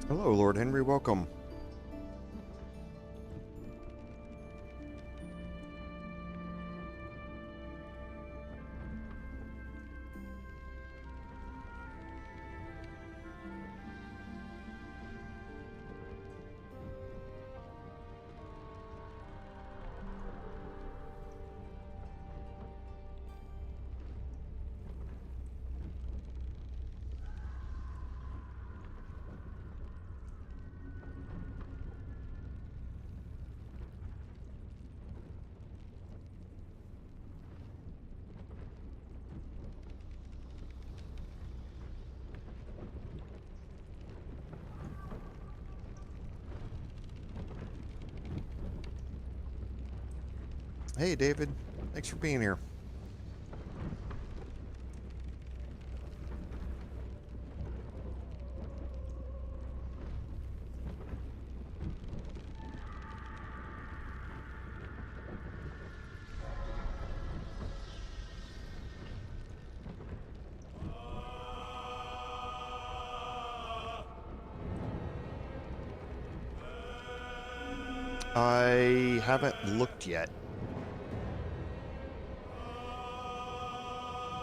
Hello, Lord Henry. Welcome. Hey, David. Thanks for being here. I haven't looked yet.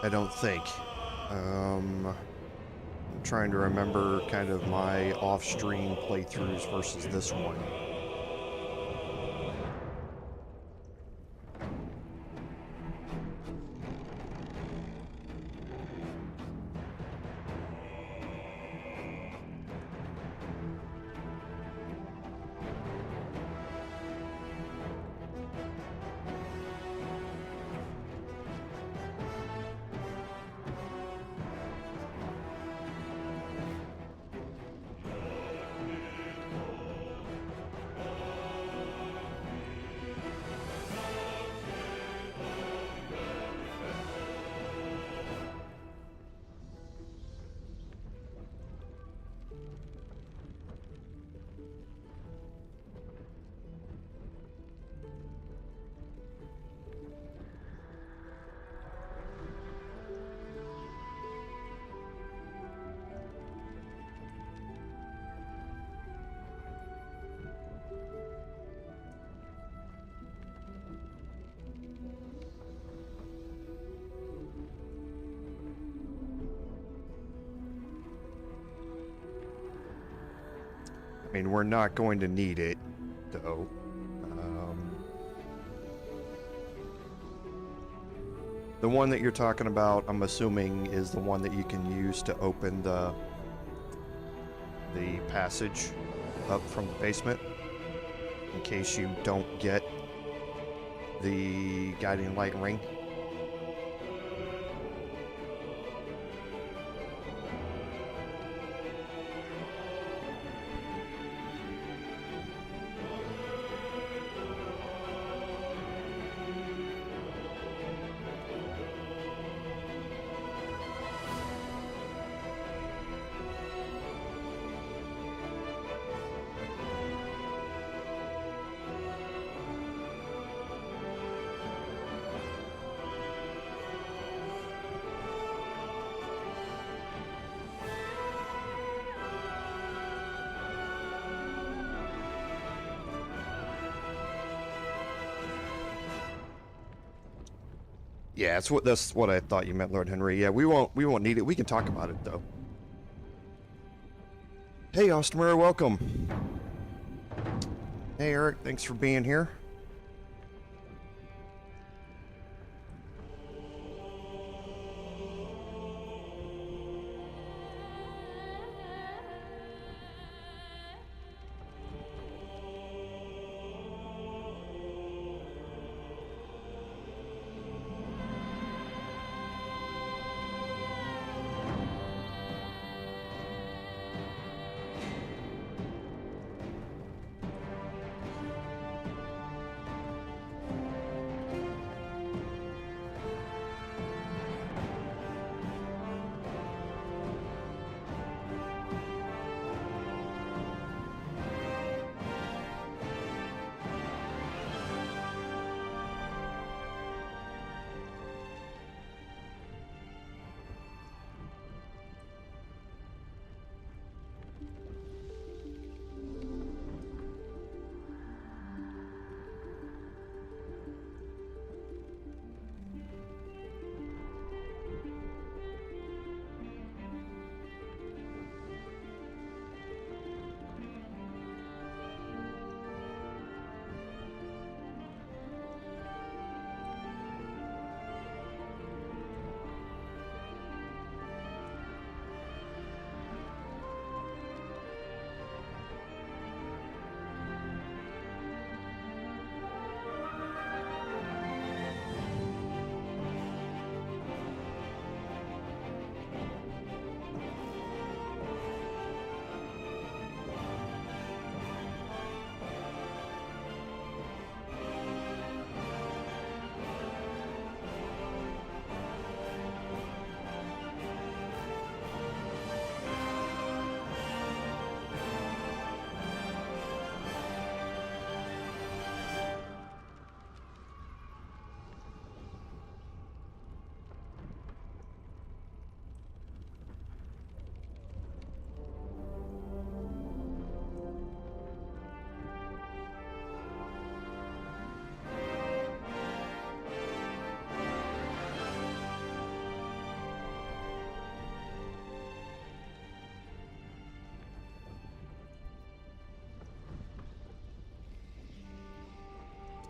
I don't think. I'm trying to remember kind of my off-stream playthroughs versus this one. I mean, we're not going to need it, though. The one that you're talking about, I'm assuming, is the one that you can use to open the passage up from the basement, in case you don't get the guiding light ring. Yeah, that's what I thought you meant, Lord Henry. Yeah, we won't need it. We can talk about it though. Hey, Ostermer, welcome. Hey, Eric, thanks for being here.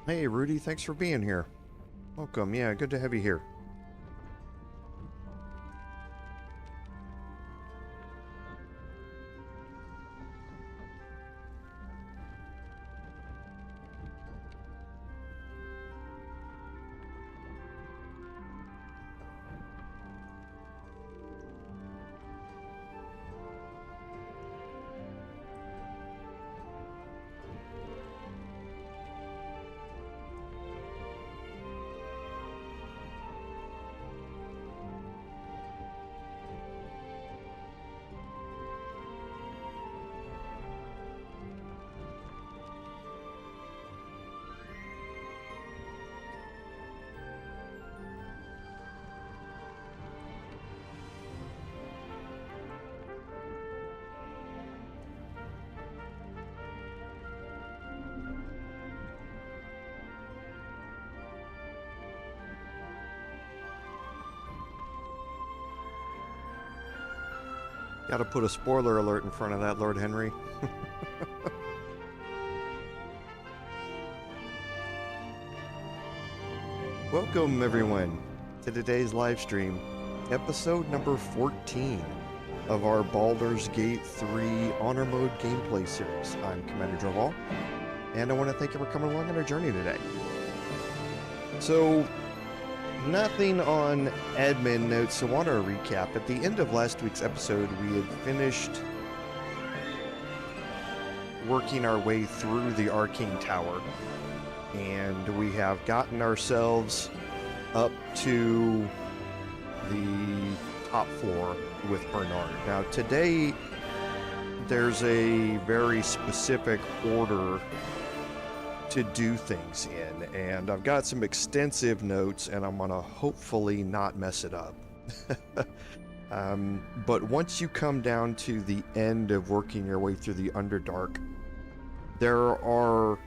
Hey, Rudy, thanks for being here. Welcome. Yeah, good to have you here. Gotta put a spoiler alert in front of that, Lord Henry. Welcome, everyone, to today's live stream, episode number 14 of our Baldur's Gate 3 Honor Mode gameplay series. I'm Commander Joval, and I want to thank you for coming along on our journey today. So, nothing on admin notes, so on our recap. At the end of last week's episode, we had finished working our way through the Arcane Tower, and we have gotten ourselves up to the top floor with Bernard. Now, today, there's a very specific order to do things in, and I've got some extensive notes, and I'm gonna hopefully not mess it up. But once you come down to the end of working your way through the Underdark, there are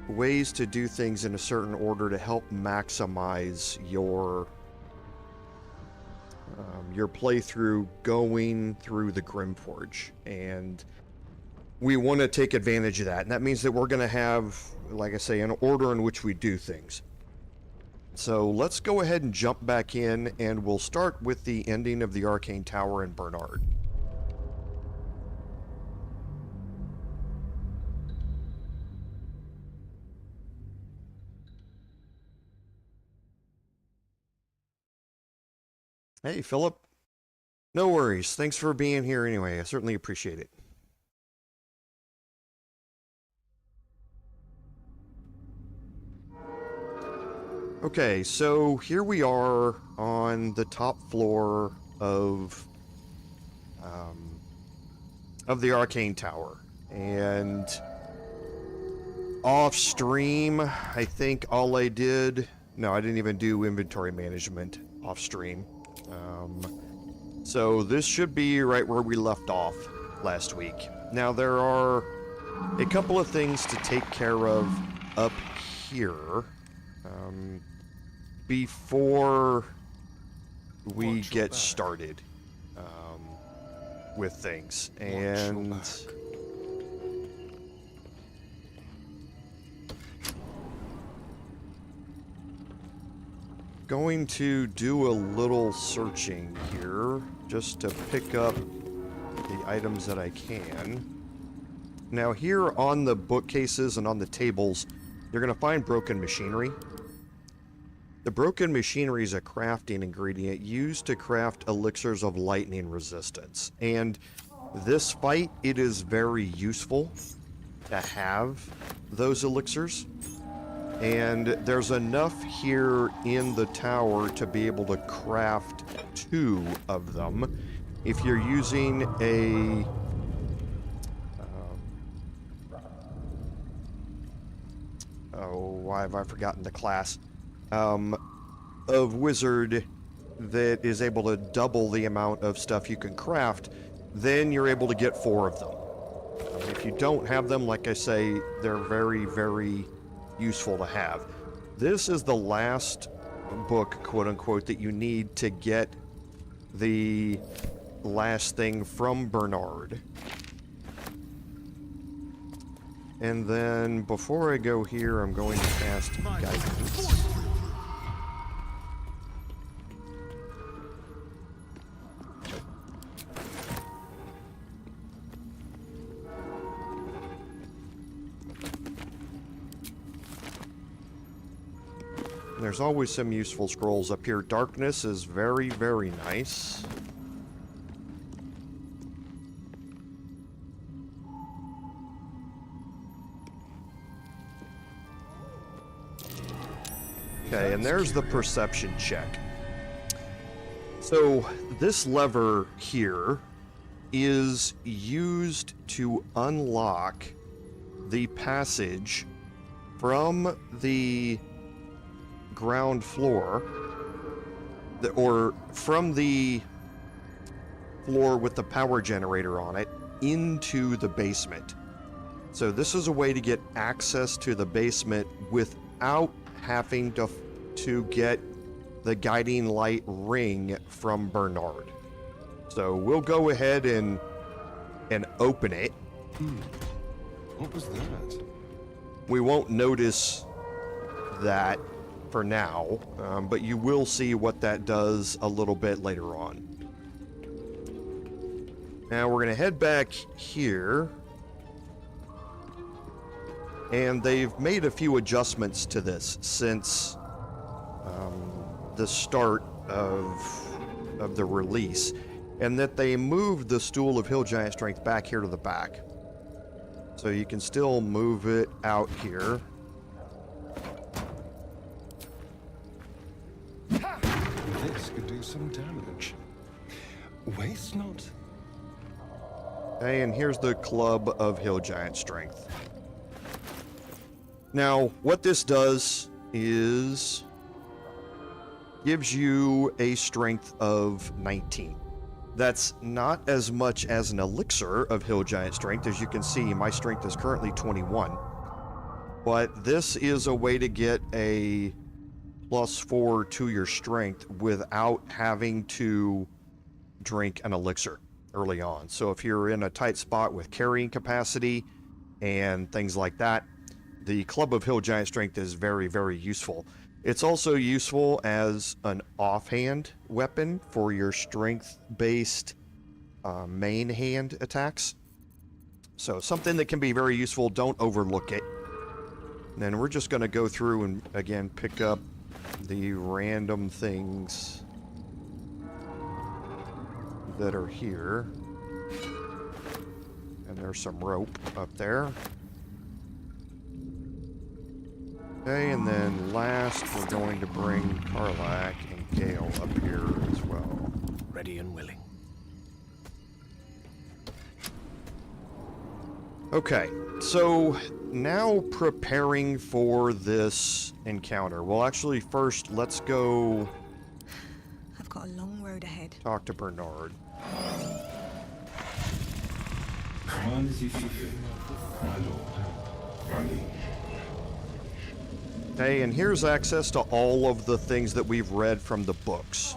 ways to do things in a certain order to help maximize your playthrough going through the Grymforge, and we want to take advantage of that, and that means that we're going to have, like I say, an order in which we do things. So let's go ahead and jump back in, and we'll start with the ending of the Arcane Tower in Bernard. Hey, Philip. No worries. Thanks for being here anyway. I certainly appreciate it. Okay, so here we are on the top floor of the Arcane Tower, and off stream, I think all I did, no, I didn't even do inventory management off stream. So this should be right where we left off last week. Now there are a couple of things to take care of up here before we get started with things. And going to do a little searching here just to pick up the items that I can. Now here on the bookcases and on the tables, you're going to find broken machinery. The broken machinery is a crafting ingredient used to craft elixirs of lightning resistance. And this fight, it is very useful to have those elixirs. And there's enough here in the tower to be able to craft 2 of them. If you're using a why have I forgotten the class of wizard that is able to double the amount of stuff you can craft, then you're able to get 4 of them. If you don't have them, like I say, they're very, very useful to have. This is the last book, quote unquote, that you need to get the last thing from Bernard. And then before I go here, I'm going to cast Guidance. There's always some useful scrolls up here. Darkness is very, very nice. Okay, and there's the perception check. So this lever here is used to unlock the passage from the ground floor, or from the floor with the power generator on it, into the basement. So this is a way to get access to the basement without having to get the guiding light ring from Bernard. So we'll go ahead and open it. What was that? We won't notice that for now, but you will see what that does a little bit later on. Now we're going to head back here, and they've made a few adjustments to this since the start of the release, and that they moved the Stool of Hill Giant Strength back here to the back. So you can still move it out here. This could do some damage. Waste not. Okay, and here's the Club of Hill Giant Strength. Now, what this does is gives you a strength of 19. That's not as much as an elixir of Hill Giant Strength. As you can see, my strength is currently 21. But this is a way to get a +4 to your strength without having to drink an elixir early on. So if you're in a tight spot with carrying capacity and things like that, the Club of Hill Giant Strength is very, very useful. It's also useful as an offhand weapon for your strength-based main hand attacks. So something that can be very useful, don't overlook it. And then we're just going to go through and, again, pick up the random things that are here. And there's some rope up there. Okay, and then last we're going to bring Karlach and Gale up here as well. Ready and willing. Okay, so now preparing for this encounter. Well, actually, first let's go I've got a long road ahead. talk to Bernard. Command as you see fit, my lord. Ready. Okay, and here's access to all of the things that we've read from the books.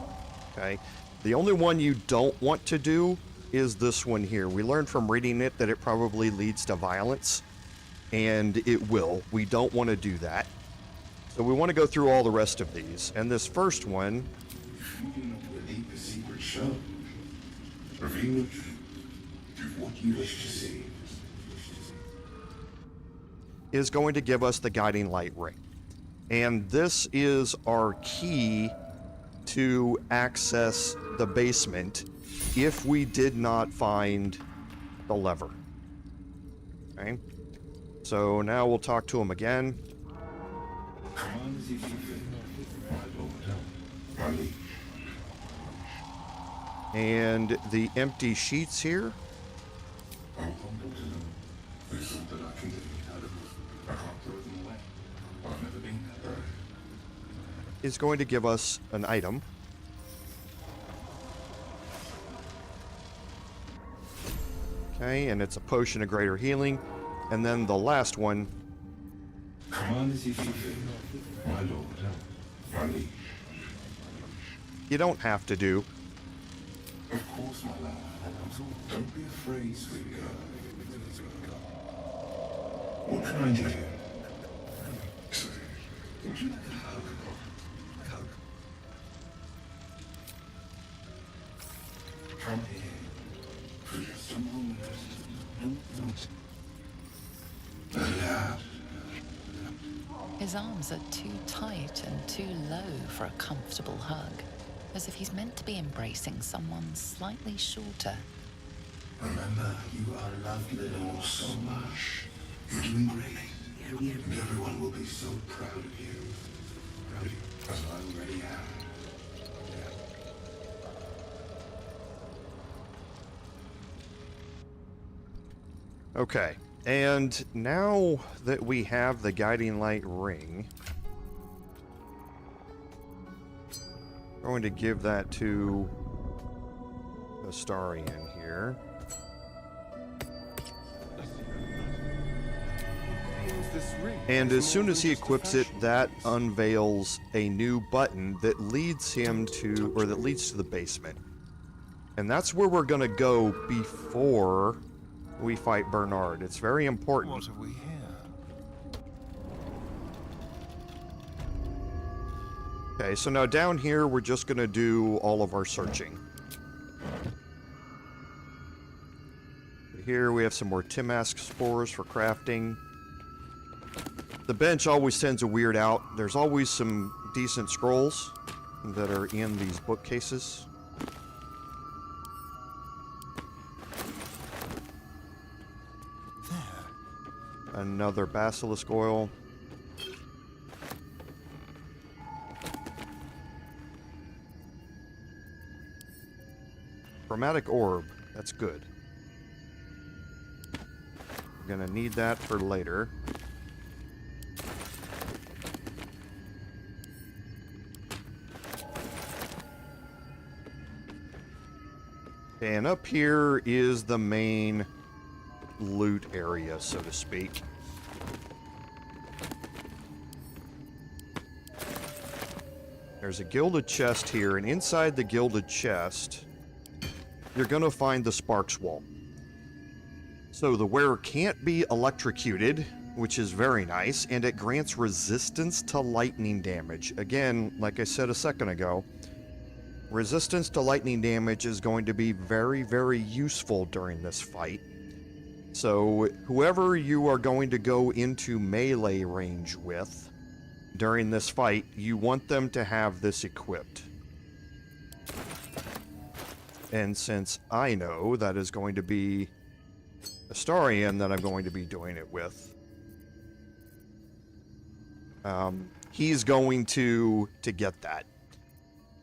Okay, the only one you don't want to do is this one here. We learned from reading it that it probably leads to violence, and it will. We don't want to do that. So we want to go through all the rest of these. And this first one... Moving to a deeper secret show. Reveal the truth. Do what you wish to see. is going to give us the guiding light ring. And this is our key to access the basement if we did not find the lever. Okay, so now we'll talk to him again. And the empty sheets here is going to give us an item. Okay, and it's a potion of greater healing. And then the last one. You don't have to do. Of course, my love. Don't be afraid, sweet girl. What can I give you? Say, would you like a hug? Hug. Come here. For just a moment. Lad. His arms are too tight and too low for a comfortable hug, as if he's meant to be embracing someone slightly shorter. Remember, you are loved little so much. You're doing great. And everyone will be so proud of you. Proud of you, as I already am. Okay, and now that we have the guiding light ring, I'm going to give that to Astarion here. And as soon as he equips it, that unveils a new button that leads him to, or that leads to the basement. And that's where we're going to go before we fight Bernard. It's very important. What have we here? Okay, so now down here, we're just going to do all of our searching. Here we have some more Timask spores for crafting. The bench always tends to weird out. There's always some decent scrolls that are in these bookcases. There. Another basilisk oil. Chromatic orb. That's good. We're gonna need that for later. And up here is the main loot area, so to speak. There's a gilded chest here, and inside the gilded chest, you're going to find the Sparks Wall. So the wearer can't be electrocuted, which is very nice, and it grants resistance to lightning damage. Again, like I said a second ago, resistance to lightning damage is going to be very, very useful during this fight. So whoever you are going to go into melee range with during this fight, you want them to have this equipped. And since I know that is going to be Astarion that I'm going to be doing it with, he's going to get that.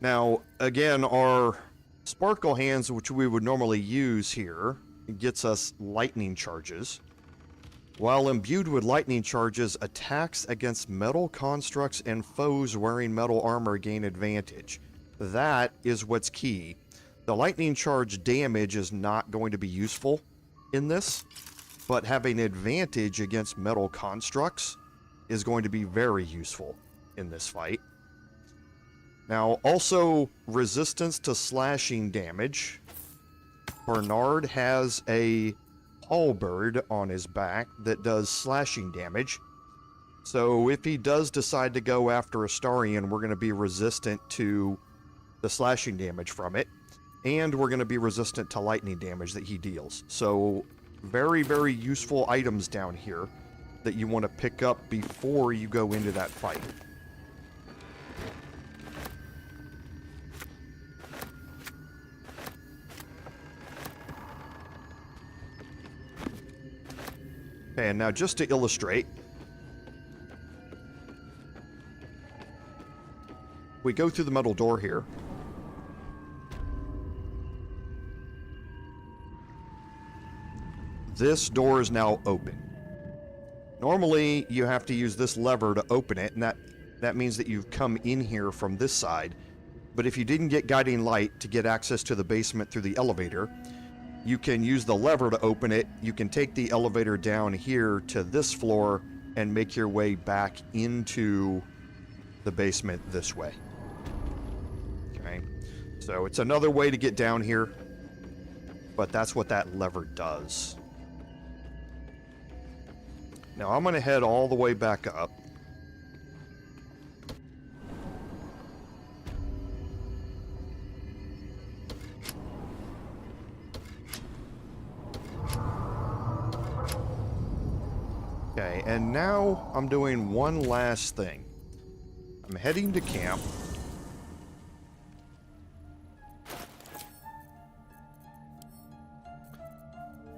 Now, again, our Sparkle Hands, which we would normally use here, gets us lightning charges. While imbued with lightning charges, attacks against metal constructs and foes wearing metal armor gain advantage. That is what's key. The lightning charge damage is not going to be useful in this, but having advantage against metal constructs is going to be very useful in this fight. Now, also, resistance to slashing damage. Bernard has a halberd on his back that does slashing damage. So if he does decide to go after Astarion, we're going to be resistant to the slashing damage from it. And we're going to be resistant to lightning damage that he deals. So very, very useful items down here that you want to pick up before you go into that fight. And now just to illustrate, we go through the metal door here. This door is now open. Normally, you have to use this lever to open it, and that means that you've come in here from this side. But if you didn't get guiding light to get access to the basement through the elevator, you can use the lever to open it. You can take the elevator down here to this floor and make your way back into the basement this way. Okay, so it's another way to get down here, but that's what that lever does. Now I'm going to head all the way back up. Okay, and now I'm doing one last thing. I'm heading to camp.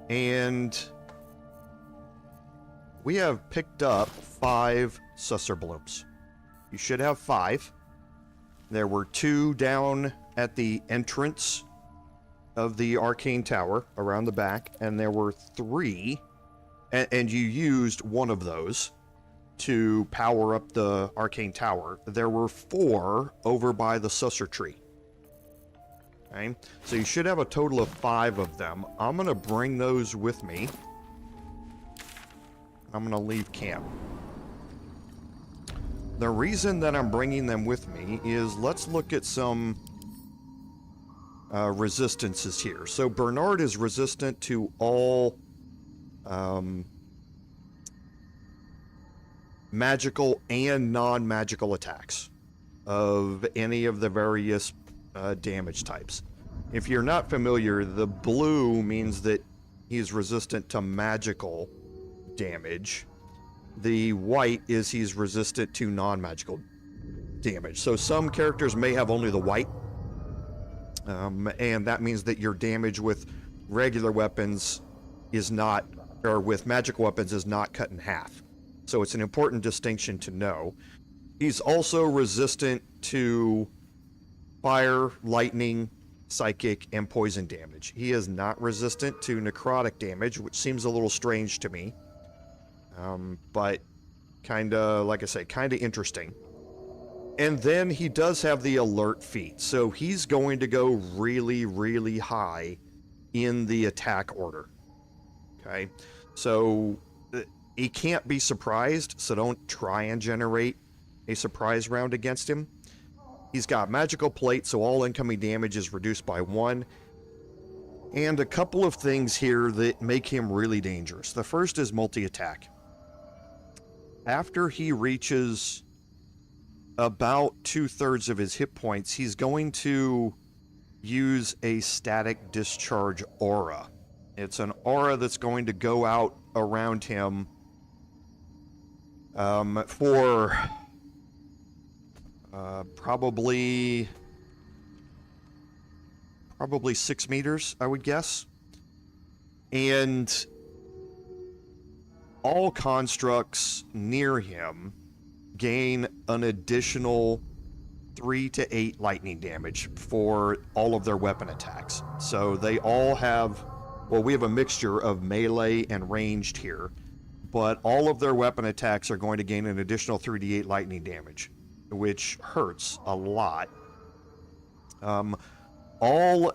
And we have picked up 5 sussur blooms. You should have 5. There were 2 down at the entrance of the arcane tower around the back, and there were 3, and you used one of those to power up the arcane tower. There were 4 over by the sussur tree. Okay, so you should have a total of 5 of them. I'm going to bring those with me. I'm going to leave camp. The reason that I'm bringing them with me is let's look at some resistances here. So Bernard is resistant to all magical and non-magical attacks of any of the various damage types. If you're not familiar, the blue means that he's resistant to magical damage. The white is he's resistant to non-magical damage. So some characters may have only the white, and that means that your damage with regular weapons is not, or with magical weapons is not cut in half. So it's an important distinction to know. He's also resistant to fire, lightning, psychic, and poison damage. He is not resistant to necrotic damage, which seems a little strange to me. But kinda, like I say, kinda interesting. And then he does have the alert feat, so he's going to go really, really high in the attack order. Okay, so he can't be surprised, so don't try and generate a surprise round against him. He's got magical plate, so all incoming damage is reduced by 1. And a couple of things here that make him really dangerous. The first is multi-attack. After he reaches about 2/3 of his hit points, he's going to use a static discharge aura. It's an aura that's going to go out around him for probably 6 meters, I would guess. And all constructs near him gain an additional 3 to 8 lightning damage for all of their weapon attacks. So they all have, well, we have a mixture of melee and ranged here, but all of their weapon attacks are going to gain an additional 3 to 8 lightning damage, which hurts a lot. All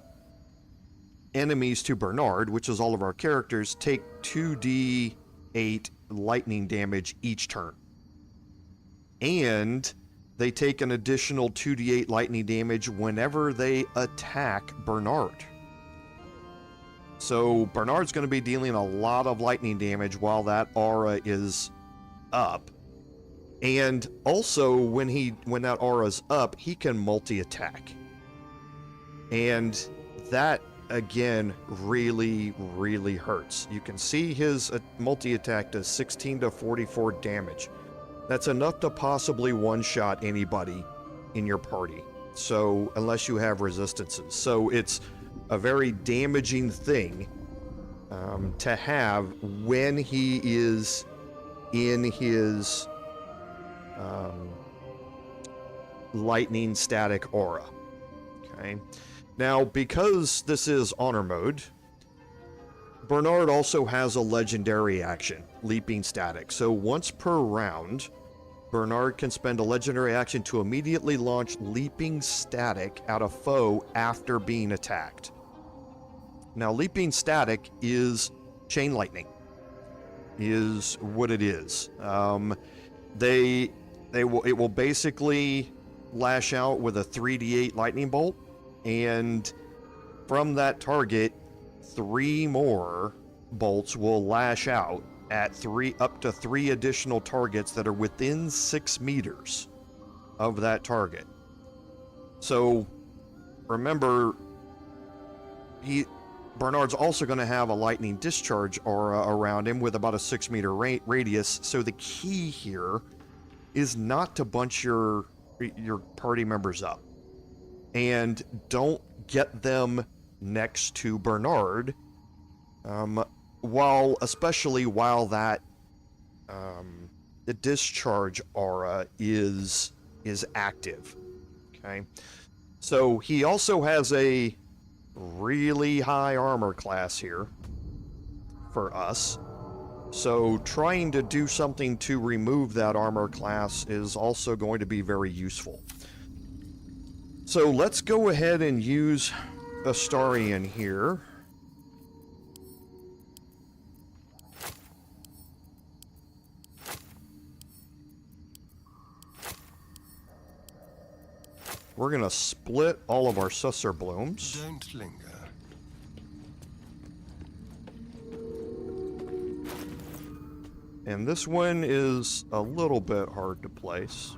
enemies to Bernard, which is all of our characters, take 2d8 lightning damage each turn. And they take an additional 2d8 lightning damage whenever they attack Bernard. So Bernard's going to be dealing a lot of lightning damage while that aura is up. And also, when that aura's up, he can multi-attack. And that, again, really, really hurts. You can see his multi-attack does 16 to 44 damage. That's enough to possibly one-shot anybody in your party. So, unless you have resistances. So, it's a very damaging thing to have when he is in his lightning static aura. Okay. Now, because this is honor mode, Bernard also has a legendary action, leaping static. So once per round, Bernard can spend a legendary action to immediately launch leaping static at a foe after being attacked. Now, leaping static is chain lightning, is what it is. It will basically lash out with a 3d8 lightning bolt, and from that target, 3 more bolts will lash out at up to 3 additional targets that are within 6 meters of that target. So remember, Bernard's also going to have a lightning discharge aura around him with about a 6-meter radius. So the key here is not to bunch your party members up, and don't get them next to Bernard, especially while that the discharge aura is active. Okay, so he also has a really high armor class here for us, so trying to do something to remove that armor class is also going to be very useful. So let's go ahead and use Astarion here. We're gonna split all of our Susser blooms. Don't linger. And this one is a little bit hard to place.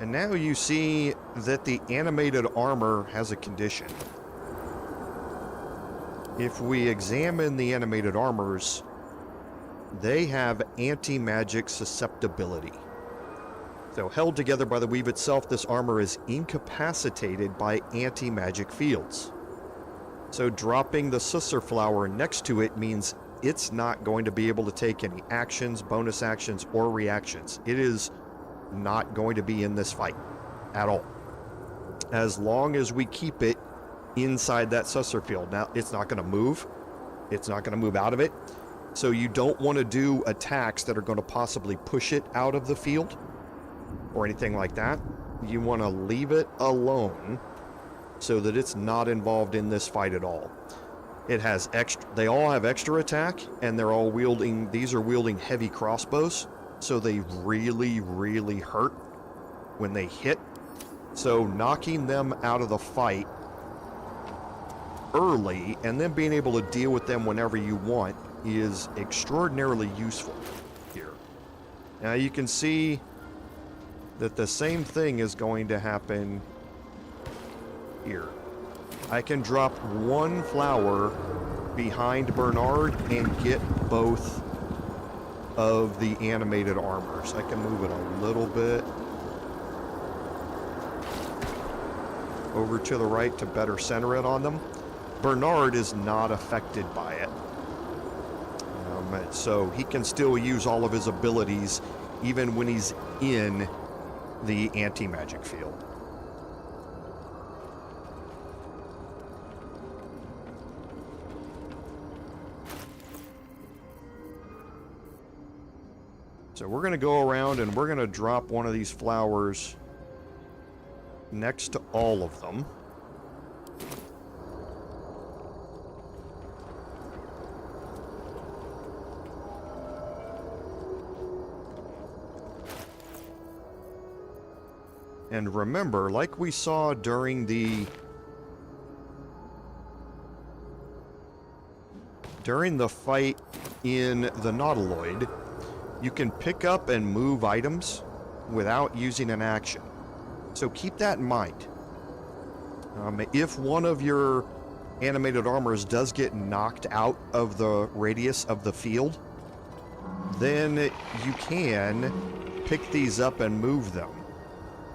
And now you see that the animated armor has a condition. If we examine the animated armors, they have anti-magic susceptibility. So held together by the weave itself, this armor is incapacitated by anti-magic fields. So dropping the Susser flower next to it means it's not going to be able to take any actions, bonus actions, or reactions. It is not going to be in this fight at all, as long as we keep it inside that Susser field. Now, it's not going to move. It's not going to move out of it. So you don't want to do attacks that are going to possibly push it out of the field or anything like that. You want to leave it alone so that it's not involved in this fight at all. It has they all have extra attack, and they're all these are wielding heavy crossbows, so they really, really hurt when they hit. So knocking them out of the fight early and then being able to deal with them whenever you want is extraordinarily useful here. Now you can see that the same thing is going to happen here. I can drop one flower behind Bernard and get both of the animated armors. I can move it a little bit over to the right to better center it on them. Bernard is not affected by it. So he can still use all of his abilities even when he's in the anti-magic field. So we're going to go around and we're going to drop one of these flowers next to all of them. And remember, like we saw during the fight in the Nautiloid, you can pick up and move items without using an action. So keep that in mind. If one of your animated armors does get knocked out of the radius of the field, then you can pick these up and move them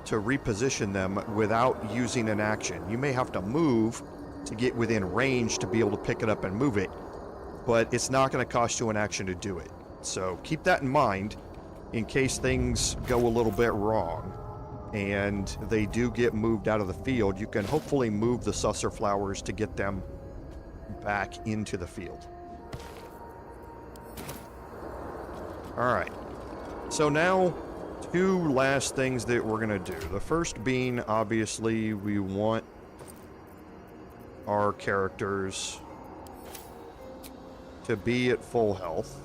to reposition them without using an action. You may have to move to get within range to be able to pick it up and move it, but it's not going to cost you an action to do it. So keep that in mind in case things go a little bit wrong and they do get moved out of the field. You can hopefully move the Susser flowers to get them back into the field. Alright, so now two last things that we're going to do. The first being, obviously, we want our characters to be at full health.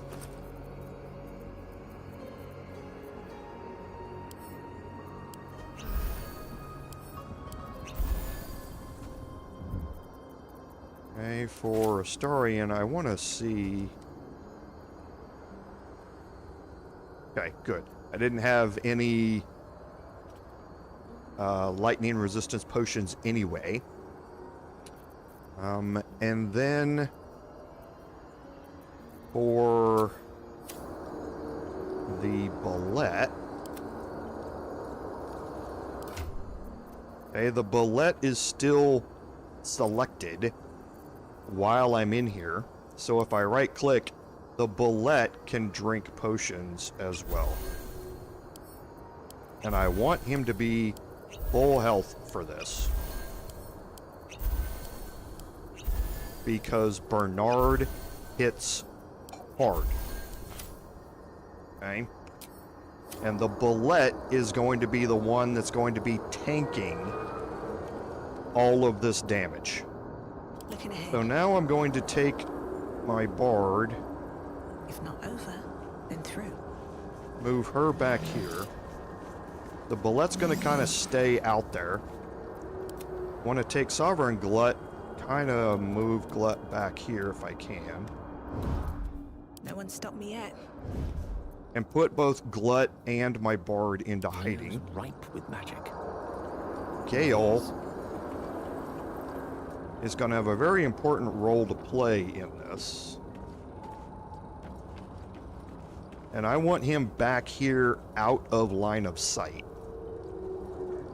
Okay, for Astarion, I want to see... Okay, good. I didn't have any lightning resistance potions anyway. And then for the Bulette... Okay, the Bulette is still selected while I'm in here. So if I right-click, the Bulette can drink potions as well. And I want him to be full health for this. Because Bernard hits hard. Okay? And the Bulette is going to be the one that's going to be tanking all of this damage. Looking ahead. So now I'm going to take my Bard, If not over, then through. move her back here. The Bulette's going to kind of stay out there. Want to take Sovereign Glut, kind of move Glut back here if I can. No one stopped me yet. And put both Glut and my Bard into hiding. Ripe with magic. Gale is going to have a very important role to play in this. And I want him back here out of line of sight.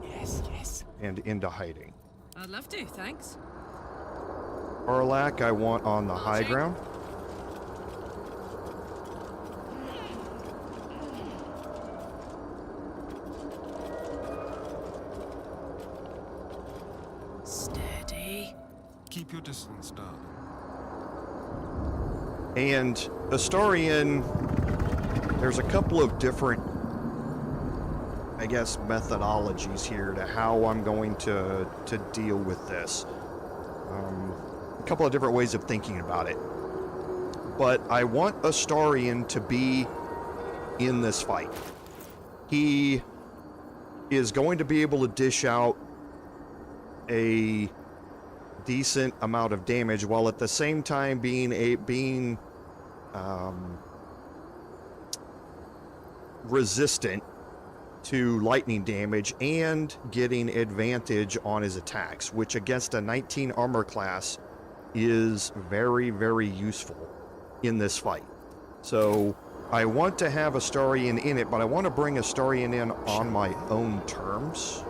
Yes, yes. And into hiding. I'd love to, thanks. Arlak I want on the high Okay. ground. Steady. Keep your distance, darling. And Astarion, there's a couple of different, I guess, methodologies here to how I'm going to deal with this. A couple of different ways of thinking about it. But I want Astarion to be in this fight. He is going to be able to dish out a decent amount of damage while at the same time being resistant to lightning damage and getting advantage on his attacks, which against a 19 armor class is very, very useful in this fight. So I want to have Astarion in it, but I want to bring Astarion in on my own terms.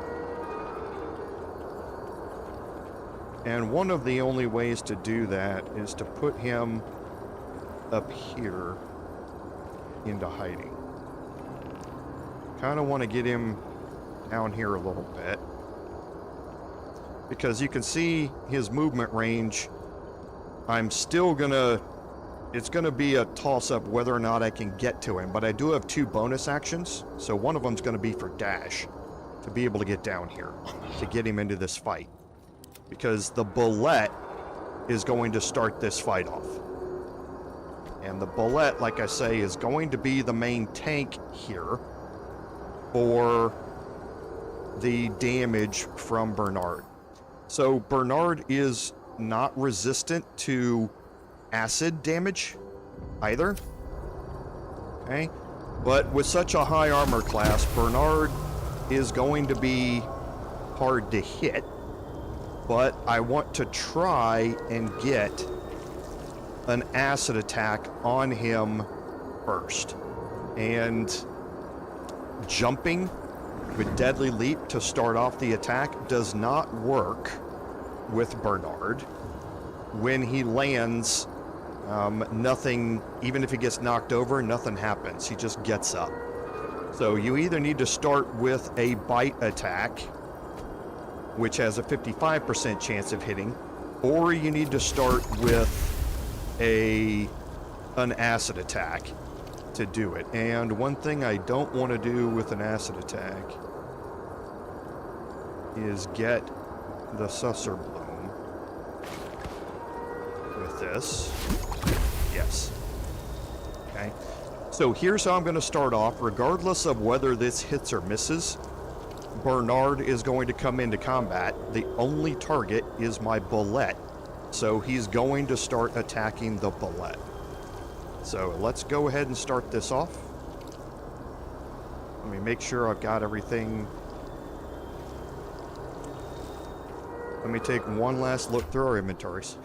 And one of the only ways to do that is to put him up here into hiding. Kind of want to get him down here a little bit. Because you can see his movement range. I'm still gonna... It's gonna be a toss-up whether or not I can get to him. But I do have 2 bonus actions. So one of them's gonna be for dash. To be able to get down here. To get him into this fight. Because the Bulette is going to start this fight off. And the Bulette, like I say, is going to be the main tank here for the damage from Bernard. So Bernard is not resistant to acid damage either. Okay? But with such a high armor class, Bernard is going to be hard to hit. But I want to try and get an acid attack on him first. And jumping with Deadly Leap to start off the attack does not work with Bernard. When he lands, nothing, even if he gets knocked over, nothing happens. He just gets up. So you either need to start with a bite attack, which has a 55% chance of hitting, or you need to start with an acid attack to do it. And one thing I don't want to do with an acid attack is get the Susser Bloom with this. Yes. Okay. So here's how I'm going to start off. Regardless of whether this hits or misses, Bernard is going to come into combat. The only target is my Bulette So he's going to start attacking the Bulette. So let's go ahead and start this off. Let me make sure I've got everything. Let me take one last look through our inventories.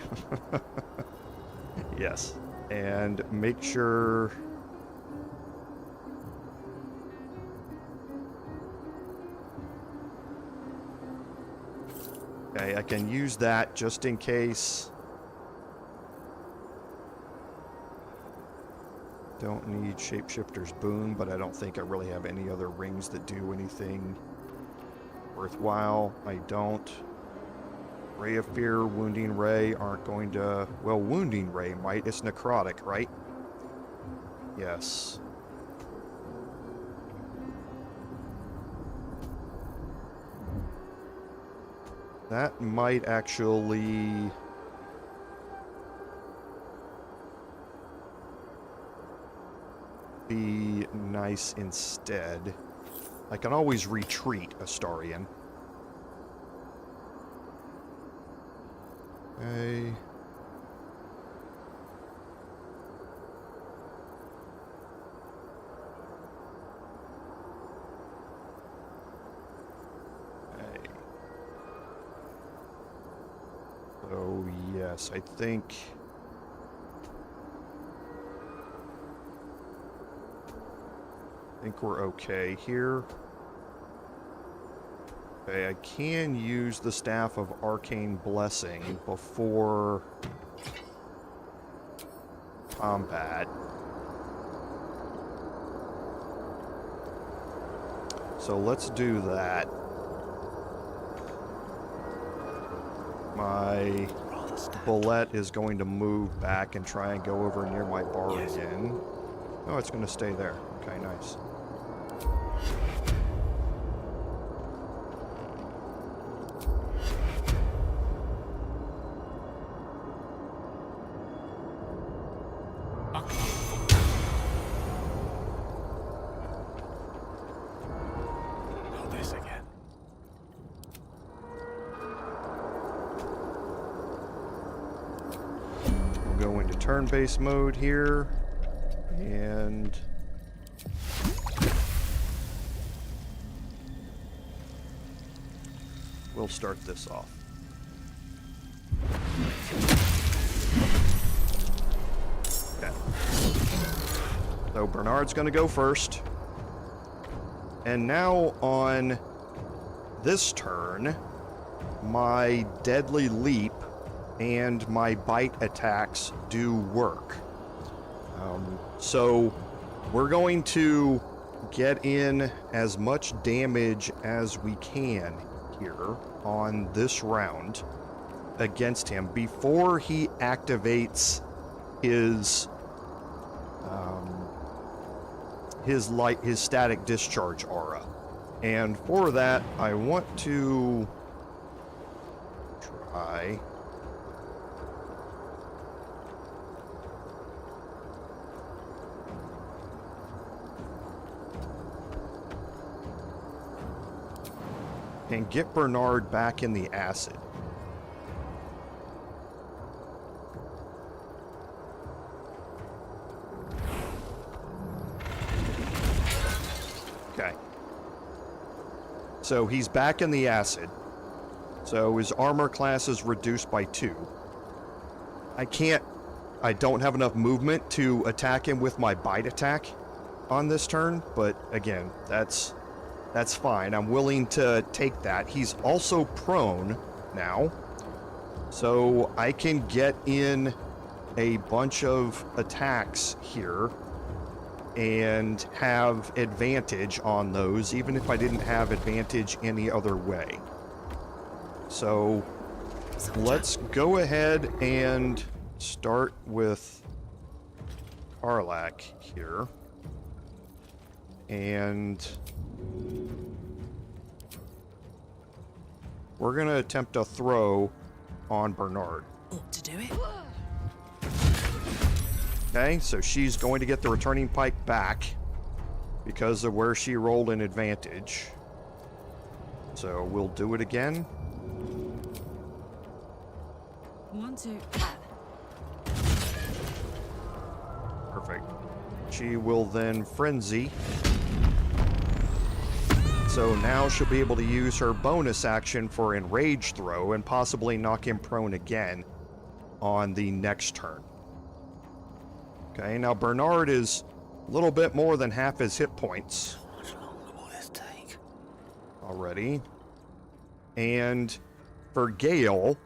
Yes. And make sure... Okay, I can use that just in case. Don't need Shapeshifter's Boon, but I don't think I really have any other rings that do anything worthwhile. I don't. Ray of Fear, Wounding Ray aren't going to... Well, Wounding Ray might. It's necrotic, right? Yes. That might actually... be nice instead. I can always retreat Astarion. Okay. Okay. So yes, I think we're okay here. Okay, I can use the Staff of Arcane Blessing before combat. So let's do that. My Bulette is going to move back and try and go over near my bar again. Oh, it's going to stay there. Okay, nice. Turn-based mode here, and we'll start this off. Okay. So Bernard's going to go first, and now on this turn, my Deadly Leap and my bite attacks do work. So we're going to get in as much damage as we can here on this round against him before he activates his static discharge aura. And for that, I want to try and get Bernard back in the acid. Okay. So he's back in the acid. So his armor class is reduced by 2. I don't have enough movement to attack him with my bite attack on this turn, but again, that's fine. I'm willing to take that. He's also prone now, so I can get in a bunch of attacks here and have advantage on those, even if I didn't have advantage any other way. So let's go ahead and start with Karlach here. And we're going to attempt a throw on Bernard. Ought to do it. Okay, so she's going to get the returning pike back because of where she rolled an advantage. So we'll do it again. 1, 2. Perfect. She will then frenzy. So now she'll be able to use her bonus action for enrage throw and possibly knock him prone again on the next turn. Okay, now Bernard is a little bit more than half his hit points. How much longer will this take? Already. And for Gale,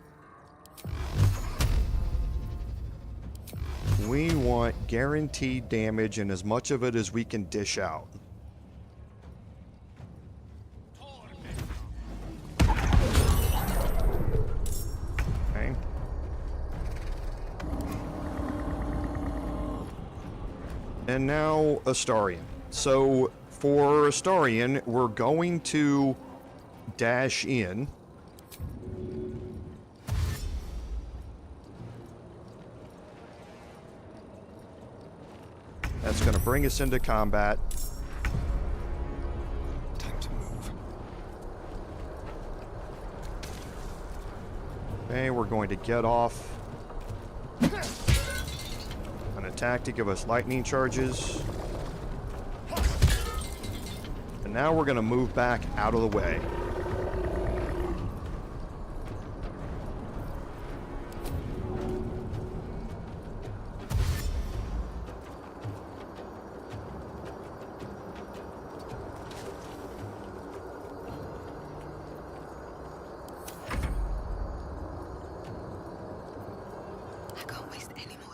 we want guaranteed damage and as much of it as we can dish out. Okay. And now Astarion. So for Astarion, we're going to dash in. That's going to bring us into combat. Time to move. Okay, we're going to get off an attack to give us lightning charges. And now we're going to move back out of the way.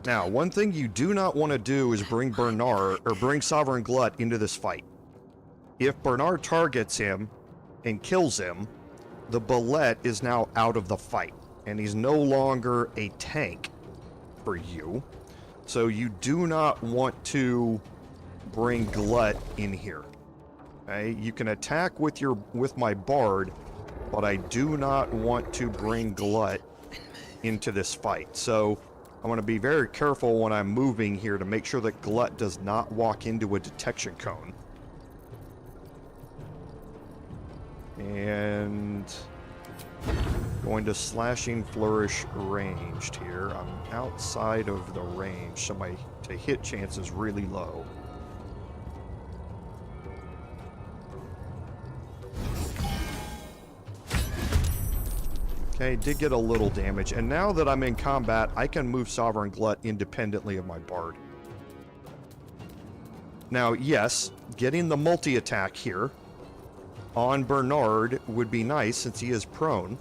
Now, one thing you do not want to do is bring Bernard, or bring Sovereign Glut into this fight. If Bernard targets him and kills him, the Bulette is now out of the fight, and he's no longer a tank for you. So you do not want to bring Glut in here. Okay? You can attack with my Bard, but I do not want to bring Glut into this fight. So I want to be very careful when I'm moving here to make sure that Glut does not walk into a detection cone. And going to slashing flourish ranged here. I'm outside of the range, so my to hit chance is really low. Okay, did get a little damage, and now that I'm in combat, I can move Sovereign Glut independently of my Bard. Now, yes, getting the multi-attack here on Bernard would be nice since he is prone.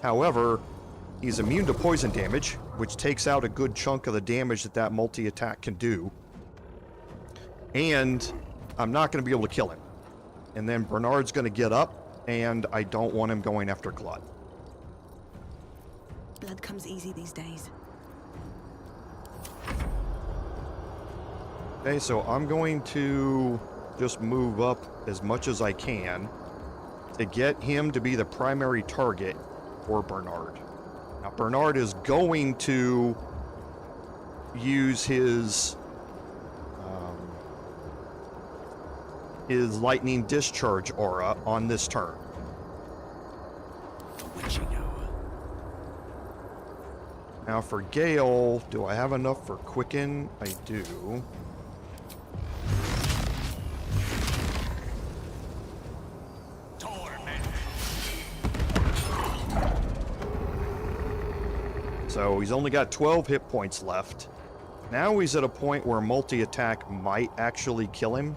However, he's immune to poison damage, which takes out a good chunk of the damage that multi-attack can do. And I'm not going to be able to kill him. And then Bernard's going to get up, and I don't want him going after Glut. Blood comes easy these days. Okay, so I'm going to just move up as much as I can to get him to be the primary target for Bernard. Now, Bernard is going to use his lightning discharge aura on this turn. Witching hour. Now for Gale, do I have enough for Quicken? I do. So he's only got 12 hit points left. Now he's at a point where multi-attack might actually kill him.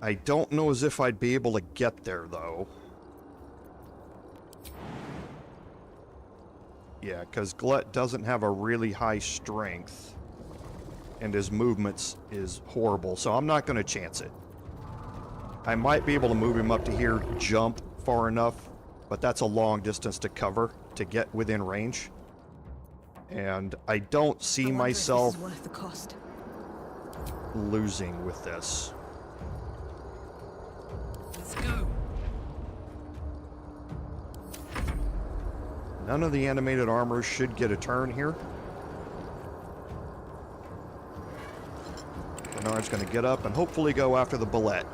I don't know as if I'd be able to get there, though. Yeah, because Glut doesn't have a really high strength. And his movements is horrible, so I'm not going to chance it. I might be able to move him up to here, jump far enough, but that's a long distance to cover to get within range. And I don't see myself If this is worth the cost. losing with this. Let's go. None of the animated armors should get a turn here. Bernard's going to get up and hopefully go after the Bulette.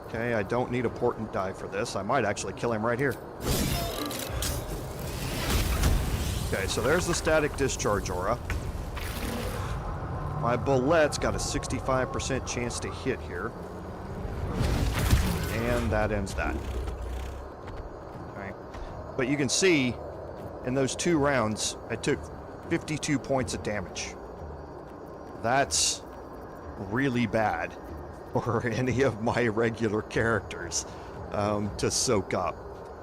Okay, I don't need a portent die for this. I might actually kill him right here. Okay, so there's the static discharge aura. My Bulette's got a 65% chance to hit here. And that ends that. Okay. But you can see, in those 2 rounds, I took 52 points of damage. That's really bad for any of my regular characters to soak up.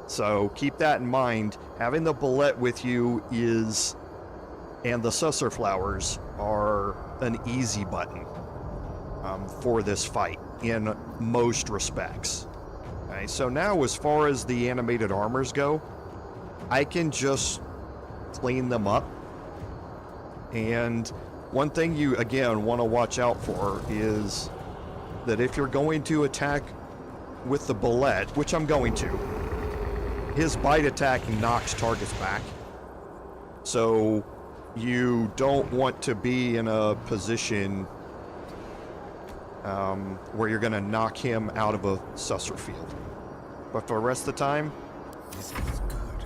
So keep that in mind. Having the Bulette with you is, and the Susser Flowers are an easy button for this fight in most respects. Okay, so now as far as the animated armors go, I can just clean them up. And one thing you, again, want to watch out for is that if you're going to attack with the Bulette, which I'm going to, his bite attack knocks targets back. So you don't want to be in a position where you're going to knock him out of a susser field. But for the rest of the time,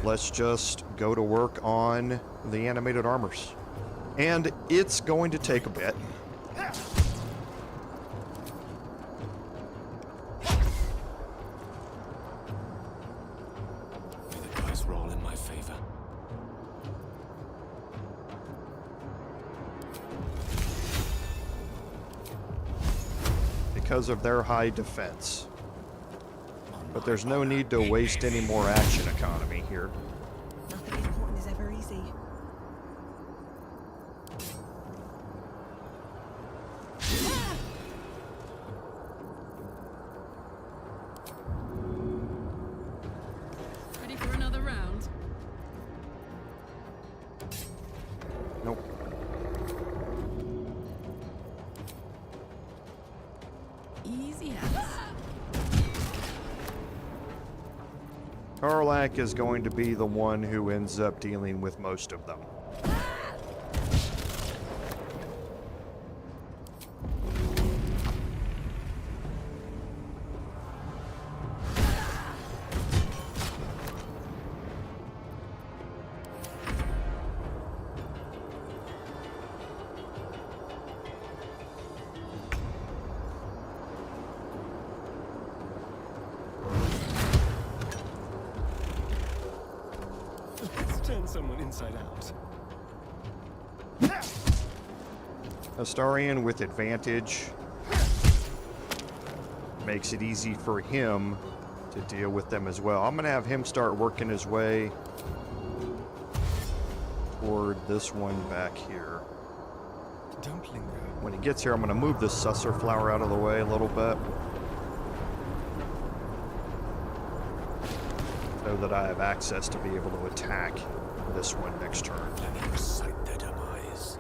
let's just go to work on the animated armors. And it's going to take a bit. May the dice roll in my favor. Because of their high defense. But there's no need to waste any more action economy here. Nothing important is ever easy. Ready for another round? Nope. Easy as. Karlach is going to be the one who ends up dealing with most of them. Let's turn someone inside out. Astarion with advantage makes it easy for him to deal with them as well. I'm going to have him start working his way toward this one back here. Don't linger. When he gets here, I'm going to move this Susser Flower out of the way a little bit, so that I have access to be able to attack this one next turn. Let me recite their demise.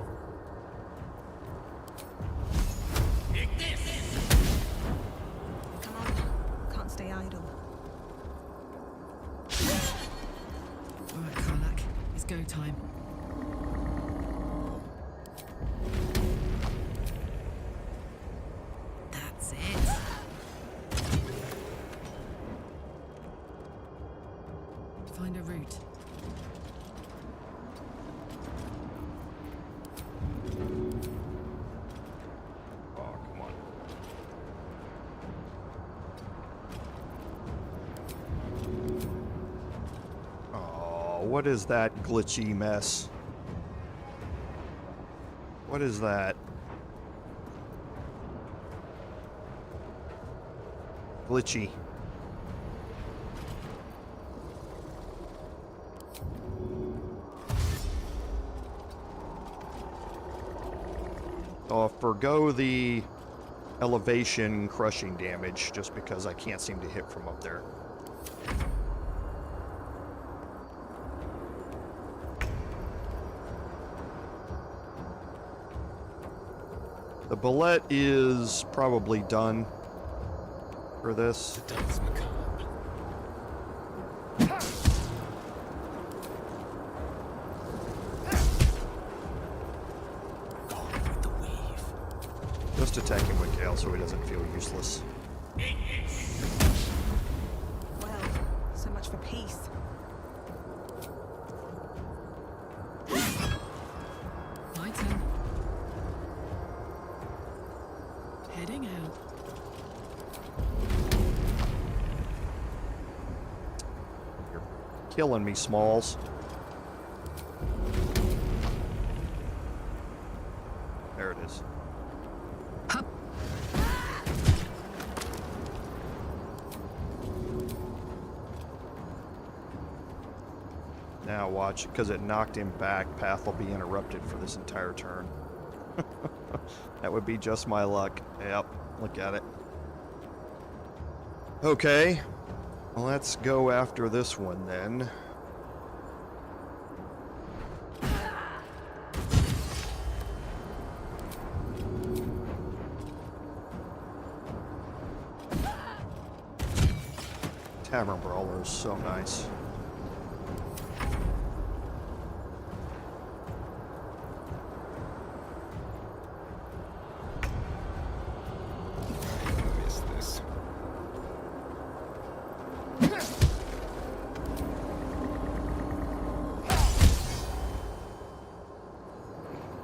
Come on. Can't stay idle. All right, Karlach. It's go time. That's it. Find a route. Oh, come on. Oh, what is that glitchy mess? What is that? Glitchy. I'll forgo the elevation crushing damage just because I can't seem to hit from up there. The Bulette is probably done for this. The dance macabre. just attack him with Gale so he doesn't feel useless. Well, so much for peace. My turn. Heading out. You're killing me, Smalls. There it is. Hup. Now watch, because it knocked him back, path will be interrupted for this entire turn. That would be just my luck. Yep, look at it. Okay, well, let's go after this one then. Tavern Brawler is so nice. Miss this.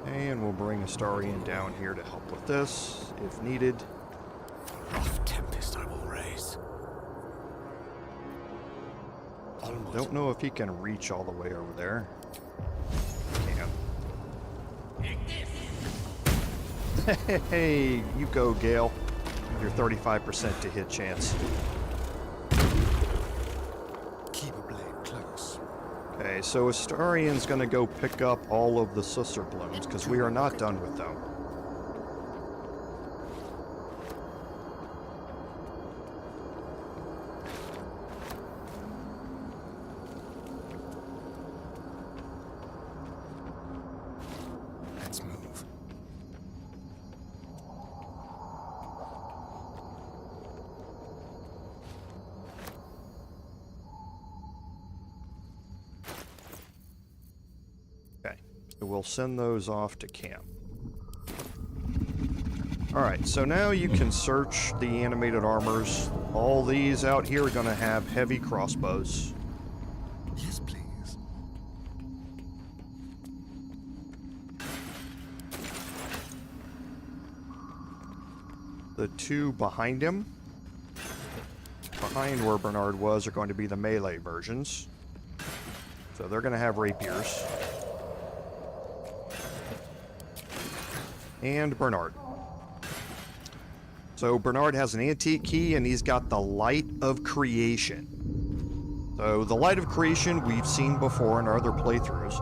And we'll bring Astarion down here to help with this, if needed. Rough tempest I will raise. Onward. Don't know if he can reach all the way over there. Can. Hey, you go, Gale. Your 35% to hit chance. Keep a blade close. Okay, so Astarion's gonna go pick up all of the Susser Blooms, because we are not done with them. Let's move. Okay, so we'll send those off to camp. Alright, so now you can search the animated armors. All these out here are gonna have heavy crossbows. Yes, please. The two behind him, behind where Bernard was, are going to be the melee versions. So they're going to have rapiers. And Bernard. So Bernard has an antique key and he's got the Light of Creation. So the Light of Creation we've seen before in our other playthroughs.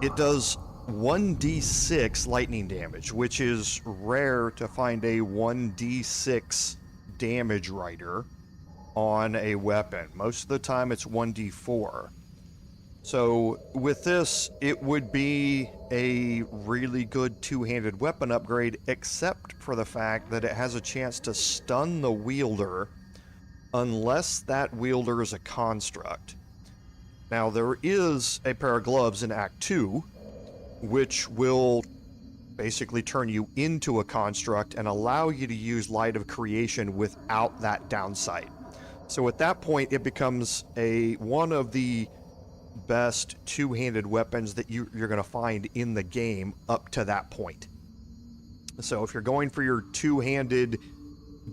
It does 1d6 lightning damage, which is rare to find a 1d6 damage writer on a weapon. Most of the time it's 1d4. So with this, it would be a really good two-handed weapon upgrade, except for the fact that it has a chance to stun the wielder unless that wielder is a construct. Now there is a pair of gloves in Act 2 which will basically turn you into a construct and allow you to use Light of Creation without that downside. So at that point, it becomes one of the best two-handed weapons that you're going to find in the game up to that point. So if you're going for your two-handed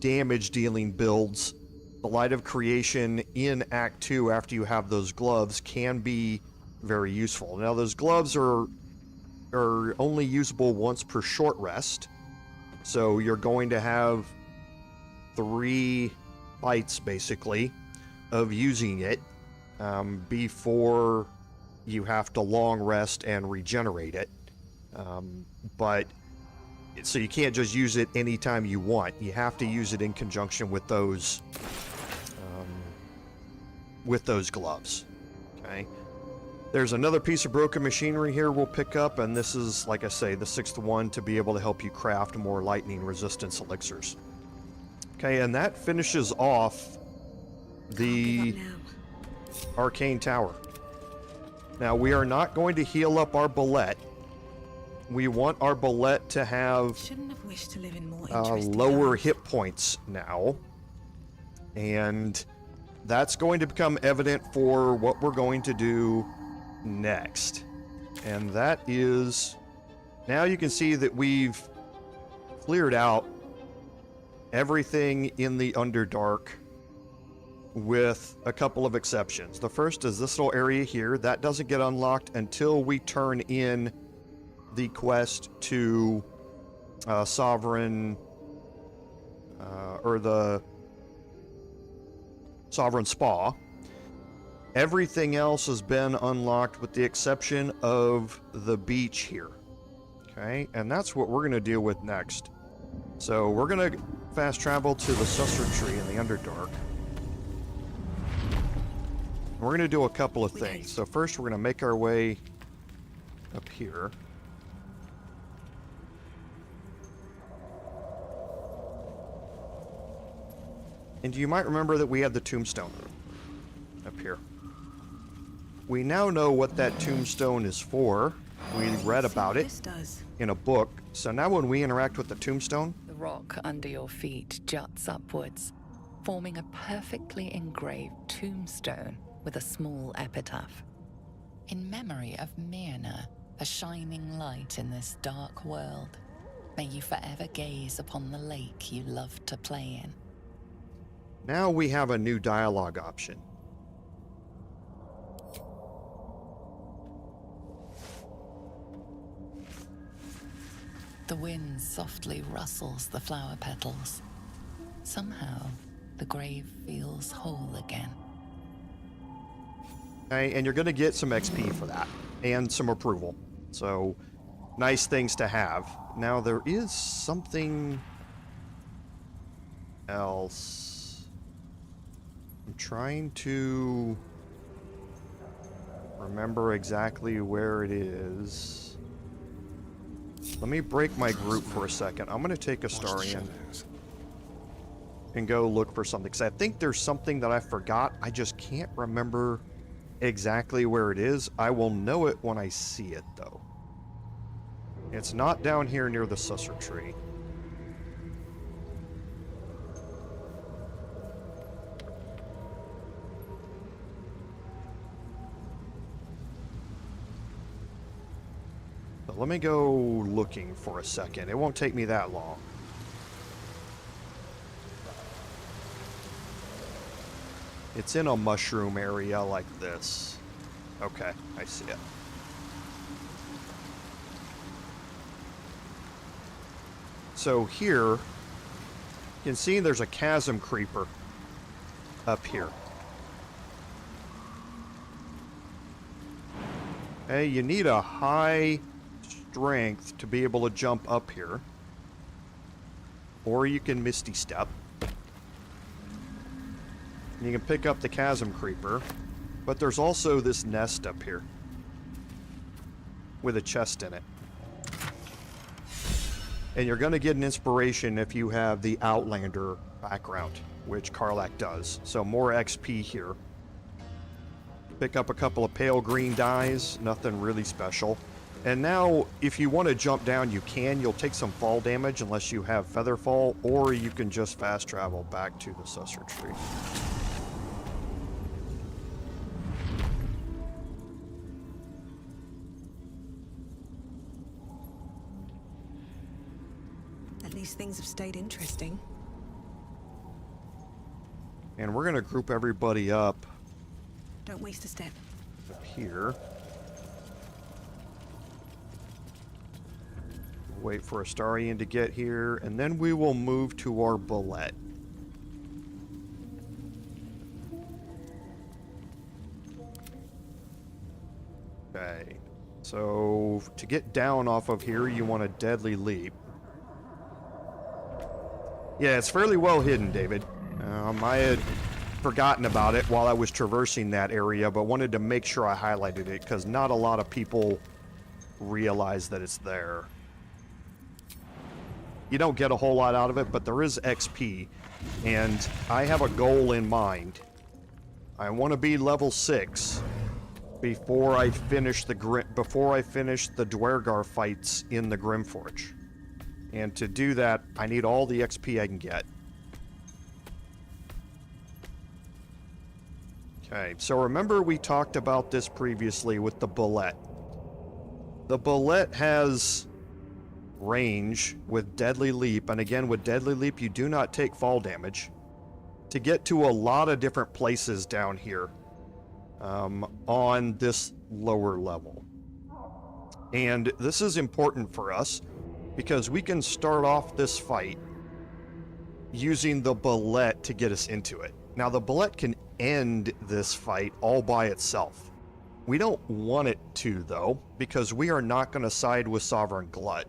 damage-dealing builds, the Light of Creation in Act 2, after you have those gloves, can be very useful. Now, those gloves are only usable once per short rest, so you're going to have 3 fights basically of using it before you have to long rest and regenerate it. But so you can't just use it anytime you want. You have to use it in conjunction with those gloves. Okay. There's another piece of broken machinery here we'll pick up, and this is, like I say, the 6th one to be able to help you craft more lightning resistance elixirs. Okay, and that finishes off the Arcane Tower. Now, we are not going to heal up our Bulette we want our Bulette to have Shouldn't have wished to live in more interesting lower lives. hit points now. And that's going to become evident for what we're going to do next. And that is, now you can see that we've cleared out everything in the Underdark with a couple of exceptions. The first is this little area here. That doesn't get unlocked until we turn in the quest to Sovereign, or the Sovereign Spa. Everything else has been unlocked with the exception of the beach here. Okay, and that's what we're going to deal with next. So we're going to fast travel to the Susser Tree in the Underdark. We're going to do a couple of things. So first we're going to make our way up here. And you might remember that we had the tombstone up here. We now know what that tombstone is for. We read about it in a book. So now when we interact with the tombstone, The rock under your feet juts upwards, forming a perfectly engraved tombstone with a small epitaph. In memory of Myrna, a shining light in this dark world, may you forever gaze upon the lake you loved to play in. now we have a new dialogue option. The wind softly rustles the flower petals. Somehow, the grave feels whole again. Okay, and you're going to get some XP for that, and some approval. So, nice things to have. Now, there is something else. I'm trying to remember exactly where it is. Let me break my group for a second. I'm going to take a Starian and go look for something, because I think there's something that I forgot. I just can't remember exactly where it is. I will know it when I see it, though. It's not down here near the Susser Tree. So let me go looking for a second. It won't take me that long. It's in a mushroom area like this. Okay, I see it. So here, you can see there's a chasm creeper up here. Hey, you need a high strength to be able to jump up here. Or you can Misty Step. You can pick up the chasm creeper, but there's also this nest up here with a chest in it. And you're going to get an inspiration if you have the Outlander background, which Karlach does. So more XP here. Pick up a couple of pale green dyes, nothing really special. And now, if you want to jump down, you can. You'll take some fall damage unless you have feather fall, or you can just fast travel back to the Susser Tree. At least things have stayed interesting. And we're going to group everybody up Don't waste a step. here. Wait for a Starian to get here, and then we will move to our Bulette. Okay, so to get down off of here, you want a deadly leap. Yeah, it's fairly well hidden, David. I had forgotten about it while I was traversing that area, but wanted to make sure I highlighted it, because not a lot of people realize that it's there. You don't get a whole lot out of it, but there is XP, and I have a goal in mind. I want to be level 6 before I finish the Duergar fights in the Grymforge. And to do that, I need all the XP I can get. Okay, so remember we talked about this previously with the Bulette. The Bulette has range with Deadly Leap, and again with Deadly Leap you do not take fall damage, to get to a lot of different places down here on this lower level. And this is important for us because we can start off this fight using the Bulette to get us into it. Now the Bulette can end this fight all by itself. We don't want it to though, because we are not going to side with Sovereign Glut.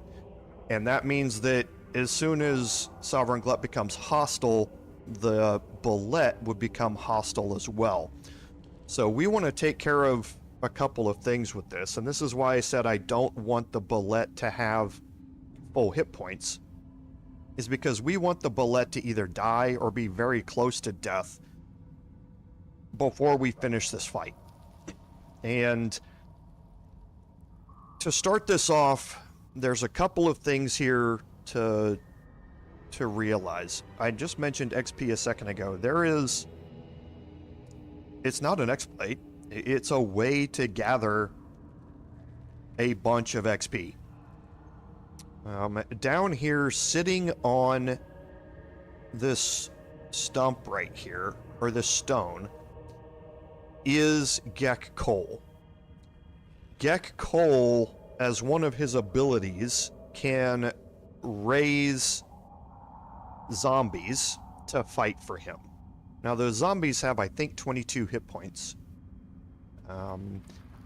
And that means that as soon as Sovereign Glut becomes hostile, the Bulette would become hostile as well. So we want to take care of a couple of things with this, and this is why I said I don't want the Bulette to have full hit points, is because we want the Bulette to either die or be very close to death before we finish this fight. And to start this off, there's a couple of things here to realize. I just mentioned XP a second ago. It's not an exploit. It's a way to gather a bunch of XP. Down here, sitting on this stump right here, or this stone, is Gek Cole. Gek Cole, as one of his abilities, can raise zombies to fight for him. Now those zombies have, I think, 22 hit points.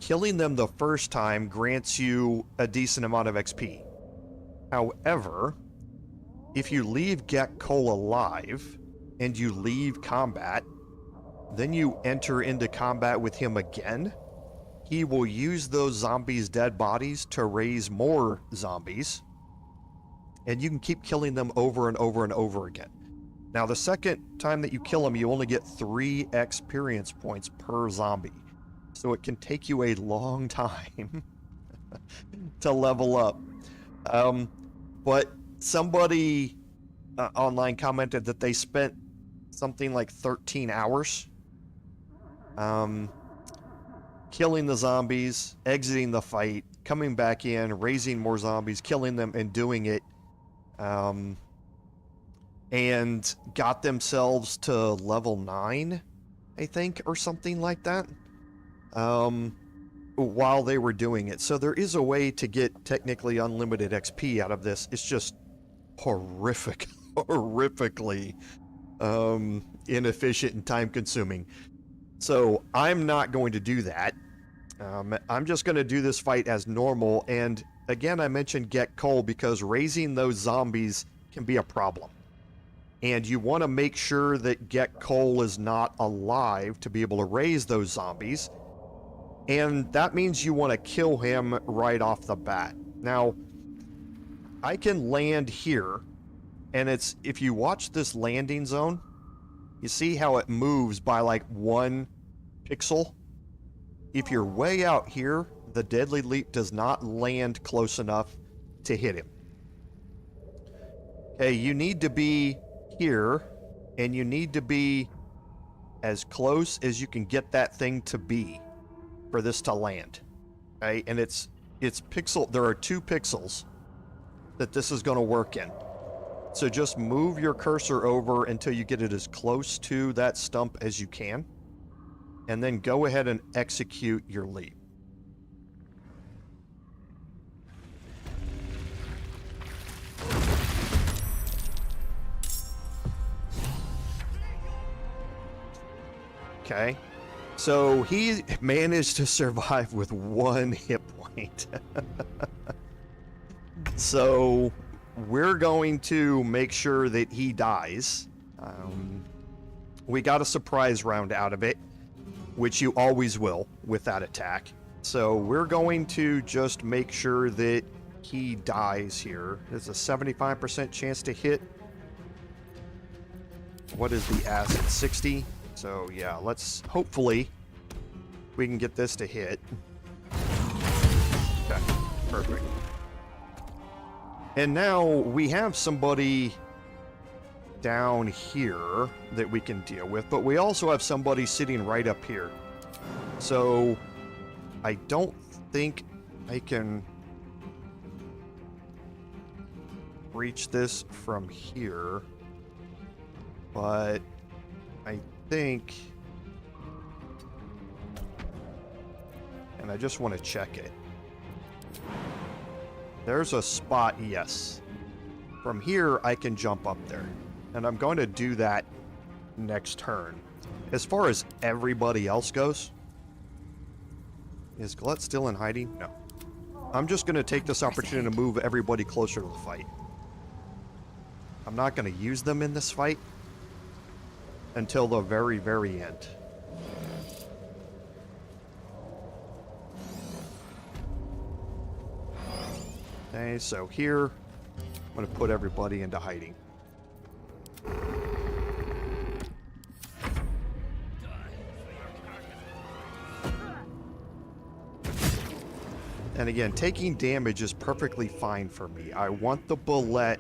Killing them the first time grants you a decent amount of XP. However, if you leave Gek Cole alive and you leave combat, then you enter into combat with him again, he will use those zombies' dead bodies to raise more zombies, and you can keep killing them over and over and over again. Now, the second time that you kill him, you only get 3 experience points per zombie, so it can take you a long time to level up. But somebody online commented that they spent something like 13 hours killing the zombies, exiting the fight, coming back in, raising more zombies, killing them, and doing it, and got themselves to level 9, I think, or something like that, while they were doing it. So there is a way to get technically unlimited XP out of this. It's just horrifically inefficient and time consuming. So I'm not going to do that. I'm just going to do this fight as normal. And again, I mentioned Gek Cole because raising those zombies can be a problem. And you want to make sure that Gek Cole is not alive to be able to raise those zombies. And that means you want to kill him right off the bat. Now, I can land here, and it's, if you watch this landing zone, you see how it moves by like 1 pixel? If you're way out here, the Deadly Leap does not land close enough to hit him. Okay, you need to be here, and you need to be as close as you can get that thing to be for this to land. Okay, and it's pixel, there are 2 pixels that this is going to work in. So just move your cursor over until you get it as close to that stump as you can, and then go ahead and execute your leap. Okay, so he managed to survive with 1 hit point. So we're going to make sure that he dies. We got a surprise round out of it, which you always will with that attack. So we're going to just make sure that he dies here. There's a 75% chance to hit. What is the acid? 60? So yeah, let's hopefully we can get this to hit. Okay, perfect. And now we have somebody down here that we can deal with, but we also have somebody sitting right up here. So I don't think I can reach this from here, but I think, and I just want to check it. There's a spot, yes. From here, I can jump up there. And I'm going to do that next turn. As far as everybody else goes, is Glut still in hiding? No. I'm just going to take this opportunity to move everybody closer to the fight. I'm not going to use them in this fight until the very, very end. Okay, so here, I'm going to put everybody into hiding. And again, taking damage is perfectly fine for me. I want the Bulette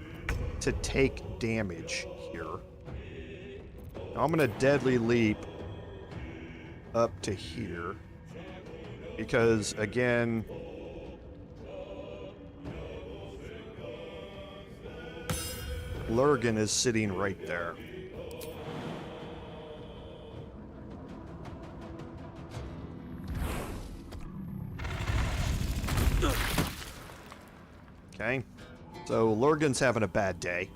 to take damage here. Now I'm going to deadly leap up to here. Because, again, Lurgan is sitting right there. Okay, so Lurgan's having a bad day.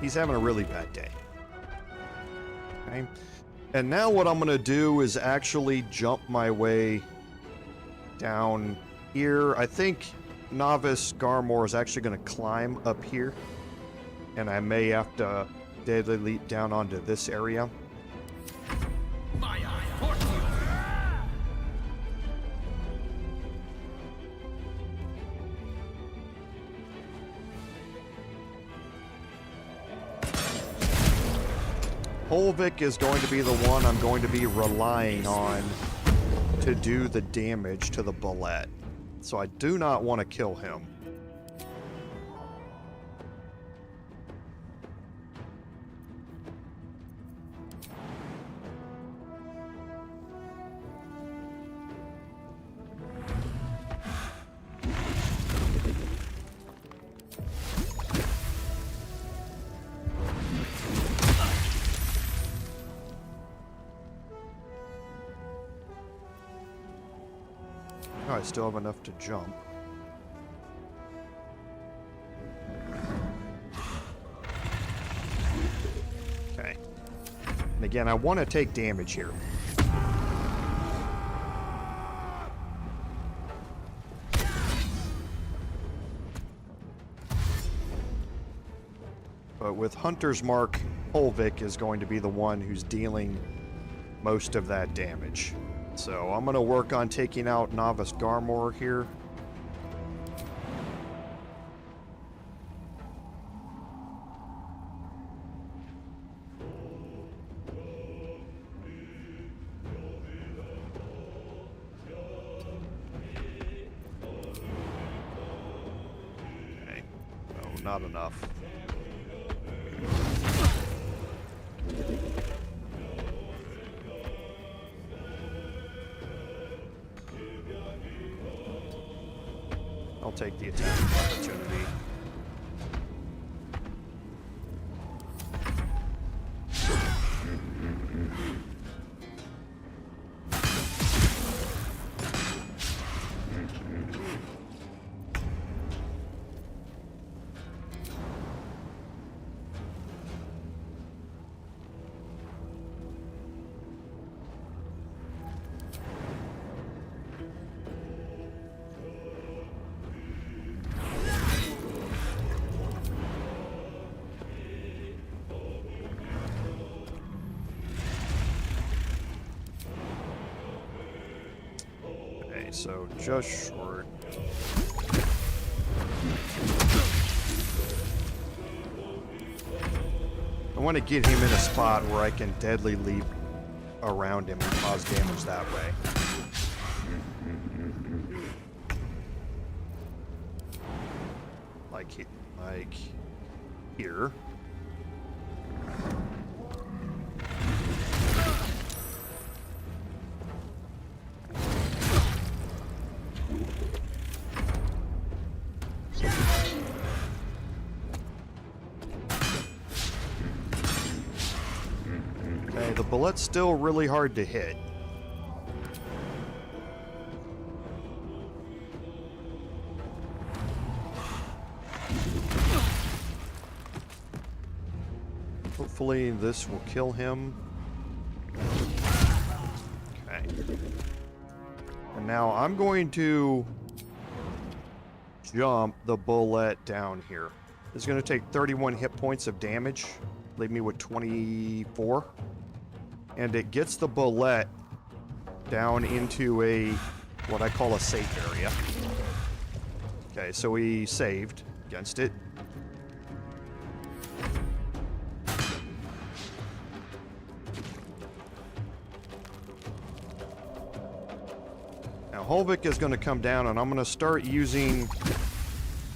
He's having a really bad day. Okay, and now what I'm going to do is actually jump my way down here. I think Novice Garmor is actually going to climb up here, and I may have to deadly leap down onto this area. My eye for you. Holvik is going to be the one I'm going to be relying on to do the damage to the Bulette. So I do not want to kill him. I still have enough to jump. Okay. And again, I want to take damage here. But with Hunter's Mark, Holvik is going to be the one who's dealing most of that damage. So I'm going to work on taking out Novice Garmor here. Okay, no, not enough. I'll take the attack opportunity. So just short. want to get him in a spot where I can deadly leap around him and cause damage that way. Like here. Okay, the bullet's still really hard to hit. Hopefully this will kill him. Okay. And now I'm going to jump the bullet down here. It's going to take 31 hit points of damage. Leave me with 24. And it gets the bullet down into what I call a safe area. Okay, so we saved against it. Now Holvik is going to come down, and I'm going to start using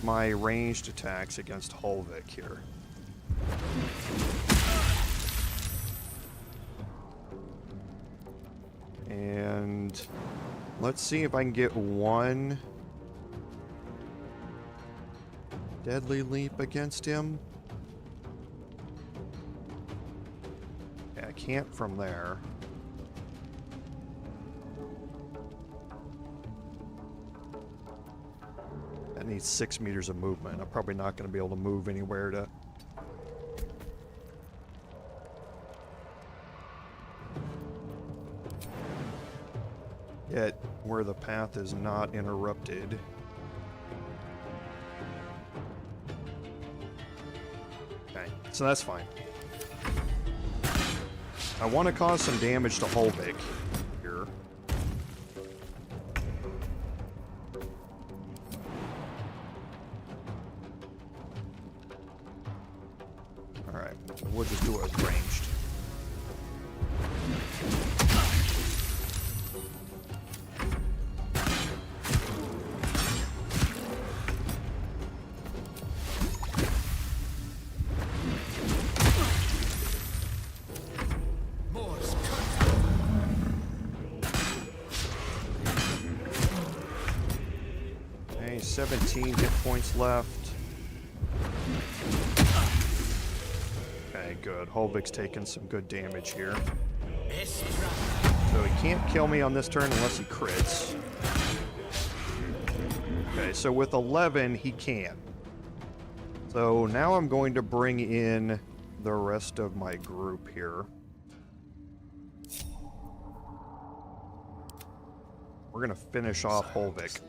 my ranged attacks against Holvik here. And let's see if I can get one deadly leap against him. Okay, I can't from there. That needs 6 meters of movement. I'm probably not going to be able to move anywhere to... Yet where the path is not interrupted. Okay, so that's fine. I want to cause some damage to Holvik here. Alright, we'll just do it ranged. Okay, 17 hit points left. Okay, good. Holvik's taking some good damage here. So he can't kill me on this turn unless he crits. Okay, so with 11, he can. So now I'm going to bring in the rest of my group here. We're going to finish off Holvik.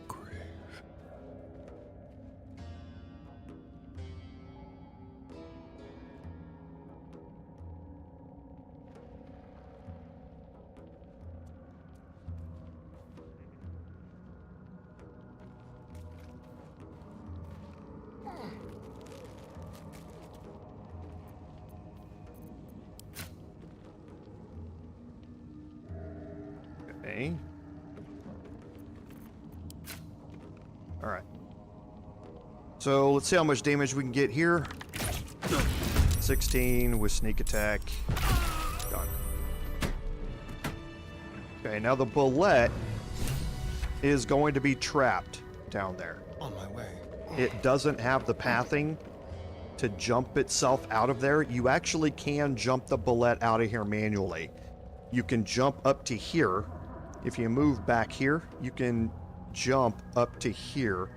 Okay. Alright. So let's see how much damage we can get here. 16 with sneak attack. Done. Okay, now the bullet is going to be trapped down there. On my way. It doesn't have the pathing to jump itself out of there. You actually can jump the bullet out of here manually. You can jump up to here. If you move back here, you can jump up to here.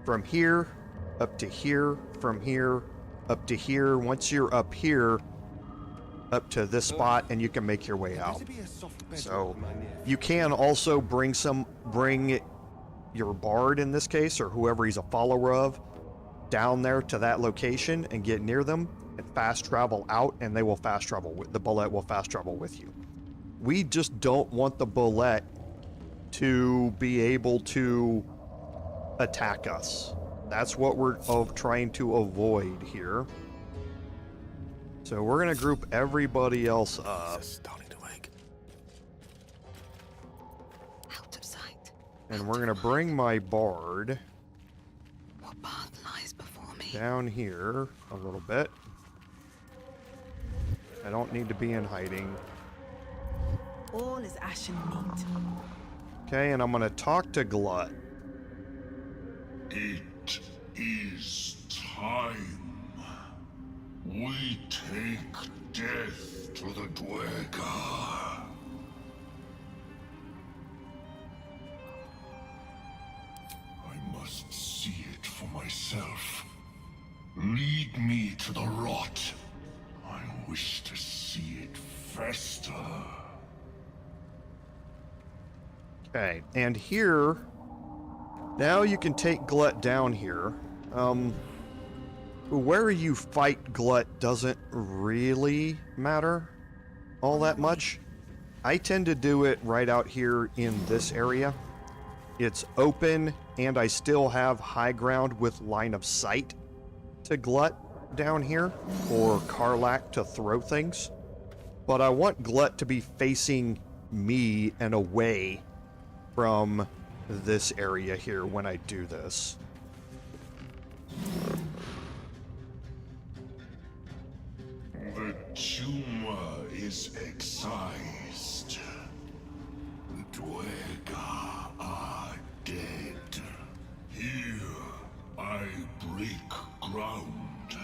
From here, up to here, from here, up to here. Once you're up here, up to this spot, and you can make your way out. So you can also bring your bard in this case, or whoever he's a follower of, down there to that location and get near them and fast travel out, and they will fast travel with the bullet will fast travel with you. We just don't want the bullet to be able to attack us. That's what we're trying to avoid here. So we're going to group everybody else up. Starting to wake. Out of sight. And we're going to bring my bard What path lies before me? down here a little bit. I don't need to be in hiding. All is ashen meat. Okay, and I'm going to talk to Glut. It is time. We take death to the Duergar. I must see it for myself. Lead me to the rot. I wish to see it fester. Okay, and here, now you can take Glut down here. Where you fight Glut doesn't really matter all that much. I tend to do it right out here in this area. It's open, and I still have high ground with line of sight to Glut down here, or Karlach to throw things. But I want Glut to be facing me and away from this area here when I do this. The tumor is excised. The Duergar are dead. Here I break ground.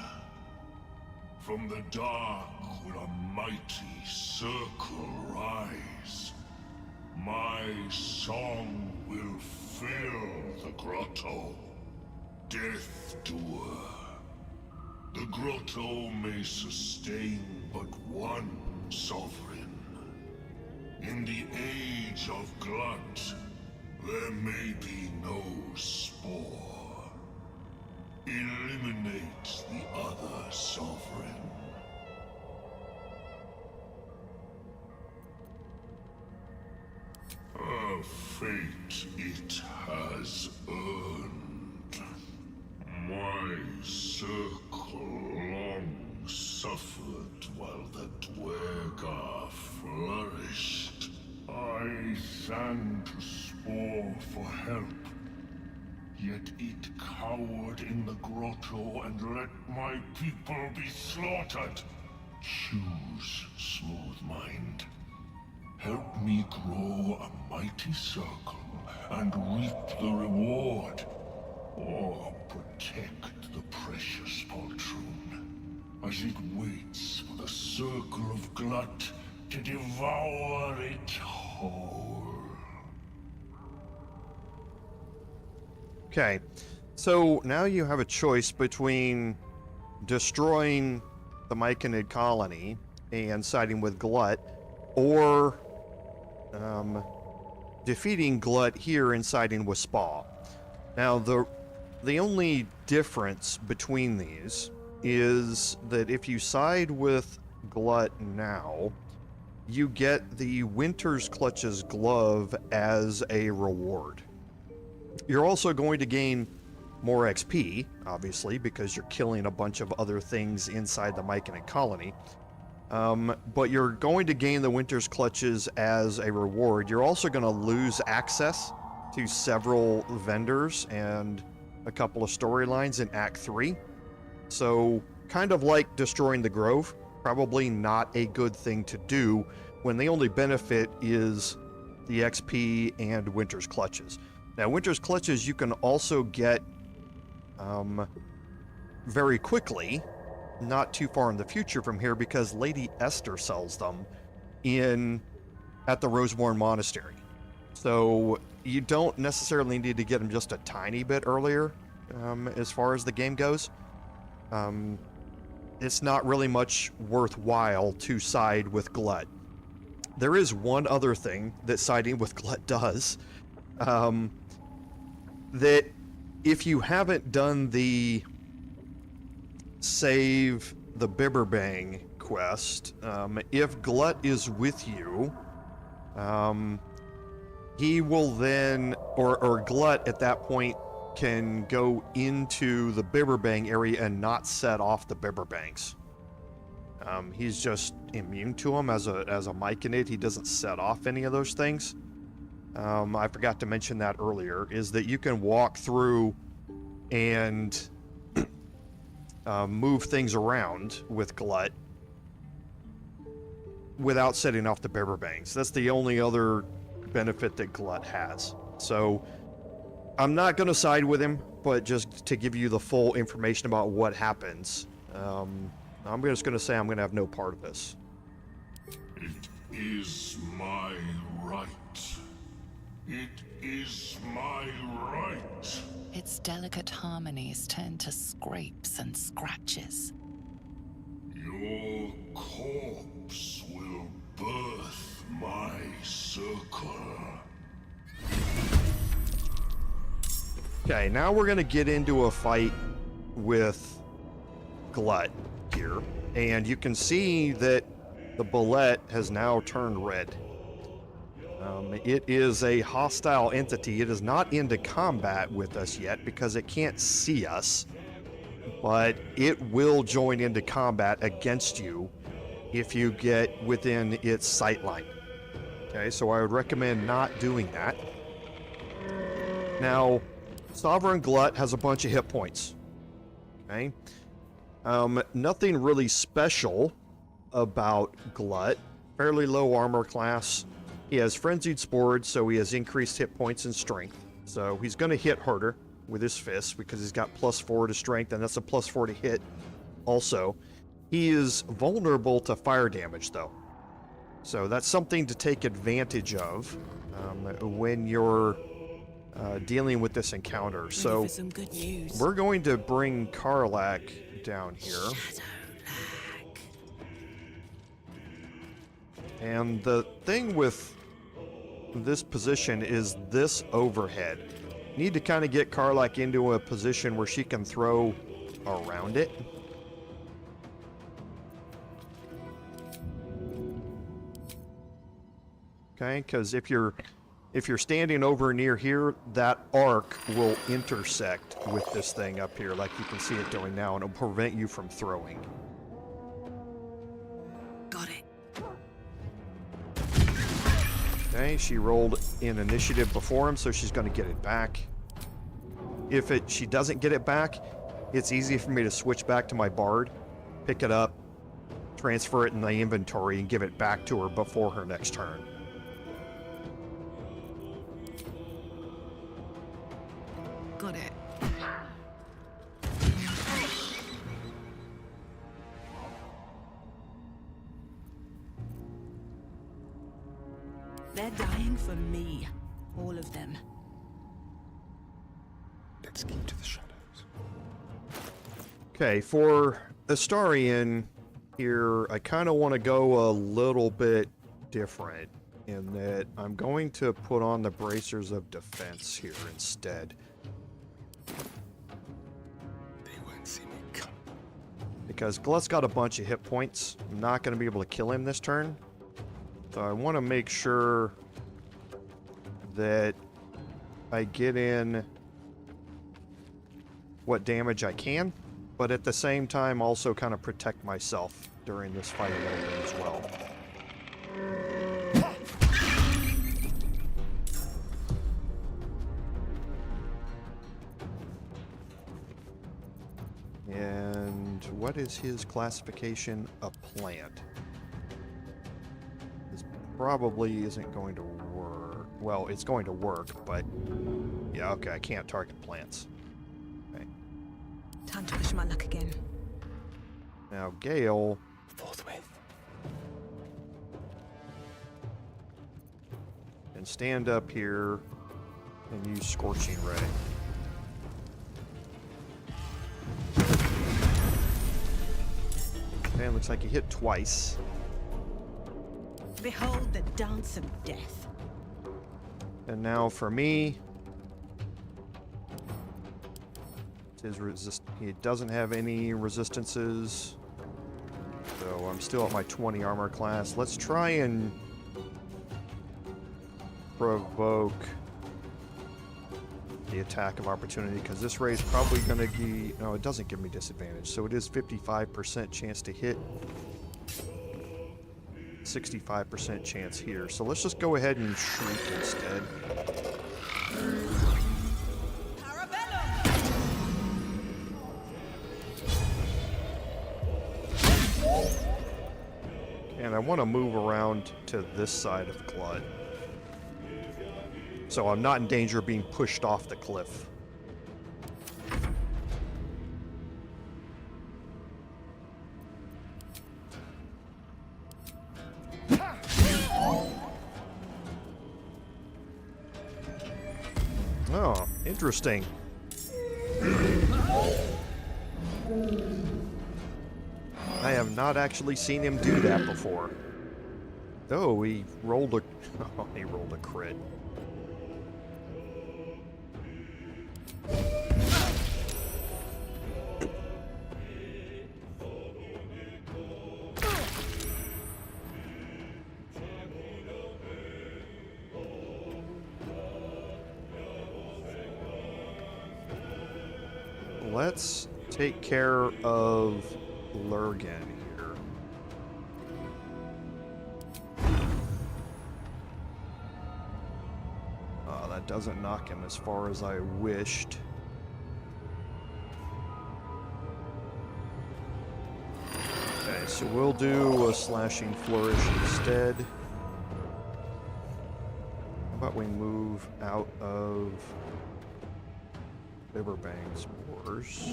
From the dark will a mighty circle rise. My song will fill the grotto. Death Doer. The grotto may sustain but one sovereign. In the age of Glut, there may be no spore. Eliminate the other sovereign. A fate it has earned. My circle long suffered while the Duergar flourished. I sang to Spore for help, yet it cowered in the grotto and let my people be slaughtered. Choose, Smooth Mind. Help me grow a mighty circle and reap the reward. Or protect the precious poltroon, as it waits for the circle of Glut to devour it whole. Okay, so now you have a choice between destroying the Myconid colony and siding with Glut, or defeating Glut here and siding with Spa. Now, the only difference between these is that if you side with Glut now, you get the Winter's Clutches glove as a reward. You're also going to gain more XP, obviously, because you're killing a bunch of other things inside the Myconid colony. But you're going to gain the Winter's Clutches as a reward. You're also going to lose access to several vendors and a couple of storylines in Act 3. So, kind of like destroying the Grove, probably not a good thing to do when the only benefit is the XP and Winter's Clutches. Now, Winter's Clutches you can also get very quickly, not too far in the future from here, because Lady Esther sells them at the Roseborn Monastery. So you don't necessarily need to get them just a tiny bit earlier as far as the game goes. It's not really much worthwhile to side with Glut. There is one other thing that siding with Glut does, that if you haven't done the Save the Bibberbang quest, if Glut is with you, he will then, or Glut at that point can go into the Bibberbang area and not set off the Bibberbangs. He's just immune to them as a myconid. He doesn't set off any of those things. I forgot to mention that earlier, is that you can walk through and move things around with Glut without setting off the bearer bangs. That's the only other benefit that Glut has. So I'm not going to side with him, but just to give you the full information about what happens, I'm just going to say I'm going to have no part of this. It is my right. It is my right. Its delicate harmonies turn to scrapes and scratches. Your corpse will birth my circle. Okay, now we're going to get into a fight with Glut here. And you can see that the Bulette has now turned red. It is a hostile entity. It is not into combat with us yet because it can't see us. But it will join into combat against you if you get within its sight line. Okay, so I would recommend not doing that. Now, Sovereign Glut has a bunch of hit points. Okay. Nothing really special about Glut. Fairly low armor class. He has Frenzied Spores, so he has increased hit points and strength. So he's going to hit harder with his fists because he's got +4 to strength, and that's a +4 to hit also. He is vulnerable to fire damage, though. So that's something to take advantage of when you're dealing with this encounter. So some good news. we're going to bring Karlach down here. And the thing with this position is this overhead. You need to kind of get Karlach into a position where she can throw around it. Okay, because if you're standing over near here, that arc will intersect with this thing up here, like you can see it doing now, and it'll prevent you from throwing. Got it. Okay, she rolled in initiative before him, so she's going to get it back. If she doesn't get it back, it's easy for me to switch back to my Bard, pick it up, transfer it in the inventory, and give it back to her before her next turn. Got it. They're dying for me. All of them. Let's keep to the shadows. Okay, for Astarion here, I kind of want to go a little bit different in that I'm going to put on the Bracers of Defense here instead. They won't see me come. Because Glut's got a bunch of hit points. I'm not going to be able to kill him this turn. So I want to make sure that I get in what damage I can, but at the same time also kind of protect myself during this fight a little bit as well. And what is his classification? A plant. This probably isn't going to work. Well, it's going to work, but yeah, okay, I can't target plants. Okay. Time to push my luck again. Now, Gale Forthwith. can stand up here and use Scorching Ray. Okay, looks like he hit twice. Behold the dance of death. And now for me, he doesn't have any resistances, so I'm still at my 20 armor class. Let's try and provoke the attack of opportunity, because this ray is probably going to be... No, it doesn't give me disadvantage, so it is 55% chance to hit. 65% chance here. So let's just go ahead and shriek instead. And I want to move around to this side of Glut, so I'm not in danger of being pushed off the cliff. Oh, interesting. I have not actually seen him do that before. Oh, he rolled a... Oh, he rolled a crit. Let's take care of Lurgan here. That doesn't knock him as far as I wished. Okay, so we'll do a slashing flourish instead. How about we move out of Biberbang's wars?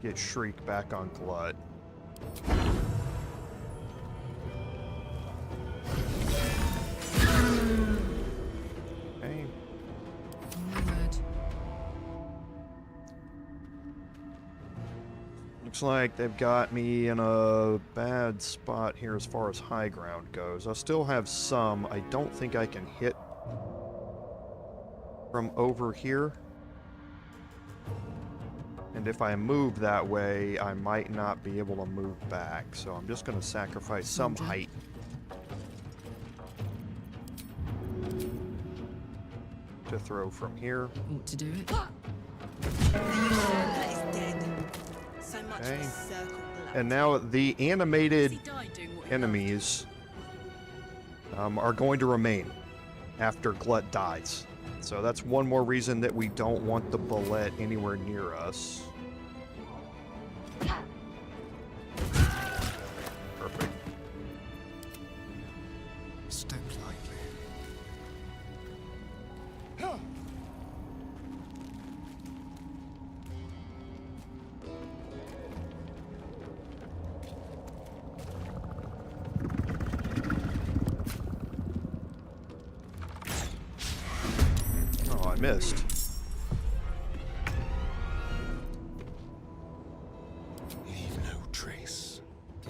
Get Shriek back on Glut. Okay. Looks like they've got me in a bad spot here as far as high ground goes. I still have some. I don't think I can hit from over here. And if I move that way, I might not be able to move back. So I'm just going to sacrifice some height. To throw from here. Ought to do it. Okay. And now the animated enemies are going to remain after Glut dies. So that's one more reason that we don't want the Bulette anywhere near us. Perfect. Step lightly. Oh, I missed. Leave no trace.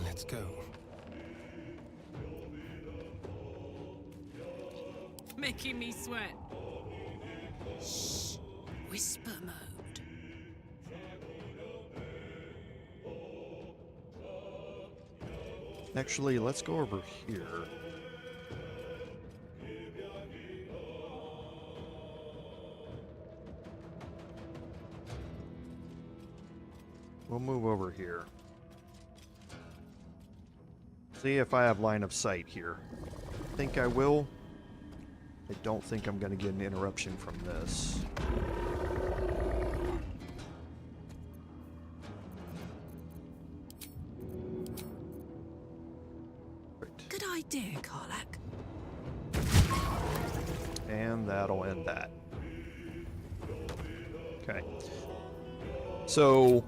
Let's go. Making me sweat. Shh. Whisper mode. Actually, let's go over here. We'll move over here. See if I have line of sight here. I think I will. I don't think I'm going to get an interruption from this. Right. Good idea, Karlak. And that'll end that. Okay. So...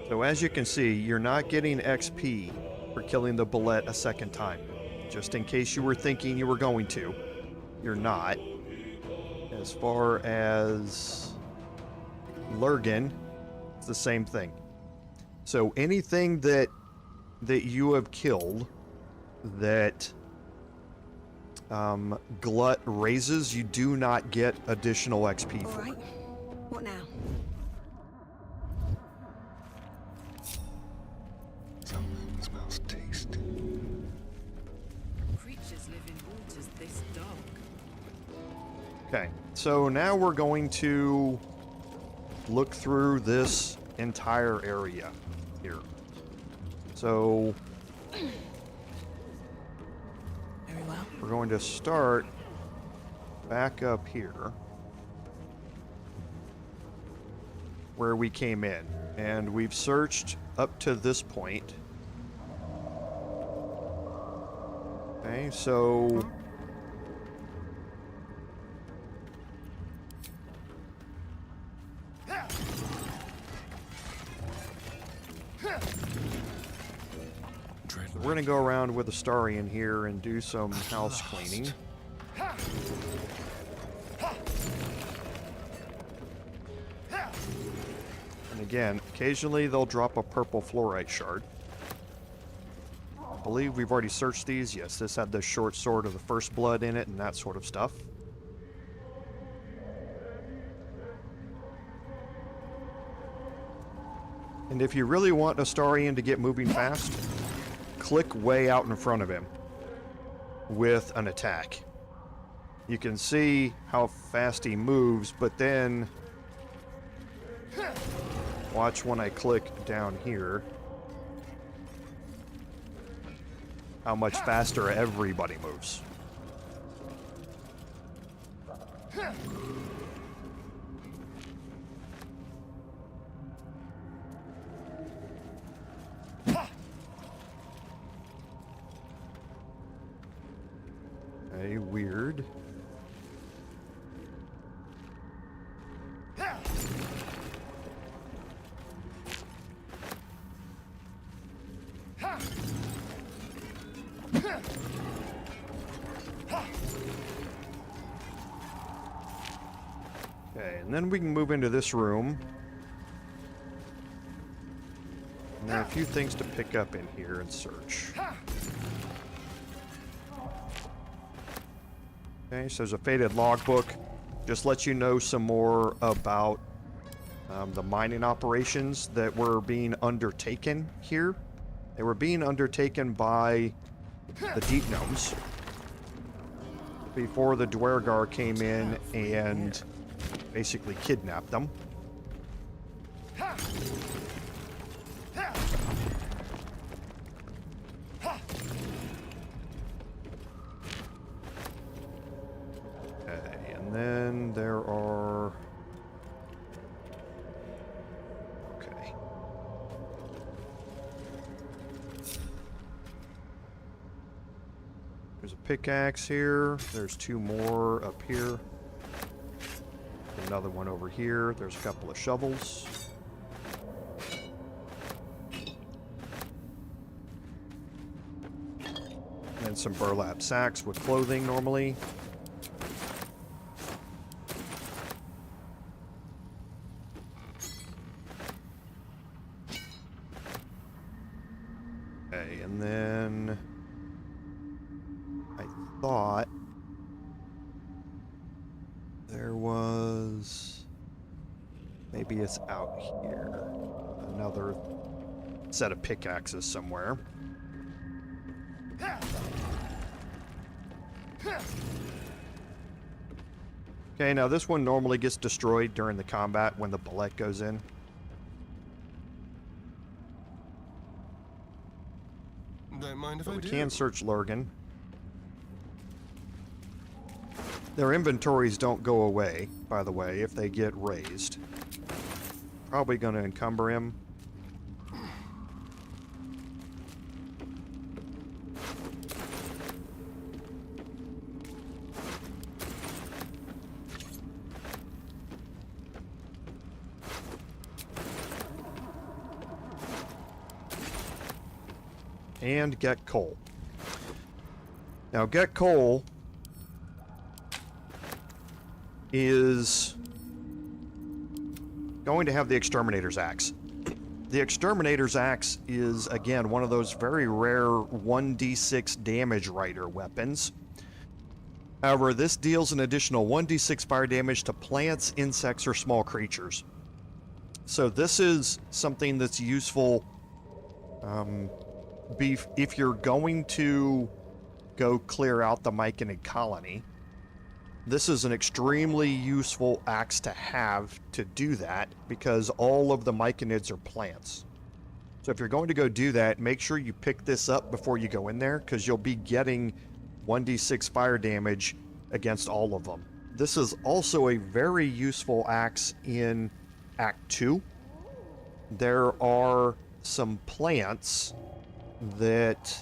So as you can see, you're not getting XP for killing the Bulette a second time. Just in case you were thinking you were going to. You're not. As far as Lurgan, it's the same thing. So anything that you have killed that Glut raises, you do not get additional XP for. All right. What now? Something smells tasty. Creatures live in waters this dark. Okay, so now we're going to look through this entire area here. So Very well. we're going to start back up here where we came in, and we've searched up to this point. Okay, so we're gonna go around with a Starian here and do some house cleaning. And again, occasionally they'll drop a purple fluorite shard. I believe we've already searched these. Yes, this had the short sword of the first blood in it and that sort of stuff. And if you really want Astarion to get moving fast, click way out in front of him with an attack. You can see how fast he moves, but then watch when I click down here how much faster everybody moves. Okay, weird. Okay, and then we can move into this room. And there are a few things to pick up in here and search. Okay, so there's a faded logbook. Just lets you know some more about the mining operations that were being undertaken here. They were being undertaken by the Deep Gnomes before the Duergar came in and basically kidnapped them. Okay, and then there are... Okay. There's a pickaxe here. There's two more up here. Another one over here. There's a couple of shovels. And some burlap sacks with clothing normally. Okay, and then I thought there was, maybe it's out here, another set of pickaxes somewhere. Okay, now this one normally gets destroyed during the combat when the Bulette goes in. Don't mind if But I we do. can search Lurgan. Their inventories don't go away, by the way, if they get raised. Probably going to encumber him. And get coal. Now, get coal is going to have the Exterminator's Axe. The Exterminator's Axe is, again, one of those very rare 1d6 damage writer weapons. However, this deals an additional 1d6 fire damage to plants, insects, or small creatures. So this is something that's useful if you're going to go clear out the Myconid colony. This is an extremely useful axe to have to do that because all of the myconids are plants. So if you're going to go do that, make sure you pick this up before you go in there because you'll be getting 1d6 fire damage against all of them. This is also a very useful axe in Act 2. There are some plants that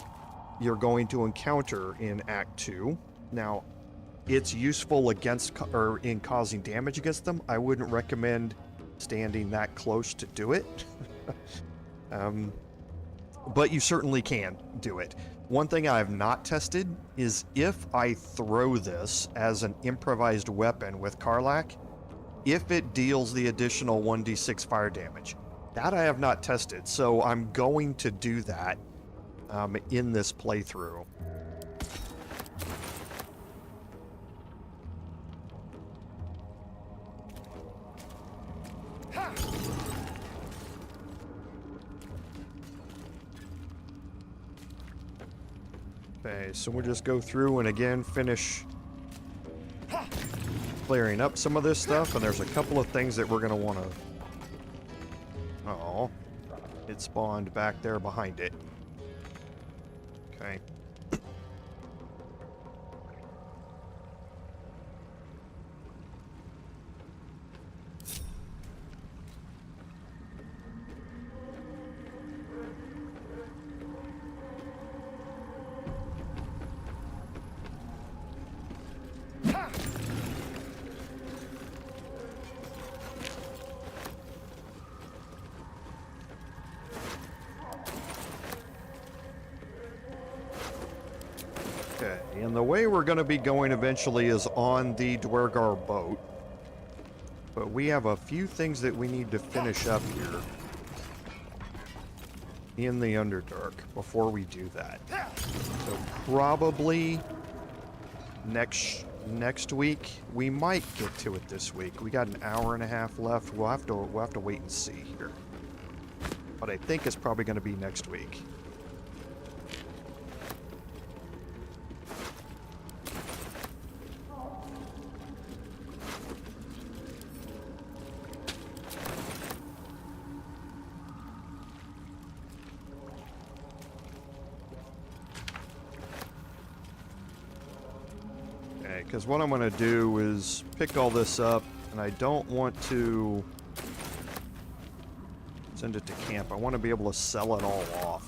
you're going to encounter in Act 2. Now, it's useful against or in causing damage against them. I wouldn't recommend standing that close to do it. But you certainly can do it. One thing I have not tested is if I throw this as an improvised weapon with Karlach, if it deals the additional 1d6 fire damage. That I have not tested, so I'm going to do that in this playthrough. Okay, so we'll just go through and again finish clearing up some of this stuff, and there's a couple of things that we're going to want to... Oh, it spawned back there behind it. Okay. And the way we're going to be going eventually is on the Duergar boat. But we have a few things that we need to finish up here in the Underdark before we do that. So probably next week. We might get to it this week. We got an hour and a half left. We'll have to wait and see here. But I think it's probably going to be next week. Because what I'm going to do is pick all this up, and I don't want to send it to camp. I want to be able to sell it all off.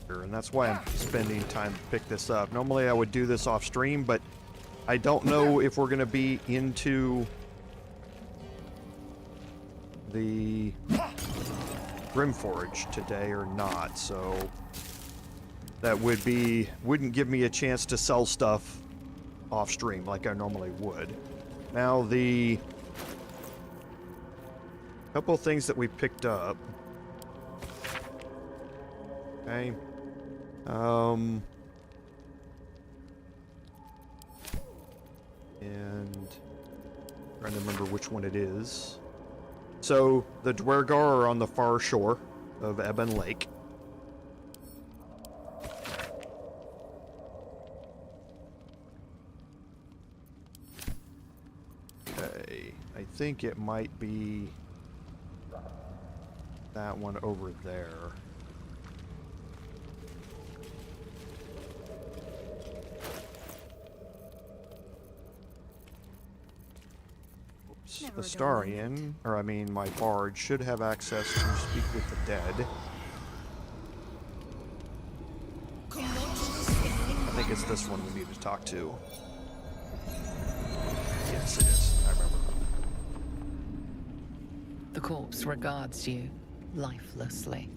And that's why I'm spending time to pick this up. Normally I would do this off stream, but I don't know if we're going to be into the Grymforge today or not, so that wouldn't give me a chance to sell stuff off stream like I normally would. Now the couple things that we picked up. Okay. And trying to remember which one it is. So the Duergar are on the far shore of Ebon Lake. Okay, I think it might be that one over there. The Starian, or I mean my bard, should have access to speak with the dead. I think it's this one we need to talk to. Yes, it is. I remember. The corpse regards you lifelessly.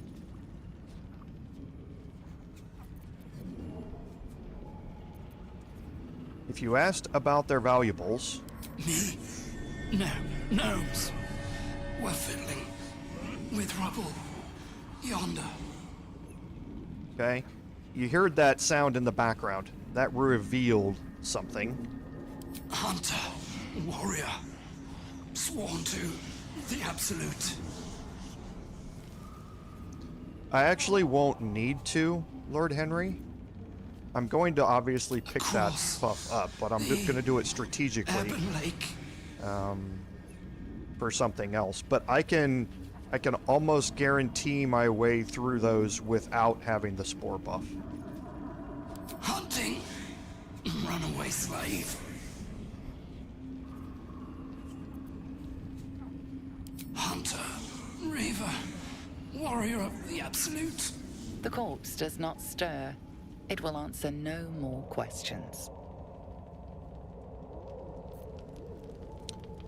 If you asked about their valuables... Me? No, gnomes. We're fiddling with rubble yonder. Okay. You heard that sound in the background. That revealed something. Hunter, warrior, sworn to the absolute. I actually won't need to, Lord Henry. I'm going to obviously pick that buff up, but I'm just going to do it strategically for something else. But I can almost guarantee my way through those without having the spore buff. Hunting, runaway slave. Hunter, Reaver, warrior of the Absolute. The corpse does not stir. It will answer no more questions.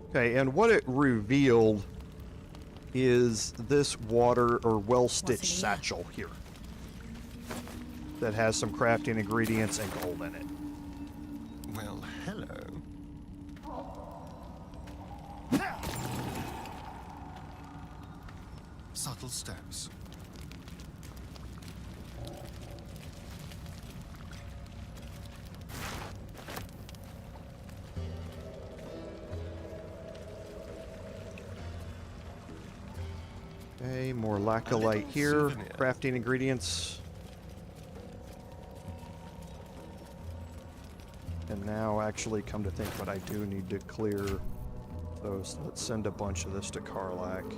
Okay, and what it revealed is this water or well-stitched satchel here that has some crafting ingredients and gold in it. Well, hello. Subtle steps. Okay, more laccolite here. Souvenir. Crafting ingredients. And now, actually, come to think, but I do need to clear those. Let's send a bunch of this to Karlach.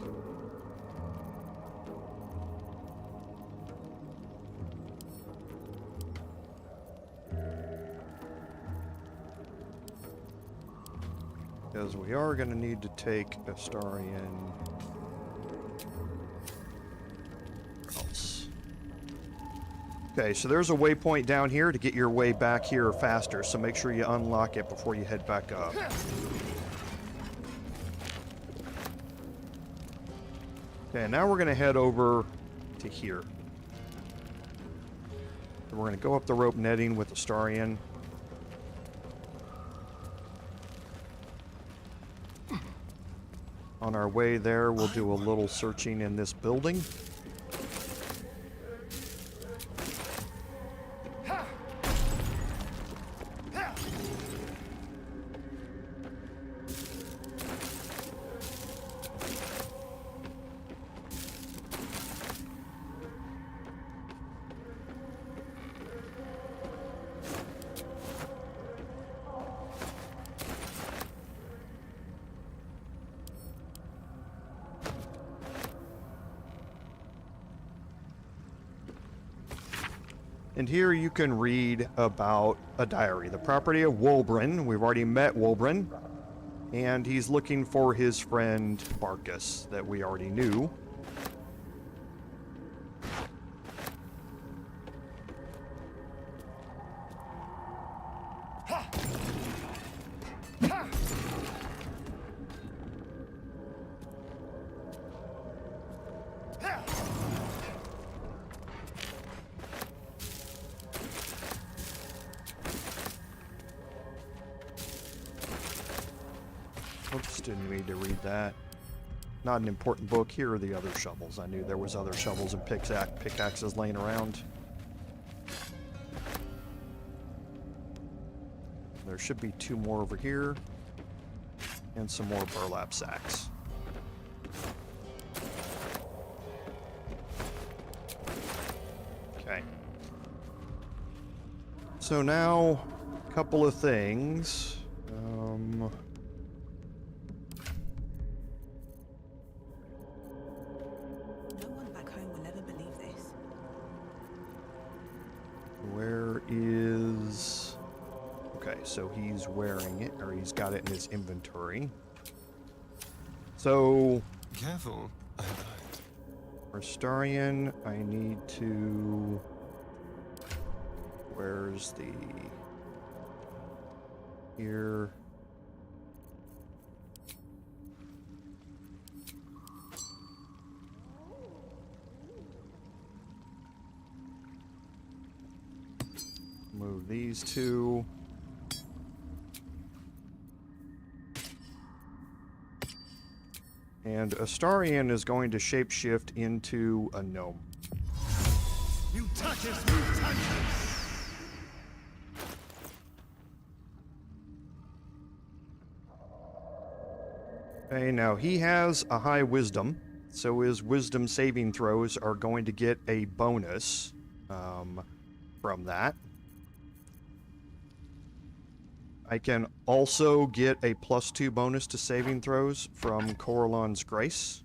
Because we are going to need to take Astarian. Else. Okay, so there's a waypoint down here to get your way back here faster, so make sure you unlock it before you head back up. Okay, now we're going to head over to here. So we're going to go up the rope netting with Astarian. On our way there, we'll do a little searching in this building. And here you can read about a diary. The property of Wulbren. We've already met Wulbren. And he's looking for his friend Barkus that we already knew. Oops, didn't need to read that. Not an important book. Here are the other shovels. I knew there was other shovels and pickaxes laying around. There should be 2 more over here. And some more burlap sacks. Okay. So now, a couple of things. Where is... Okay, so he's wearing it, or he's got it in his inventory. So... Careful, I lied. For Astarian, I need to... Where's the... Here... Move these 2. And Astarian is going to shapeshift into a gnome. Mutatis mutandis! Okay, now he has a high wisdom, So his wisdom saving throws are going to get a bonus from that. I can also get a +2 bonus to saving throws from Coralon's Grace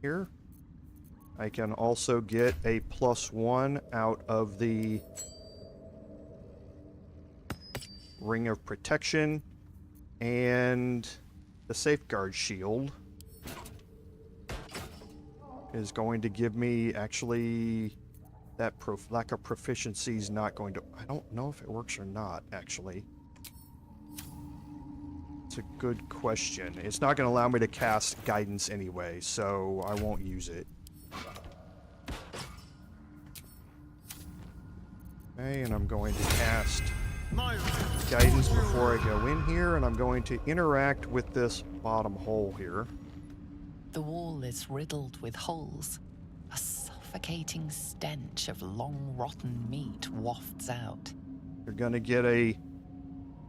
here. I can also get a +1 out of the Ring of Protection, and the Safeguard Shield is going to give me, actually, that lack of proficiency is not going to... I don't know if it works or not, actually. It's a good question. It's not going to allow me to cast Guidance anyway, so I won't use it. Okay, and I'm going to cast Guidance before I go in here, and I'm going to interact with this bottom hole here. The wall is riddled with holes. A suffocating stench of long rotten meat wafts out. You're going to get a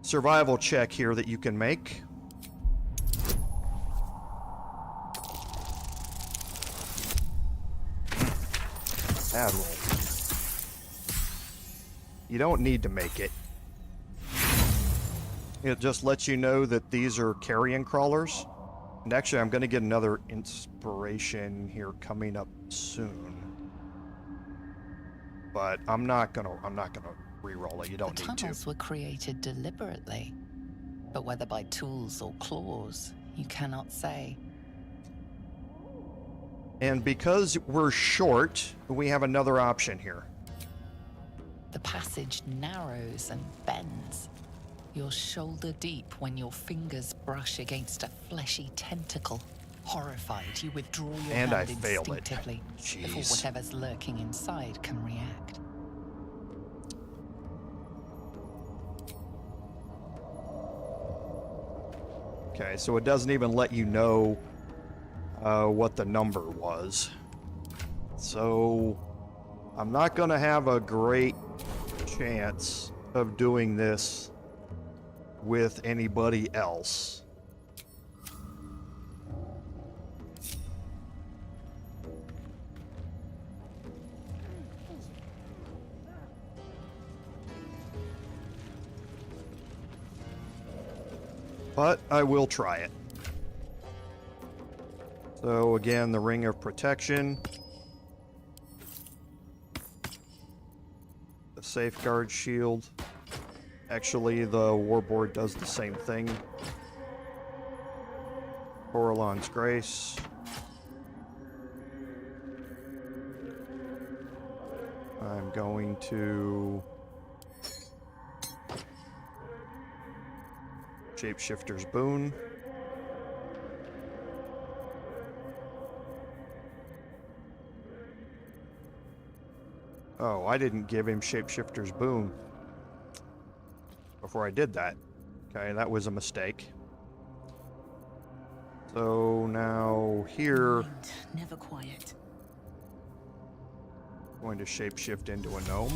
survival check here that you can make. Bad roll. You don't need to make it. It just lets you know that these are carrion crawlers. And actually, I'm going to get another inspiration here coming up soon. But I'm not gonna re-roll it. You don't need to. The tunnels were created deliberately, but whether by tools or claws, you cannot say. And because we're short, we have another option here. The passage narrows and bends. You're shoulder deep when your fingers brush against a fleshy tentacle. Horrified, you withdraw your And I hand failed it. instinctively before Jeez. whatever's lurking inside can react. Okay, so it doesn't even let you know what the number was. So I'm not going to have a great chance of doing this with anybody else. But I will try it. So again, the Ring of Protection. The Safeguard Shield. Actually, the Warboard does the same thing. Coralon's Grace. I'm going to... Shapeshifter's Boon. Oh, I didn't give him Shapeshifter's Boon before I did that. Okay, that was a mistake. So now here, Mind never quiet. going to shapeshift into a gnome.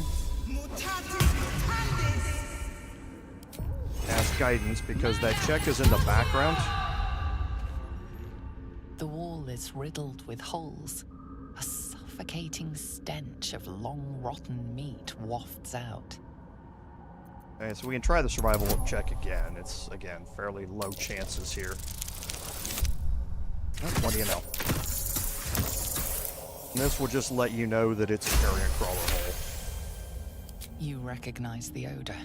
Cast Guidance because that check is in the background. The wall is riddled with holes. A suffocating stench of long rotten meat wafts out. Okay, so we can try the survival check again. It's, again, fairly low chances here. Oh, what do you know? And this will just let you know that it's a carrion crawler hole. You recognize the odor.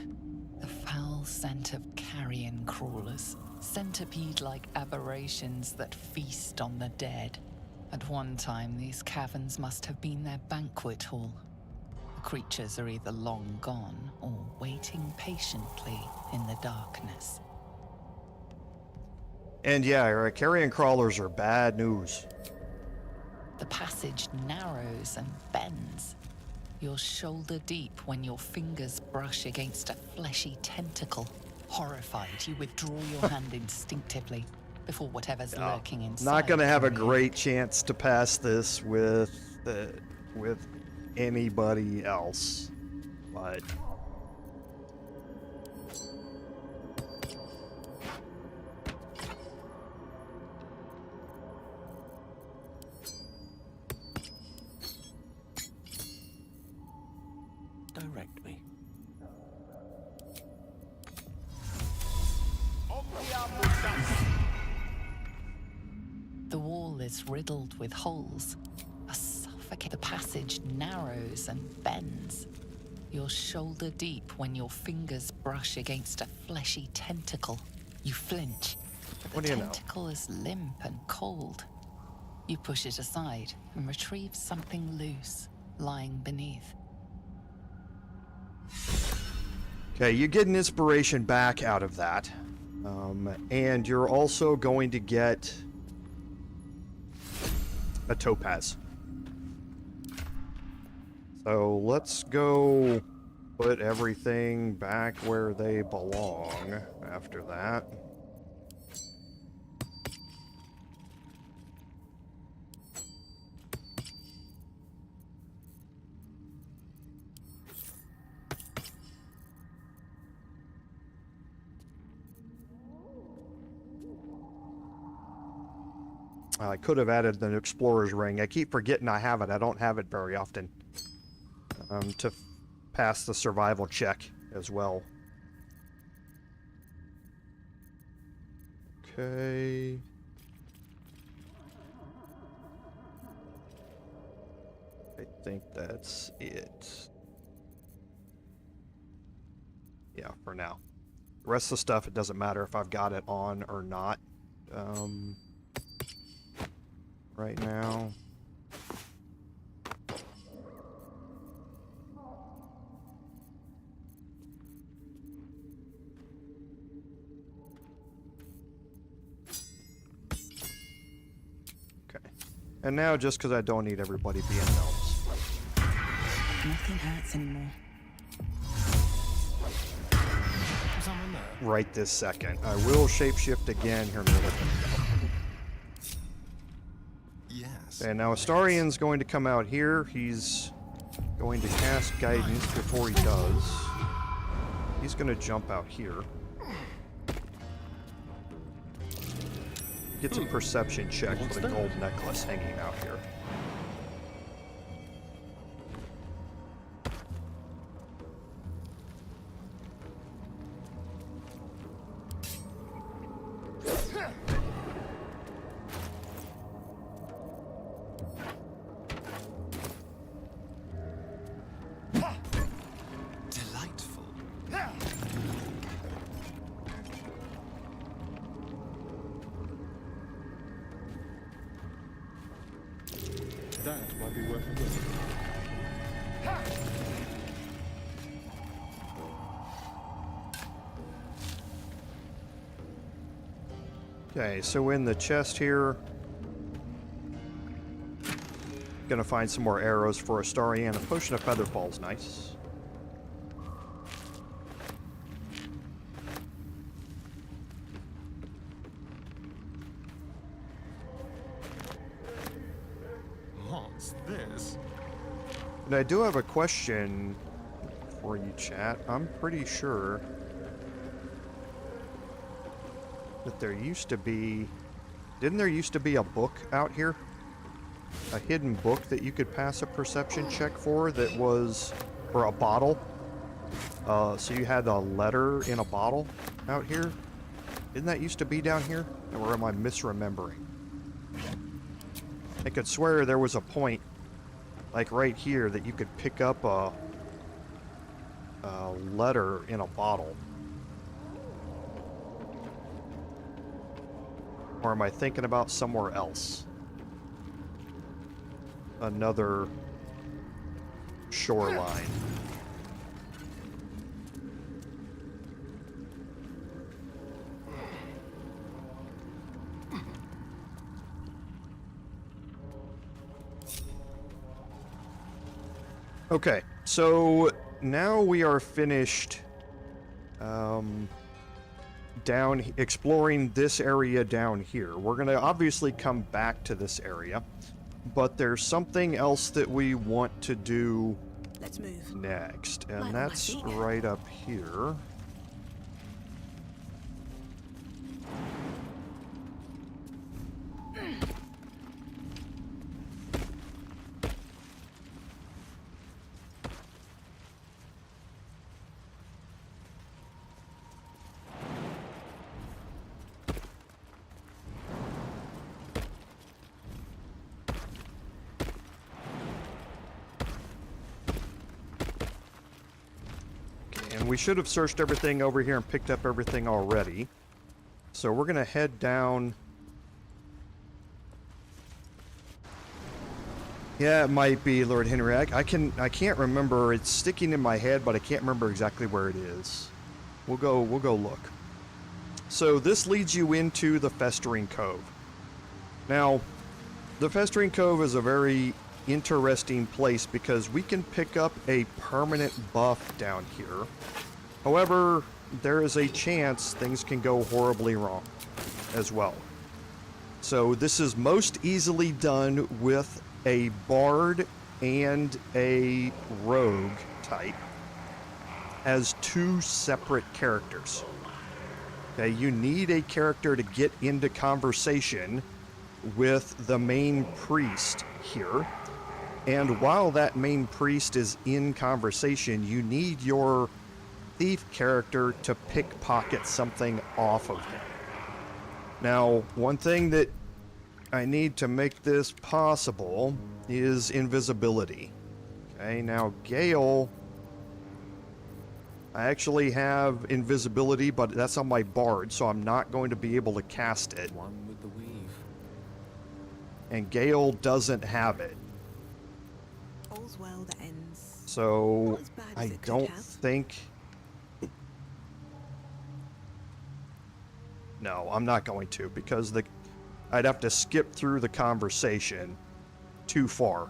The foul scent of carrion crawlers. Centipede-like aberrations that feast on the dead. At one time, these caverns must have been their banquet hall. The creatures are either long gone or waiting patiently in the darkness. And yeah, carrion crawlers are bad news. The passage narrows and bends. You're shoulder deep when your fingers brush against a fleshy tentacle. Horrified, you withdraw your hand instinctively before whatever's lurking inside. Not going to have a can great chance to pass this with anybody else, but direct me. The wall is riddled with holes. The passage narrows and bends. You're shoulder deep when your fingers brush against a fleshy tentacle. You flinch. What The do you know? tentacle is limp and cold. You push it aside and retrieve something loose lying beneath. Okay, you get an inspiration back out of that. And you're also going to get a topaz. So let's go put everything back where they belong after that. I could have added an explorer's ring. I keep forgetting I have it. I don't have it very often. To pass the survival check as well. Okay. I think that's it. Yeah, for now. The rest of the stuff, it doesn't matter if I've got it on or not. Right now. Okay. And now, just because I don't need everybody being gnomes. Nothing hurts anymore. Right this second. I will shapeshift again here in a minute. Yes. And now Astarian's going to come out here. He's going to cast guidance before he does. He's going to jump out here. Gets a perception check with a gold necklace hanging out here. That might be worth a look. Okay, so in the chest here, gonna find some more arrows for Astarian. A potion of feather fall's nice. What's this? And I do have a question for you, chat. I'm pretty sure that there used to be... Didn't there used to be a book out here? A hidden book that you could pass a perception check for that was... Or a bottle. So you had a letter in a bottle out here? Didn't that used to be down here? Or am I misremembering? I could swear there was a point, like right here, that you could pick up a letter in a bottle. Or am I thinking about somewhere else? Another shoreline. Okay, so now we are finished down exploring this area down here. We're gonna obviously come back to this area, but there's something else that we want to do Let's move. next, and Light on my that's feet. right up here. And we should have searched everything over here and picked up everything already. So we're going to head down. Yeah, it might be Lord Henry. I can't remember. It's sticking in my head, but I can't remember exactly where it is. We'll go look. So this leads you into the Festering Cove. Now, the Festering Cove is a very interesting place because we can pick up a permanent buff down here. However, there is a chance things can go horribly wrong as well. So this is most easily done with a bard and a rogue type as two separate characters. Okay, you need a character to get into conversation with the main priest here. And while that main priest is in conversation, you need your thief character to pickpocket something off of him. Now, one thing that I need to make this possible is invisibility. Okay, now Gale, I actually have invisibility, but that's on my bard, so I'm not going to be able to cast it. One with the weave. And Gale doesn't have it. All's well that ends. So Not as bad as I it could don't have. think... No, I'm not going to, because I'd have to skip through the conversation too far,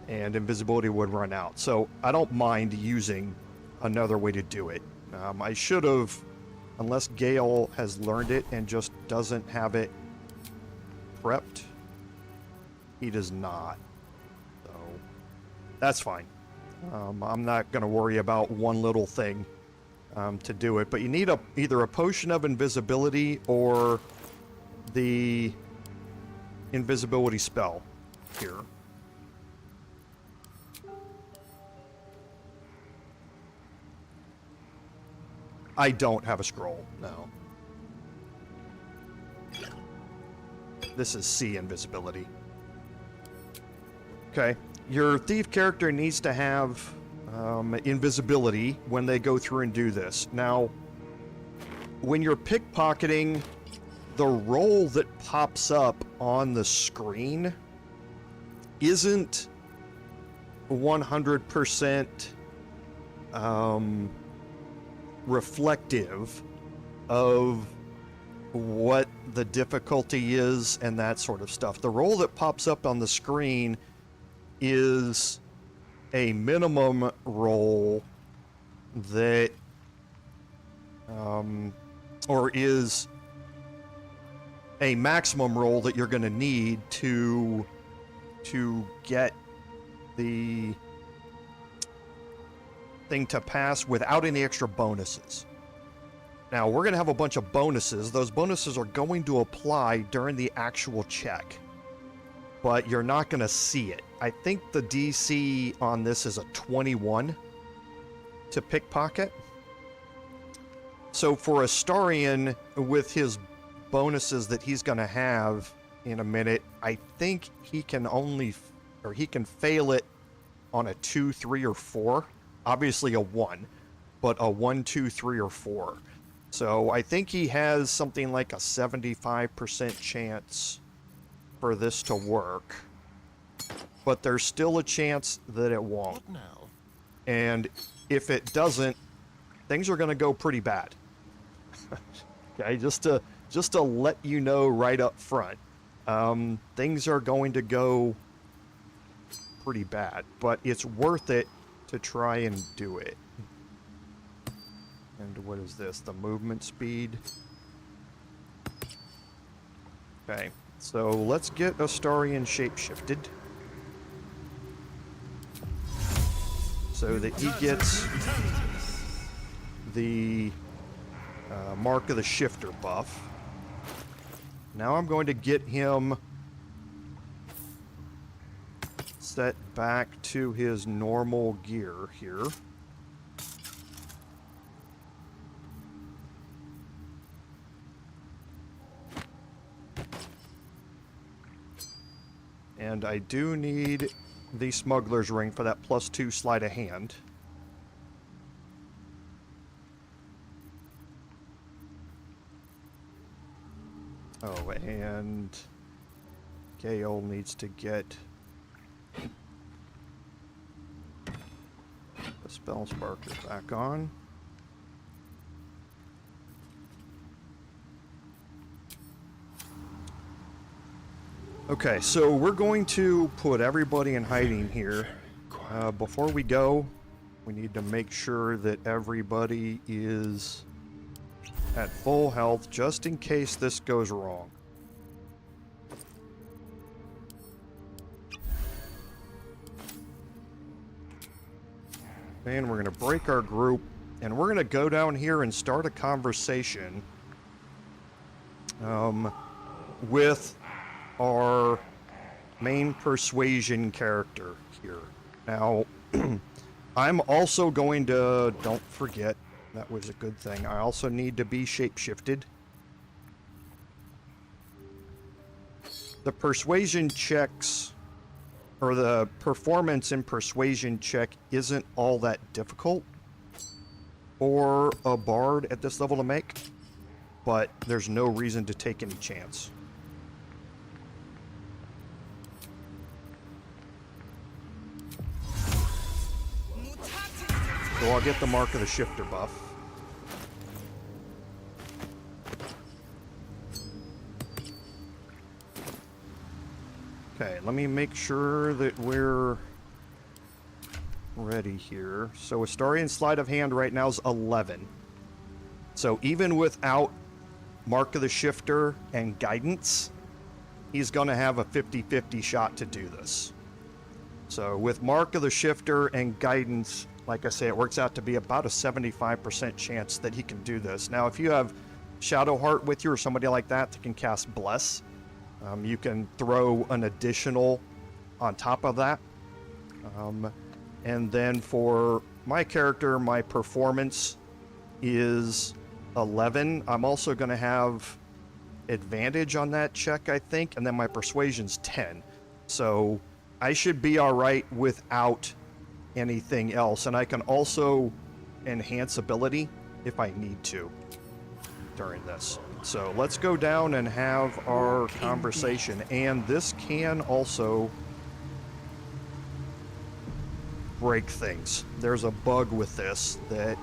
and invisibility would run out. So I don't mind using another way to do it. I should have, unless Gale has learned it and just doesn't have it prepped. He does not. So that's fine. I'm not going to worry about one little thing to do it. But you need either a potion of invisibility or the invisibility spell here. I don't have a scroll, no. This is C invisibility. Okay, your thief character needs to have invisibility when they go through and do this. Now, when you're pickpocketing, the roll that pops up on the screen isn't 100% reflective of what the difficulty is and that sort of stuff. The roll that pops up on the screen is a minimum roll that or is a maximum roll that you're going to need to get the thing to pass without any extra bonuses. Now, we're going to have a bunch of bonuses. Those bonuses are going to apply during the actual check, but you're not going to see it. I think the DC on this is a 21 to pickpocket. So for Astarion, with his bonuses that he's going to have in a minute, I think he can he can fail it on a 2, 3, or 4. Obviously a 1, but a 1, 2, 3, or 4. So I think he has something like a 75% chance for this to work. But there's still a chance that it won't. What now? And if it doesn't, things are going to go pretty bad. Okay, just to let you know right up front. Things are going to go pretty bad, but it's worth it to try and do it. And what is this? The movement speed. Okay, so let's get Astarion shapeshifted so that he gets the Mark of the Shifter buff. Now I'm going to get him set back to his normal gear here. And I do need the Smuggler's Ring for that +2 sleight of hand. Oh, and Gale needs to get the spell sparker back on. Okay, so we're going to put everybody in hiding here. Before we go, we need to make sure that everybody is at full health, just in case this goes wrong. And we're going to break our group, and we're going to go down here and start a conversation with our main persuasion character here. Now, I'm also going to, don't forget, that was a good thing, I also need to be shapeshifted. The persuasion checks, or the performance and persuasion check isn't all that difficult for a bard at this level to make, but there's no reason to take any chance. So I'll get the Mark of the Shifter buff. Okay, let me make sure that we're ready here. So Astarian Sleight of Hand right now is 11. So even without Mark of the Shifter and Guidance, he's going to have a 50-50 shot to do this. So with Mark of the Shifter and Guidance, like I say, it works out to be about a 75% chance that he can do this. Now, if you have Shadowheart with you or somebody like that that can cast Bless, you can throw an additional on top of that. And then for my character, my performance is 11. I'm also going to have advantage on that check, I think, and then my persuasion's 10. So I should be all right without anything else, and I can also enhance ability if I need to during this. So let's go down and have our conversation, and this can also break things. There's a bug with this that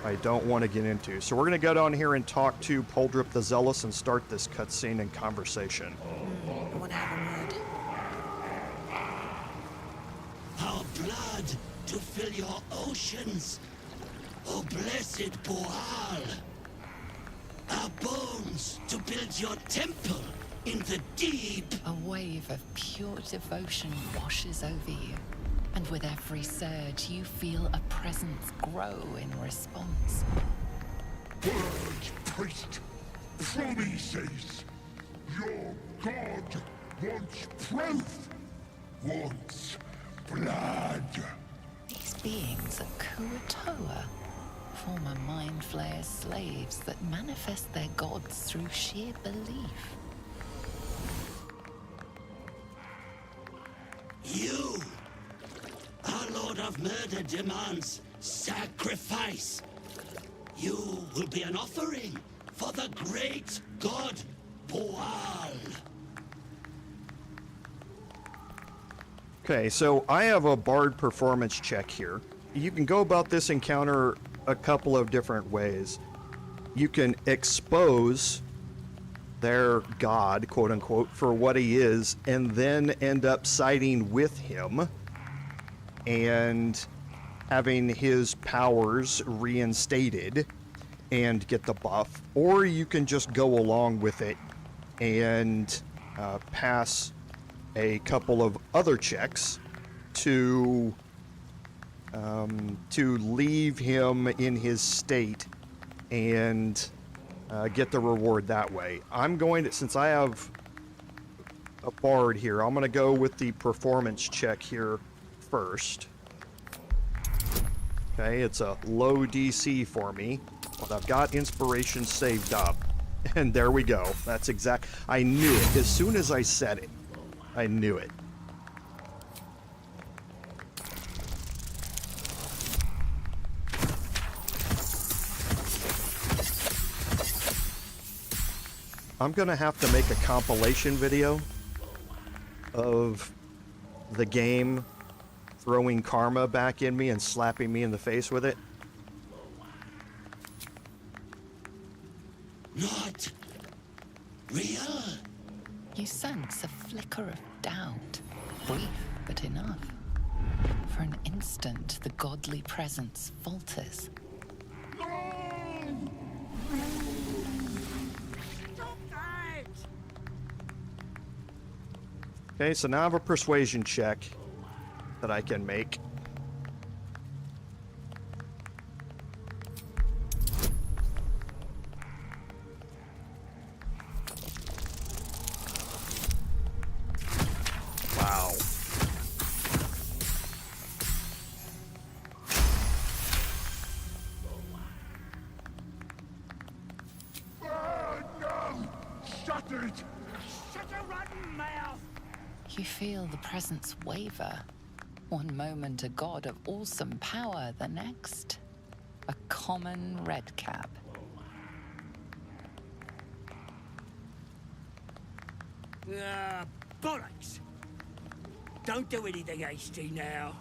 I don't want to get into. So we're going to go down here and talk to Poldrip the Zealous and start this cutscene and conversation. I want to have a word. Our blood to fill your oceans, O blessed BOOAL. Our bones to build your temple in the deep. A wave of pure devotion washes over you, and with every surge, you feel a presence grow in response. Word, priest. Promises. Your god wants proof. Wants blood. These beings are Kua-Toa, former Mind Flayer's slaves that manifest their gods through sheer belief. You, our Lord of Murder, demands sacrifice. You will be an offering for the great god BOOAL. Okay, so I have a bard performance check here. You can go about this encounter a couple of different ways. You can expose their god, quote unquote, for what he is, and then end up siding with him and having his powers reinstated and get the buff. Or you can just go along with it and pass a couple of other checks to leave him in his state and get the reward that way. I'm going to, since I have a bard here, I'm going to go with the performance check here first. Okay, it's a low DC for me, but I've got inspiration saved up. And there we go. That's exact. I knew it. As soon as I said it, I knew it. I'm gonna have to make a compilation video of the game throwing karma back in me and slapping me in the face with it. Not real? You sense a flicker of doubt, brief but enough. For an instant, the godly presence falters. Okay, so now I have a persuasion check that I can make. Wow. No! Shut it! Shut your rotten mouth! You feel the presence waver. One moment a god of awesome power, the next a common redcap. Ah, bollocks! Don't do anything hasty now.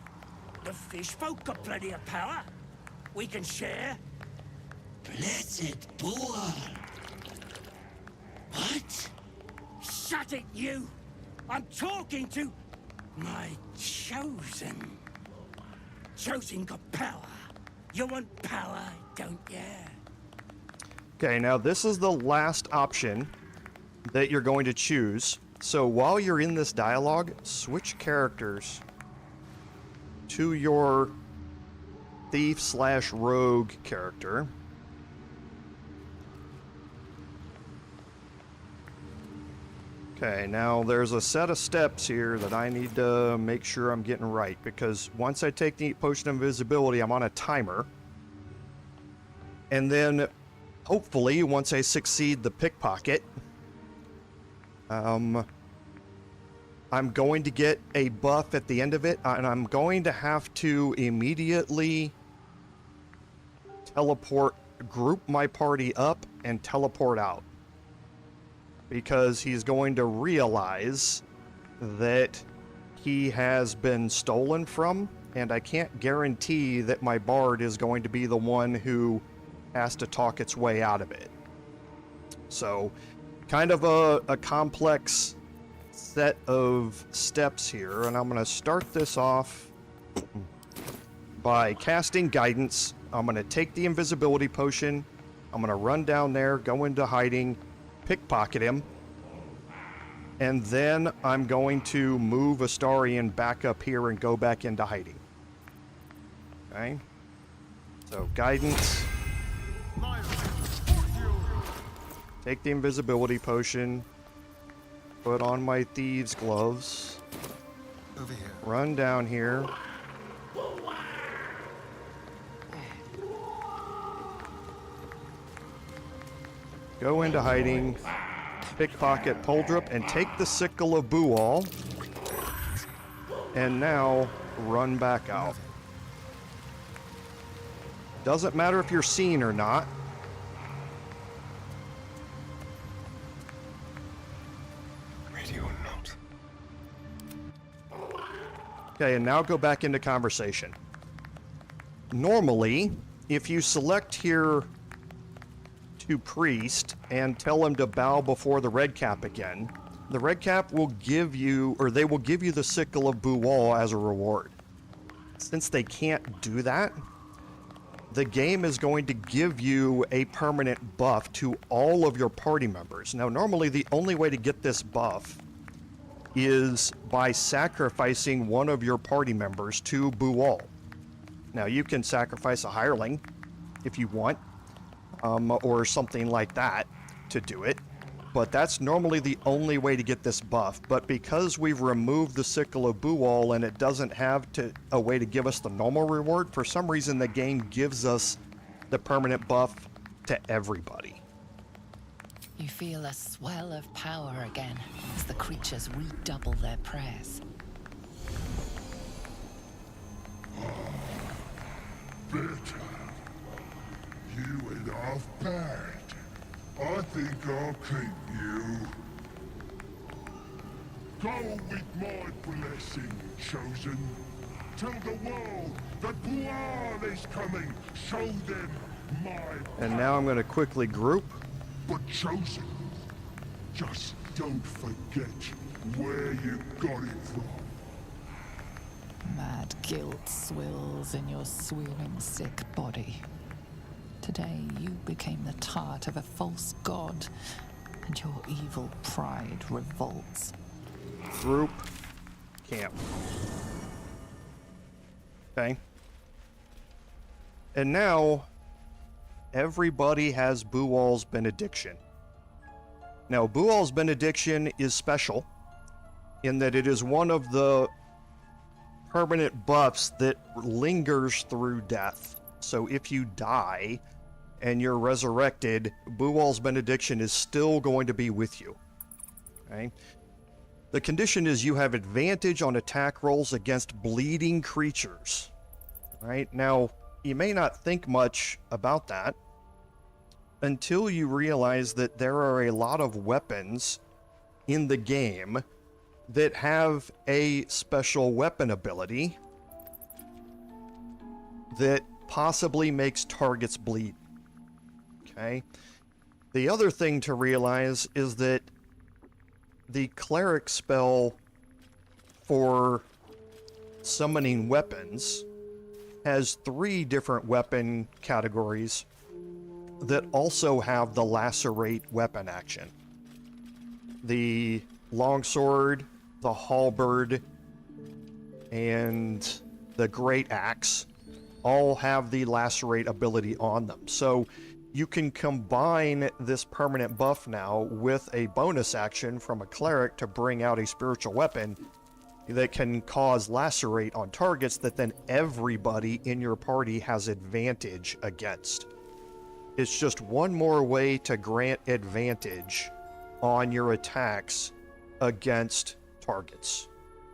The fish folk got plenty of power. We can share. Blessed BOOAL! What? Shut it, you! I'm talking to my chosen. Chosen got power. You want power, don't ya? Okay, now this is the last option that you're going to choose. So while you're in this dialogue, switch characters to your thief/rogue character. Okay, now there's a set of steps here that I need to make sure I'm getting right, because once I take the potion of invisibility, I'm on a timer. And then, hopefully, once I succeed the pickpocket, I'm going to get a buff at the end of it, and I'm going to have to immediately group my party up and teleport out. Because he's going to realize that he has been stolen from, and I can't guarantee that my bard is going to be the one who has to talk its way out of it. So, kind of a complex set of steps here, and I'm going to start this off by casting Guidance. I'm going to take the invisibility potion, I'm going to run down there, go into hiding, pickpocket him, and then I'm going to move Astarion back up here and go back into hiding. Okay, so Guidance, take the invisibility potion, put on my thieves gloves, Over here. run down here, go into hiding, pickpocket Poldrup, and take the Sickle of BOOAL, and now run back out. Doesn't matter if you're seen or not. Ready or not. Okay, and now go back into conversation. Normally, if you select here to Priest and tell him to bow before the red cap again, the red cap will give you, or they will give you the Sickle of BOOAL as a reward. Since they can't do that, the game is going to give you a permanent buff to all of your party members. Now, normally the only way to get this buff is by sacrificing one of your party members to BOOAL. Now, you can sacrifice a hireling if you want, or something like that to do it, but that's normally the only way to get this buff. But because we've removed the Sickle of BOOAL and it doesn't have a way to give us the normal reward, for some reason the game gives us the permanent buff to everybody. You feel a swell of power again as the creatures redouble their prayers. Bitter. You and Off bad. I think I'll keep you? Go with my blessing, Chosen. Tell the world that BOOAL is coming. Show them my And now I'm going to quickly group. But Chosen, just don't forget where you got it from. Mad guilt swills in your swooning sick body. Today you became the tart of a false god, and your evil pride revolts. Group. Camp. Okay. And now, everybody has BOOAL's benediction. Now, BOOAL's benediction is special in that it is one of the permanent buffs that lingers through death. So if you die and you're resurrected, BOOAL's benediction is still going to be with you. Okay? The condition is you have advantage on attack rolls against bleeding creatures. Right? Now, you may not think much about that until you realize that there are a lot of weapons in the game that have a special weapon ability that possibly makes targets bleed. Okay? The other thing to realize is that the cleric spell for summoning weapons has 3 different weapon categories that also have the lacerate weapon action. The longsword, the halberd, and the great axe all have the lacerate ability on them. So you can combine this permanent buff now with a bonus action from a cleric to bring out a spiritual weapon that can cause lacerate on targets that then everybody in your party has advantage against. It's just one more way to grant advantage on your attacks against targets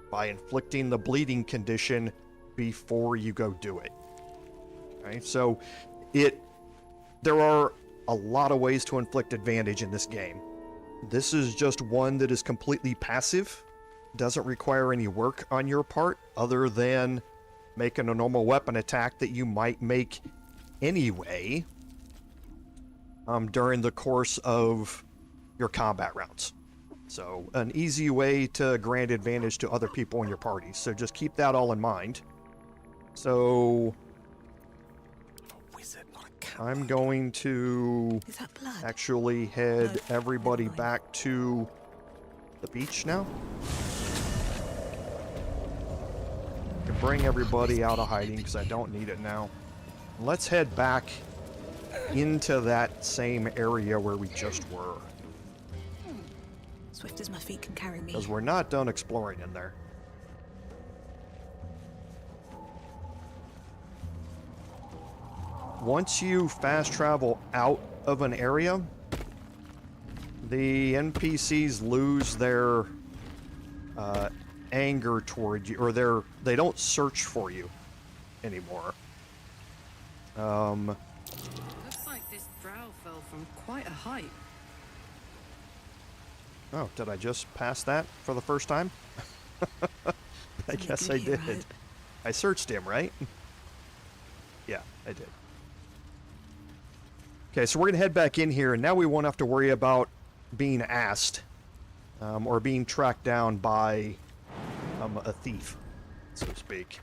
by inflicting the bleeding condition before you go do it. Okay, so there are a lot of ways to inflict advantage in this game. This is just one that is completely passive, doesn't require any work on your part other than making a normal weapon attack that you might make anyway during the course of your combat rounds. So an easy way to grant advantage to other people in your party. So just keep that all in mind. So I'm going to Is that blood? actually head Blood. everybody Never mind. back to the beach now. I can bring everybody out of hiding because I don't need it now. Let's head back into that same area where we just were, Swift as my feet can carry me. because we're not done exploring in there. Once you fast travel out of an area, the NPCs lose their anger toward you, or they don't search for you anymore. Looks like this drow fell from quite a height. Oh, did I just pass that for the first time? I guess I did. I searched him, right? Yeah, I did. Okay, so we're going to head back in here, and now we won't have to worry about being asked or being tracked down by a thief, so to speak.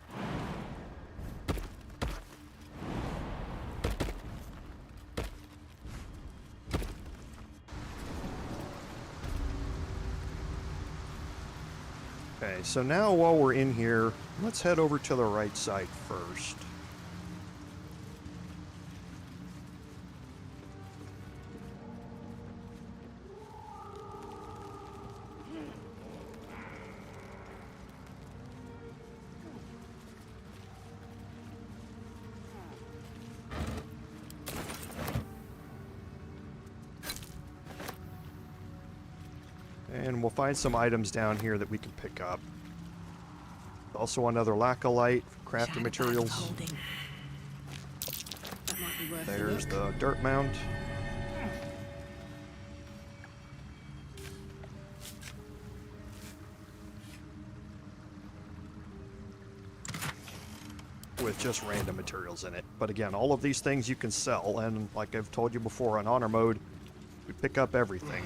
Okay, so now while we're in here, let's head over to the right side first. And we'll find some items down here that we can pick up. Also another laccolite for crafting materials. Holding. That might be worth a There's look. the dirt mound. with just random materials in it. But again, all of these things you can sell, and like I've told you before, on honor mode, we pick up everything.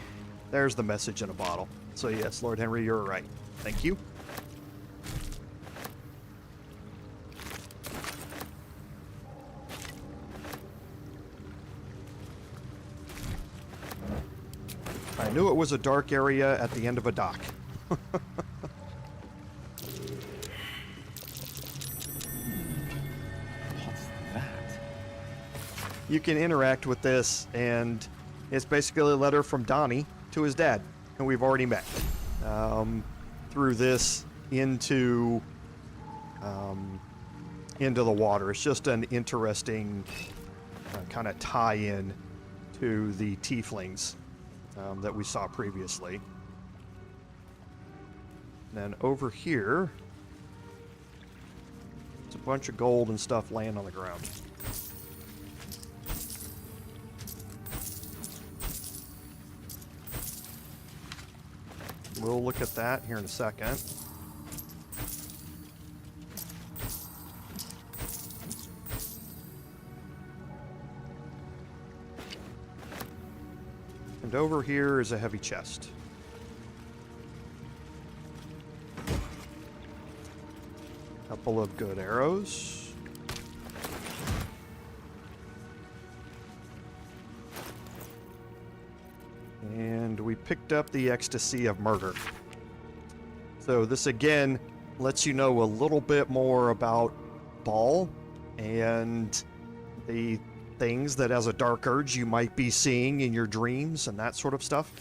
There's the message in a bottle. So yes, Lord Henry, you're right. Thank you. I knew it was a dark area at the end of a dock. What's that? You can interact with this, and it's basically a letter from Donnie to his dad, who we've already met. Through this into the water. It's just an interesting kind of tie-in to the tieflings that we saw previously. And then over here, it's a bunch of gold and stuff laying on the ground. We'll look at that here in a second. And over here is a heavy chest. Couple of good arrows. And we picked up the Ecstasy of Murder. So this again lets you know a little bit more about BOOAL and the things that as a Dark Urge you might be seeing in your dreams and that sort of stuff.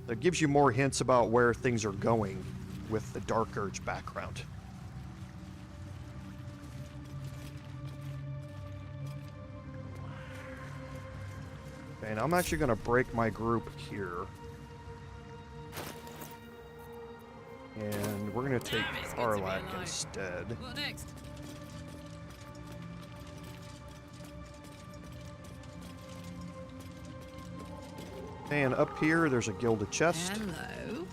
It gives you more hints about where things are going with the Dark Urge background. Okay, and I'm actually going to break my group here. And we're going to take Karlak instead. What next? And up here, there's a gilded chest. Hello.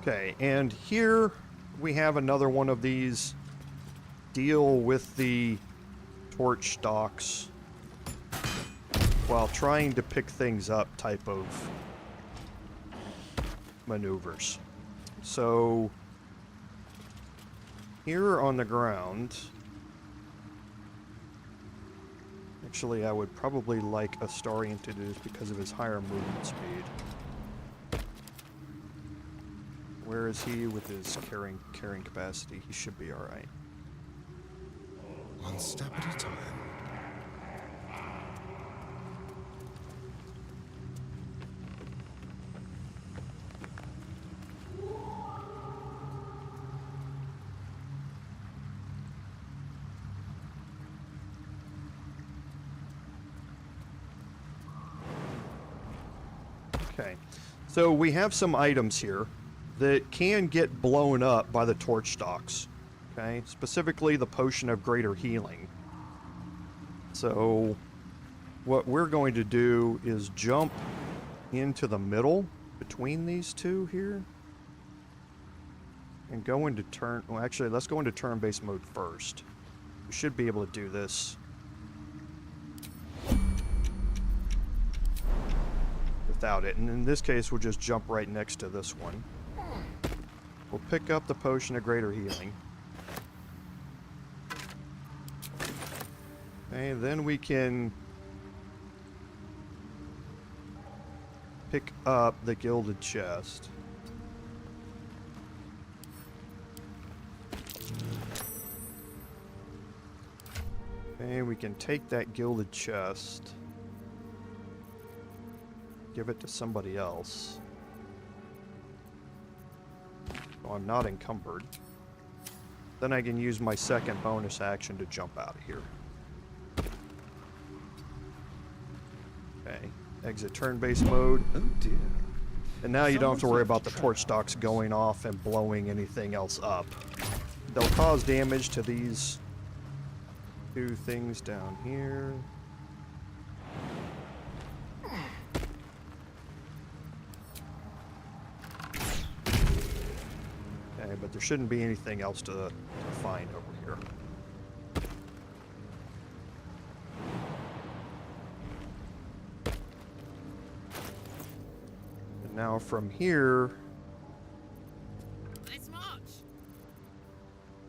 Okay, and here we have another one of these deal with the torch stalks while trying to pick things up type of maneuvers. So here on the ground, actually I would probably like Astarion to do this because of his higher movement speed. Where is he with his carrying capacity? He should be alright. One step at a time. Okay, so we have some items here that can get blown up by the torch stalks. Okay, specifically the potion of greater healing. So what we're going to do is jump into the middle between these two here and go into turn. Well, actually, let's go into turn-based mode first. We should be able to do this without it. And in this case, we'll just jump right next to this one. We'll pick up the potion of greater healing. Okay, then we can pick up the gilded chest. Okay, we can take that gilded chest, give it to somebody else. So I'm not encumbered. Then I can use my second bonus action to jump out of here. Okay, exit turn-based mode. Oh dear. And now you don't have to worry about the torch stalks going off and blowing anything else up. They'll cause damage to these two things down here. Okay, but there shouldn't be anything else to find over here. And now from here,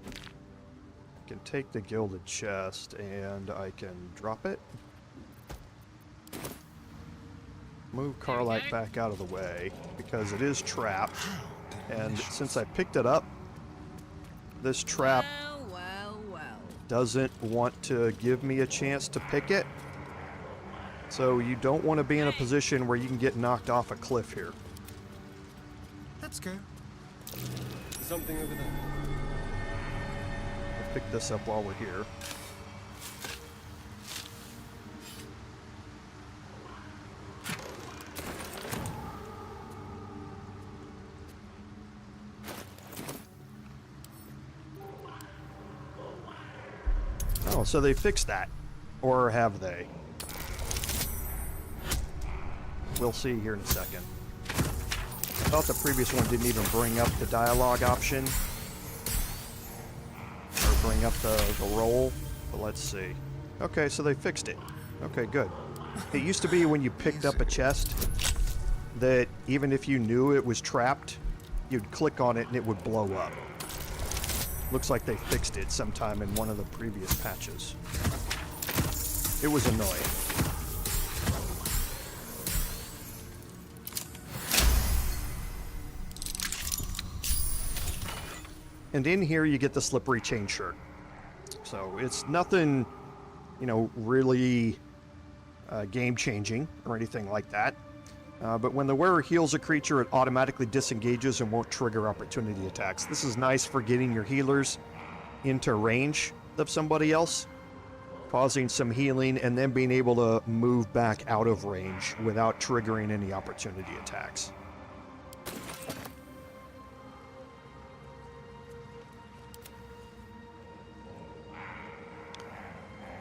I can take the gilded chest and I can drop it. Move Karlach back out of the way because it is trapped. And since I picked it up, this trap doesn't want to give me a chance to pick it. So you don't want to be in a position where you can get knocked off a cliff here. Let's go. There's something over there. I'll pick this up while we're here. Oh, so they fixed that. Or have they? We'll see here in a second. I thought the previous one didn't even bring up the dialogue option. Or bring up the roll. But let's see. Okay, so they fixed it. Okay, good. It used to be when you picked up a chest that even if you knew it was trapped, you'd click on it and it would blow up. Looks like they fixed it sometime in one of the previous patches. It was annoying. And in here you get the slippery chain shirt. So it's nothing, you know, really game-changing or anything like that. But when the wearer heals a creature, it automatically disengages and won't trigger opportunity attacks. This is nice for getting your healers into range of somebody else, causing some healing, and then being able to move back out of range without triggering any opportunity attacks.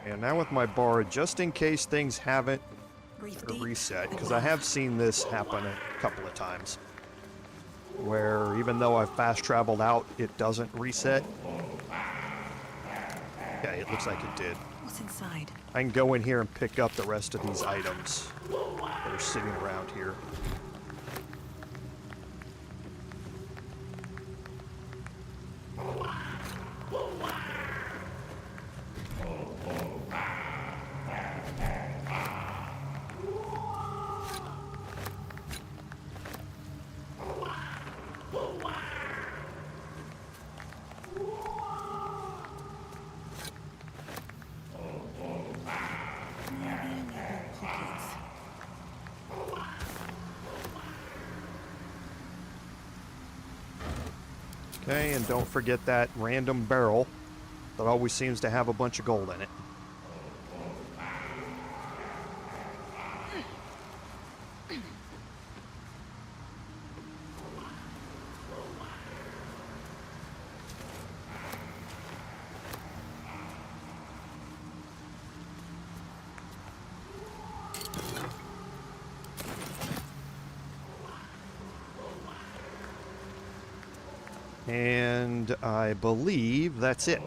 And now with my bard, just in case things haven't reset, because I have seen this happen a couple of times, where even though I've fast traveled out, it doesn't reset. Okay, it looks like it did. What's inside? I can go in here and pick up the rest of these items that are sitting around here. Okay, and don't forget that random barrel that always seems to have a bunch of gold in it. And I believe that's it.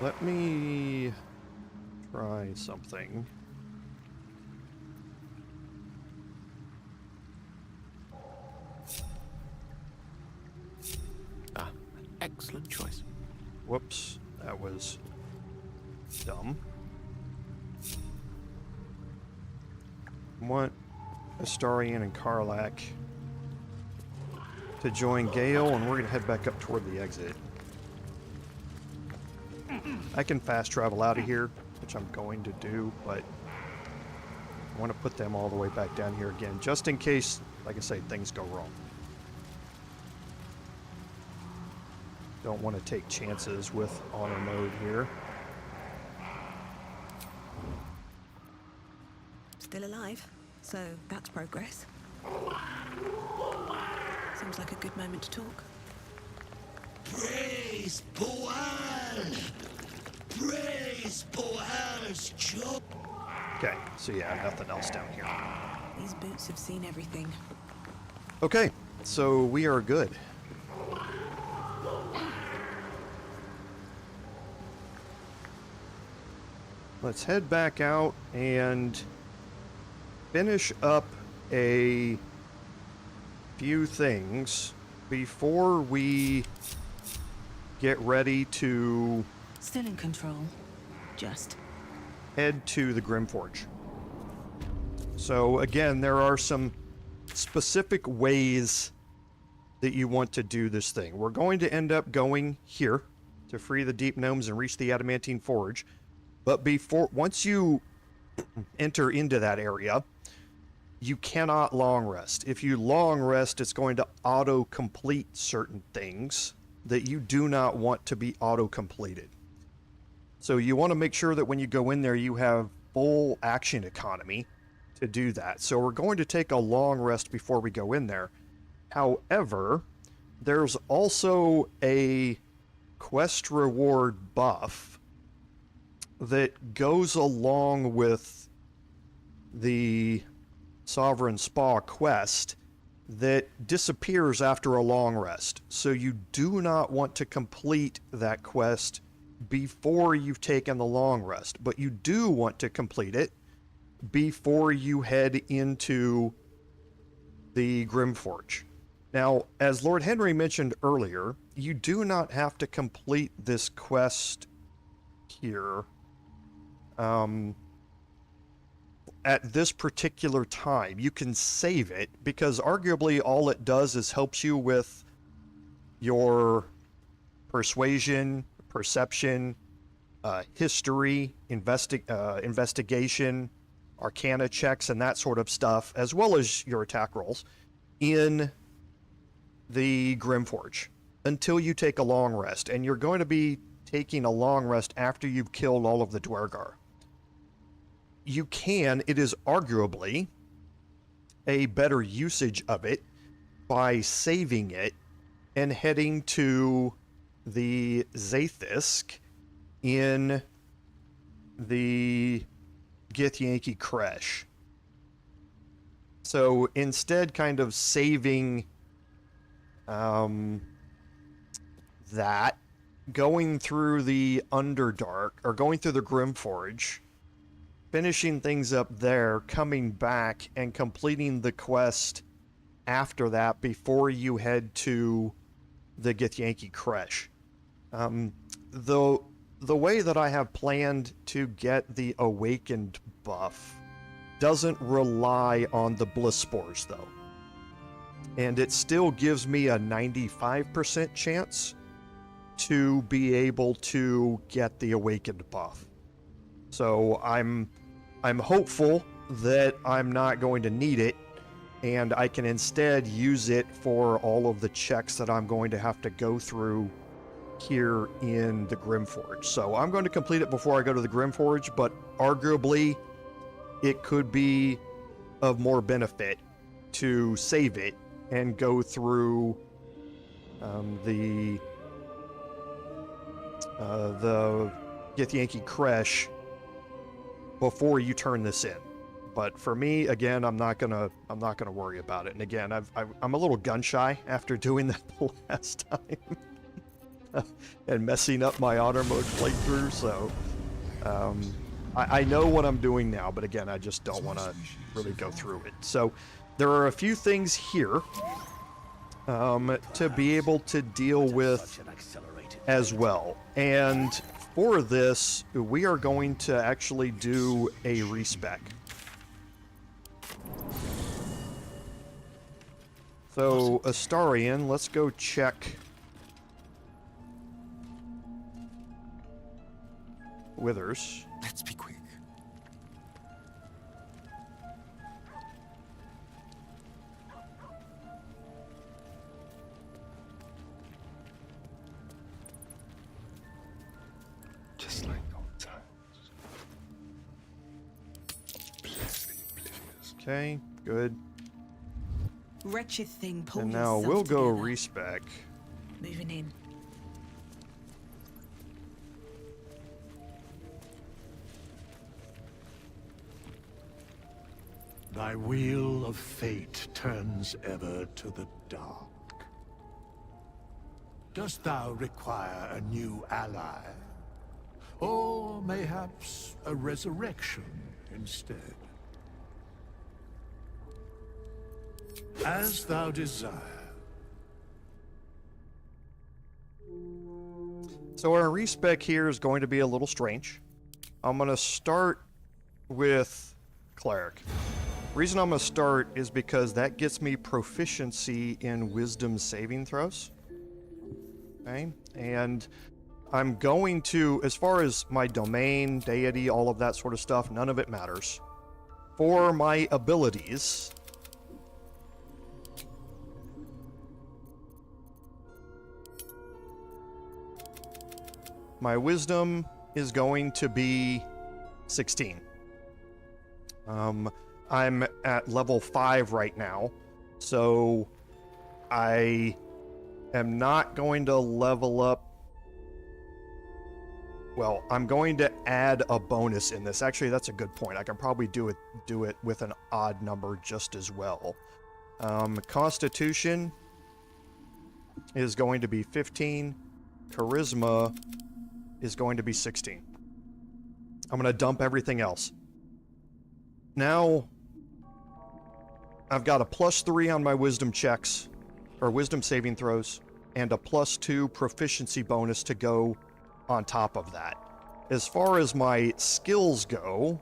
Let me try something. Ah, excellent choice. Whoops, that was dumb. I want Astarion and Karlach to join Gale, and we're going to head back up toward the exit. I can fast travel out of here, which I'm going to do, but I want to put them all the way back down here again, just in case, like I say, things go wrong. Don't want to take chances with honor mode here. Still alive, so that's progress. Seems like a good moment to talk. Praise BOOAL! Praise BOOAL's job! Okay, so yeah, nothing else down here. These boots have seen everything. Okay, so we are good. Let's head back out and finish up a few things before we get ready to Still in control. Just. head to the Grymforge. So again, there are some specific ways that you want to do this thing. We're going to end up going here to free the deep gnomes and reach the adamantine forge. But once you enter into that area, you cannot long rest. If you long rest, it's going to auto-complete certain things that you do not want to be auto-completed. So you want to make sure that when you go in there, you have full action economy to do that. So we're going to take a long rest before we go in there. However, there's also a quest reward buff that goes along with the Sovereign Spa quest that disappears after a long rest. So you do not want to complete that quest before you've taken the long rest, but you do want to complete it before you head into the Grymforge. Now, as Lord Henry mentioned earlier, you do not have to complete this quest here at this particular time. You can save it, because arguably all it does is helps you with your persuasion, perception, history, investigation, arcana checks, and that sort of stuff, as well as your attack rolls in the Grymforge until you take a long rest. And you're going to be taking a long rest after you've killed all of the Duergar. You can, it is arguably a better usage of it by saving it and heading to the Zaithisk in the Githyanki Kresh. So instead kind of saving that, going through the Underdark, or going through the Grymforge, finishing things up there, coming back and completing the quest after that before you head to the Githyanki Kresh. The way that I have planned to get the Awakened buff doesn't rely on the Bliss Spores, though. And it still gives me a 95% chance to be able to get the Awakened buff. So I'm hopeful that I'm not going to need it, and I can instead use it for all of the checks that I'm going to have to go through here in the Grymforge. So I'm going to complete it before I go to the Grymforge, but arguably it could be of more benefit to save it and go through the Githyanki Kresh before you turn this in. But for me, again, I'm not gonna worry about it. And again, I'm a little gun shy after doing that the last time and messing up my honor mode playthrough. So I know what I'm doing now, but again, I just don't want to really go through it. So there are a few things here to be able to deal with as well. And for this, we are going to actually do a respec. So, Astarion, let's go check Withers. Let's be quick. Just like old times. Bless the oblivious. Okay, good. Wretched thing, pull And now yourself we'll go together. respec. Moving in. Thy wheel of fate turns ever to the dark. Dost thou require a new ally? Or mayhaps a resurrection instead? As thou desire. So our respec here is going to be a little strange. I'm going to start with Cleric. Reason I'm going to start is because that gets me proficiency in wisdom saving throws. Okay, and I'm going to, as far as my domain, deity, all of that sort of stuff, none of it matters. For my abilities, my wisdom is going to be 16. I'm at level 5 right now, so I am not going to level up. Well, I'm going to add a bonus in this. Actually, that's a good point. I can probably do it with an odd number just as well. Constitution is going to be 15. Charisma is going to be 16. I'm going to dump everything else. Now, I've got a +3 on my wisdom checks, or wisdom saving throws, and a +2 proficiency bonus to go on top of that. As far as my skills go,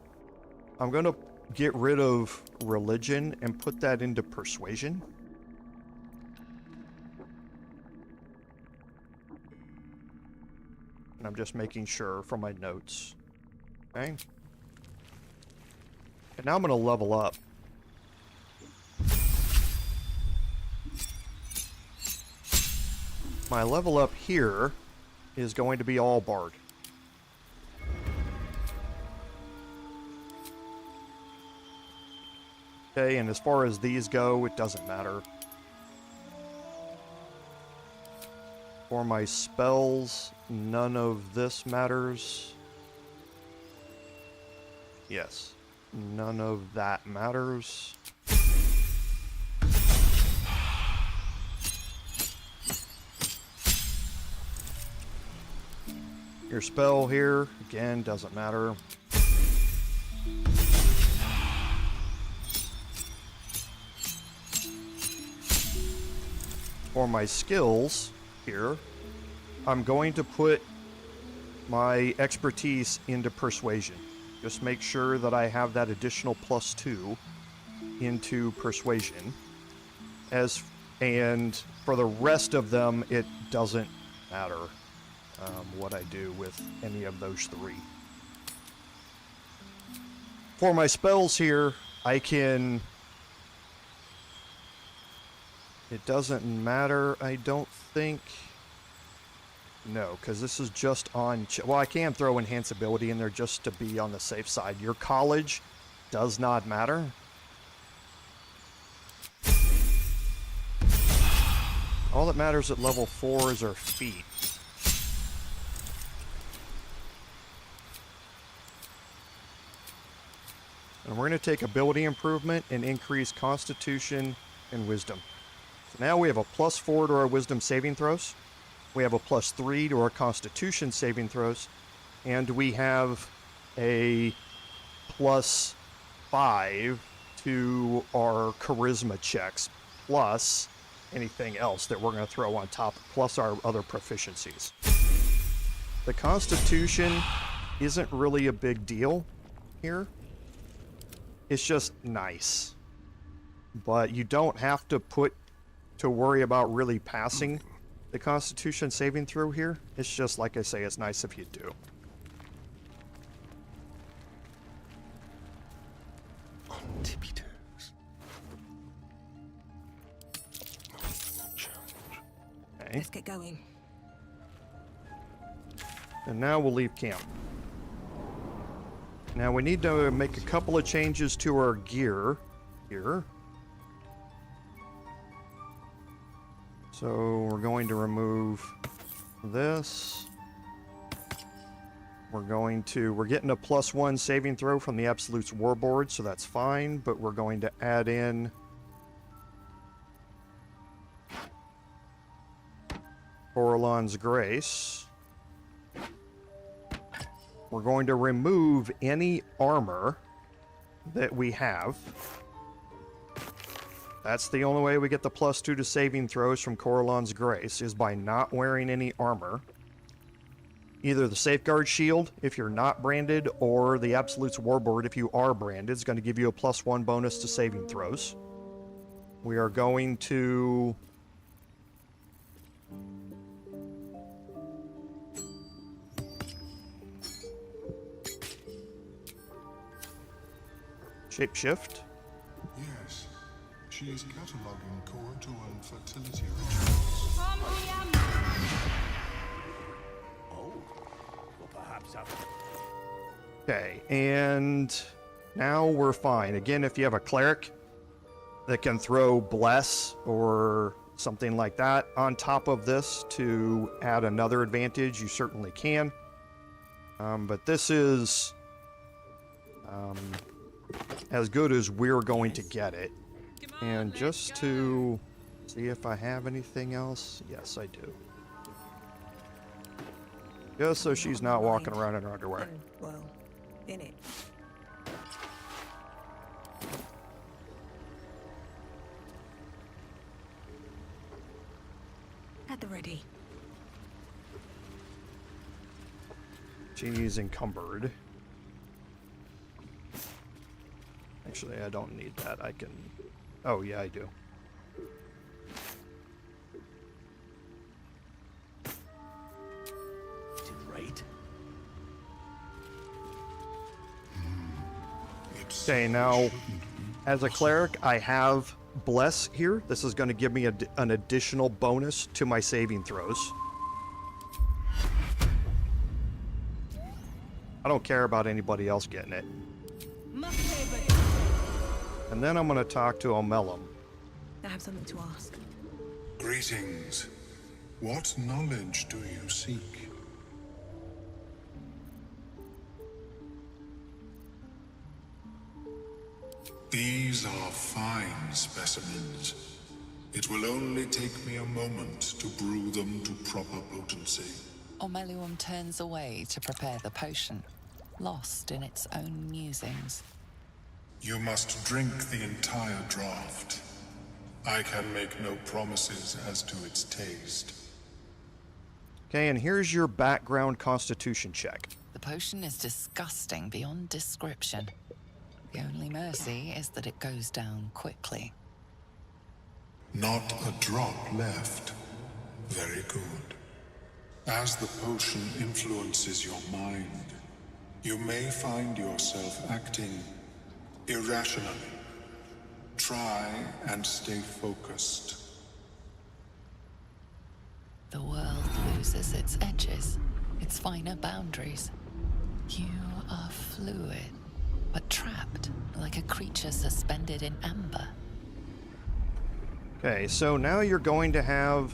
I'm going to get rid of religion and put that into persuasion. And I'm just making sure from my notes. Okay. And now I'm going to level up. My level up here is going to be all bard. Okay, and as far as these go, it doesn't matter. For my spells, none of this matters. Yes, none of that matters. Your spell here, again, doesn't matter. For my skills here, I'm going to put my expertise into persuasion. Just make sure that I have that additional +2 into persuasion. And for the rest of them, it doesn't matter what I do with any of those 3. For my spells here, I can... It doesn't matter, I don't think... No, because this is just on... Well, I can throw Enhance Ability in there just to be on the safe side. Your college does not matter. All that matters at level 4 is our feet. And we're going to take Ability Improvement and increase Constitution and Wisdom. So now we have a +4 to our Wisdom saving throws. We have a +3 to our Constitution saving throws. And we have a +5 to our Charisma checks, plus anything else that we're going to throw on top, plus our other proficiencies. The Constitution isn't really a big deal here. It's just nice. But you don't have to worry about really passing the Constitution saving throw here. It's just, like I say, it's nice if you do. On tippy toes. Okay. Let's get going. And now we'll leave camp. Now we need to make a couple of changes to our gear here. So we're going to remove this. We're getting a +1 saving throw from the Absolute's Warboard, so that's fine, but we're going to add in Orlan's Grace. We're going to remove any armor that we have. That's the only way we get the +2 to saving throws from Coralon's Grace, is by not wearing any armor. Either the Safeguard Shield, if you're not branded, or the Absolute's Warboard, if you are branded, is going to give you a +1 bonus to saving throws. We are going to... Shapeshift. Yes, she is cataloging Kua-Toa and fertility rituals. Okay, and now we're fine. Again, if you have a cleric that can throw Bless or something like that on top of this to add another advantage, you certainly can. But this is as good as we're going to get it. And just to see if I have anything else. Yes, I do. Just so she's not walking around in her underwear. Well, in it. At the ready. She's encumbered. Actually, I don't need that. I can... Oh, yeah, I do. Right. Okay, now, as a cleric, I have Bless here. This is going to give me an additional bonus to my saving throws. I don't care about anybody else getting it. And then I'm going to talk to Omeluum. I have something to ask. Greetings. What knowledge do you seek? These are fine specimens. It will only take me a moment to brew them to proper potency. Omeluum turns away to prepare the potion, lost in its own musings. You must drink the entire draught. I can make no promises as to its taste. Okay, and here's your background constitution check. The potion is disgusting beyond description. The only mercy is that it goes down quickly. Not a drop left. Very good. As the potion influences your mind, you may find yourself acting irrationally. Try and stay focused. The world loses its edges, its finer boundaries. You are fluid, but trapped like a creature suspended in amber. Okay, so now you're going to have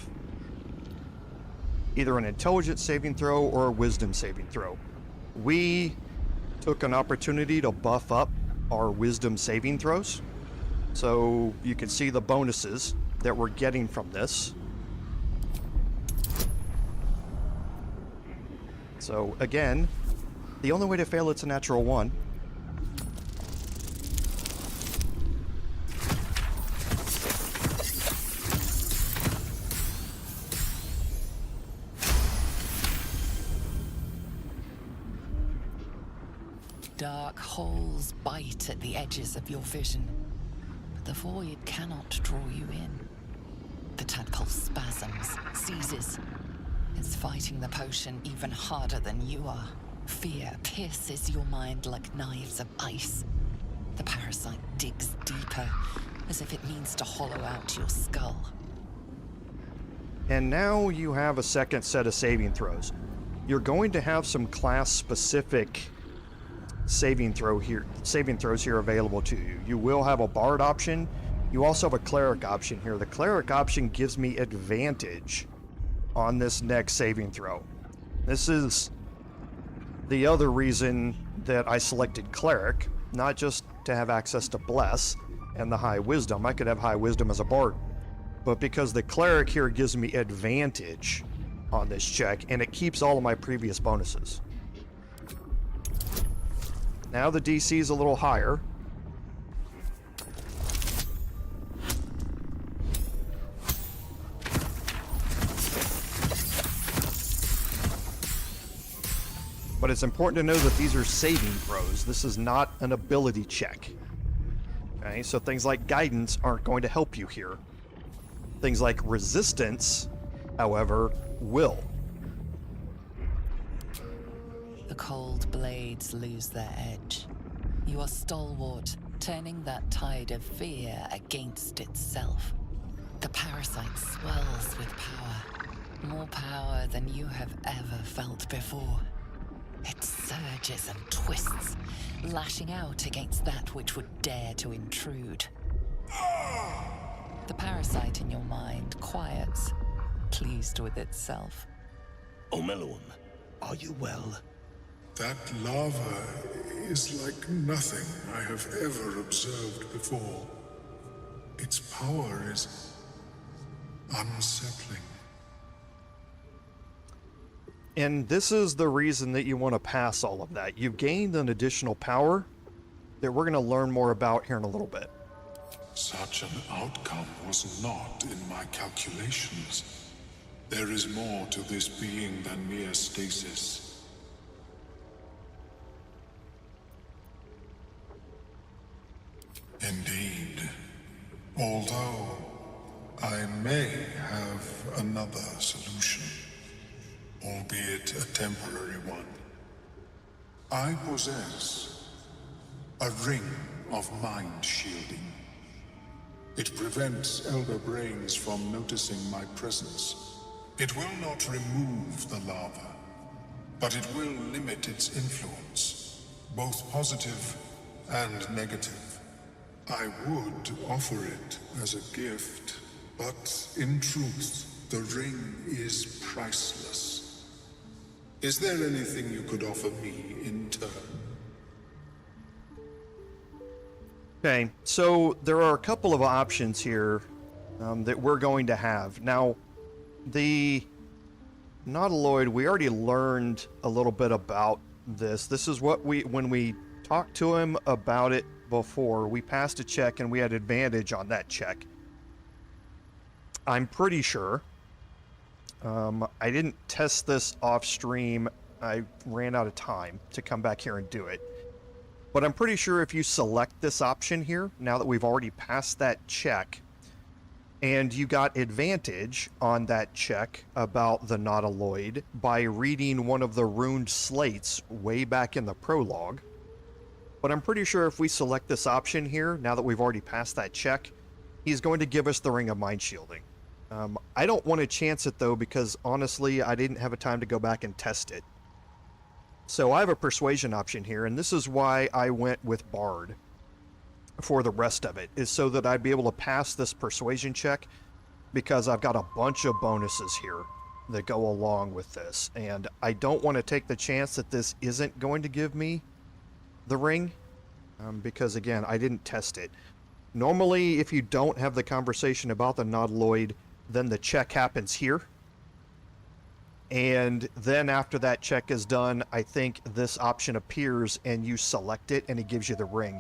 either an intelligence saving throw or a wisdom saving throw. We took an opportunity to buff up our wisdom saving throws, so you can see the bonuses that we're getting from this. So again, the only way to fail it's a natural 1. Dark holes bite at the edges of your vision, but the void cannot draw you in. The tadpole spasms, seizes. It's fighting the potion even harder than you are. Fear pierces your mind like knives of ice. The parasite digs deeper, as if it means to hollow out your skull. And now you have a second set of saving throws. you're going to have some class-specific saving throws here available to you. You will have a bard option. You also have a cleric option here. The cleric option gives me advantage on this next saving throw. This is the other reason that I selected cleric, not just to have access to bless and the high wisdom. I could have high wisdom as a bard, but because the cleric here gives me advantage on this check, and it keeps all of my previous bonuses. Now the DC is a little higher. But it's important to know that these are saving throws. This is not an ability check. Okay, so things like guidance aren't going to help you here. Things like resistance, however, will. The cold blades lose their edge. You are stalwart, turning that tide of fear against itself. The parasite swells with power. More power than you have ever felt before. It surges and twists, lashing out against that which would dare to intrude. The parasite in your mind quiets, pleased with itself. Omeluum, are you well? That lava is like nothing I have ever observed before. Its power is unsettling. And this is the reason that you want to pass all of that. You've gained an additional power that we're going to learn more about here in a little bit. Such an outcome was not in my calculations. There is more to this being than mere stasis. Indeed. Although I may have another solution, albeit a temporary one. I possess a ring of mind shielding. It prevents elder brains from noticing my presence. It will not remove the lava, but it will limit its influence, both positive and negative. I would offer it as a gift, but in truth, the ring is priceless. Is there anything you could offer me in turn? Okay, so there are a couple of options here that we're going to have. Now, the Nautiloid, we already learned a little bit about this. This is what when we talked to him about it before, we passed a check and we had advantage on that check. I'm pretty sure. I didn't test this off stream. I ran out of time to come back here and do it. But I'm pretty sure if you select this option here, now that we've already passed that check, and you got advantage on that check about the Nautiloid by reading one of the runed slates way back in the prologue. But I'm pretty sure if we select this option here, now that we've already passed that check, he's going to give us the Ring of Mind Shielding. I don't want to chance it though, because honestly, I didn't have a time to go back and test it. So I have a persuasion option here, and this is why I went with Bard for the rest of it, is so that I'd be able to pass this persuasion check, because I've got a bunch of bonuses here that go along with this, and I don't want to take the chance that this isn't going to give me the ring, because again, I didn't test it. Normally, if you don't have the conversation about the Nautiloid, then the check happens here. And then after that check is done, I think this option appears and you select it and it gives you the ring.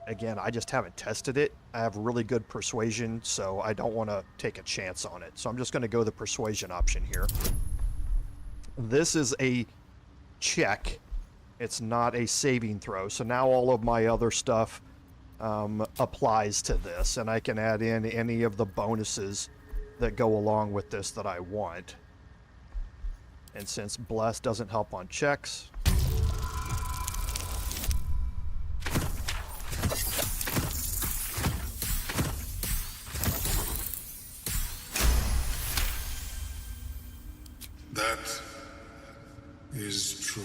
Again, I just haven't tested it. I have really good persuasion, so I don't want to take a chance on it. So I'm just going to go the persuasion option here. This is a check. It's not a saving throw. So now all of my other stuff applies to this, and I can add in any of the bonuses that go along with this that I want. And since Bless doesn't help on checks, is true.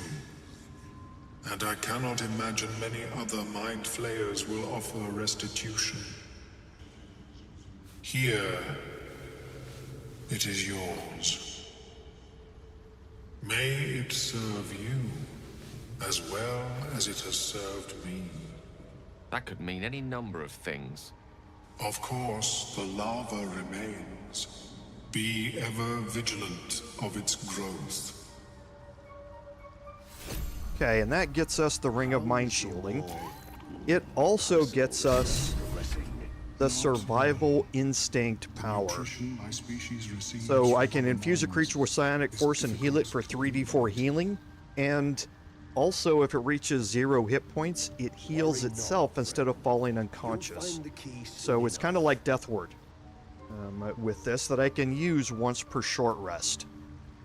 And I cannot imagine many other mind flayers will offer restitution. Here, it is yours. May it serve you as well as it has served me. That could mean any number of things. Of course, the lava remains. Be ever vigilant of its growth. Okay, and that gets us the Ring of Mind Shielding. It also gets us the Survival Instinct power. So I can infuse a creature with Psionic Force and heal it for 3d4 healing, and also if it reaches 0 hit points, it heals itself instead of falling unconscious. So it's kind of like Death Ward with this that I can use once per short rest.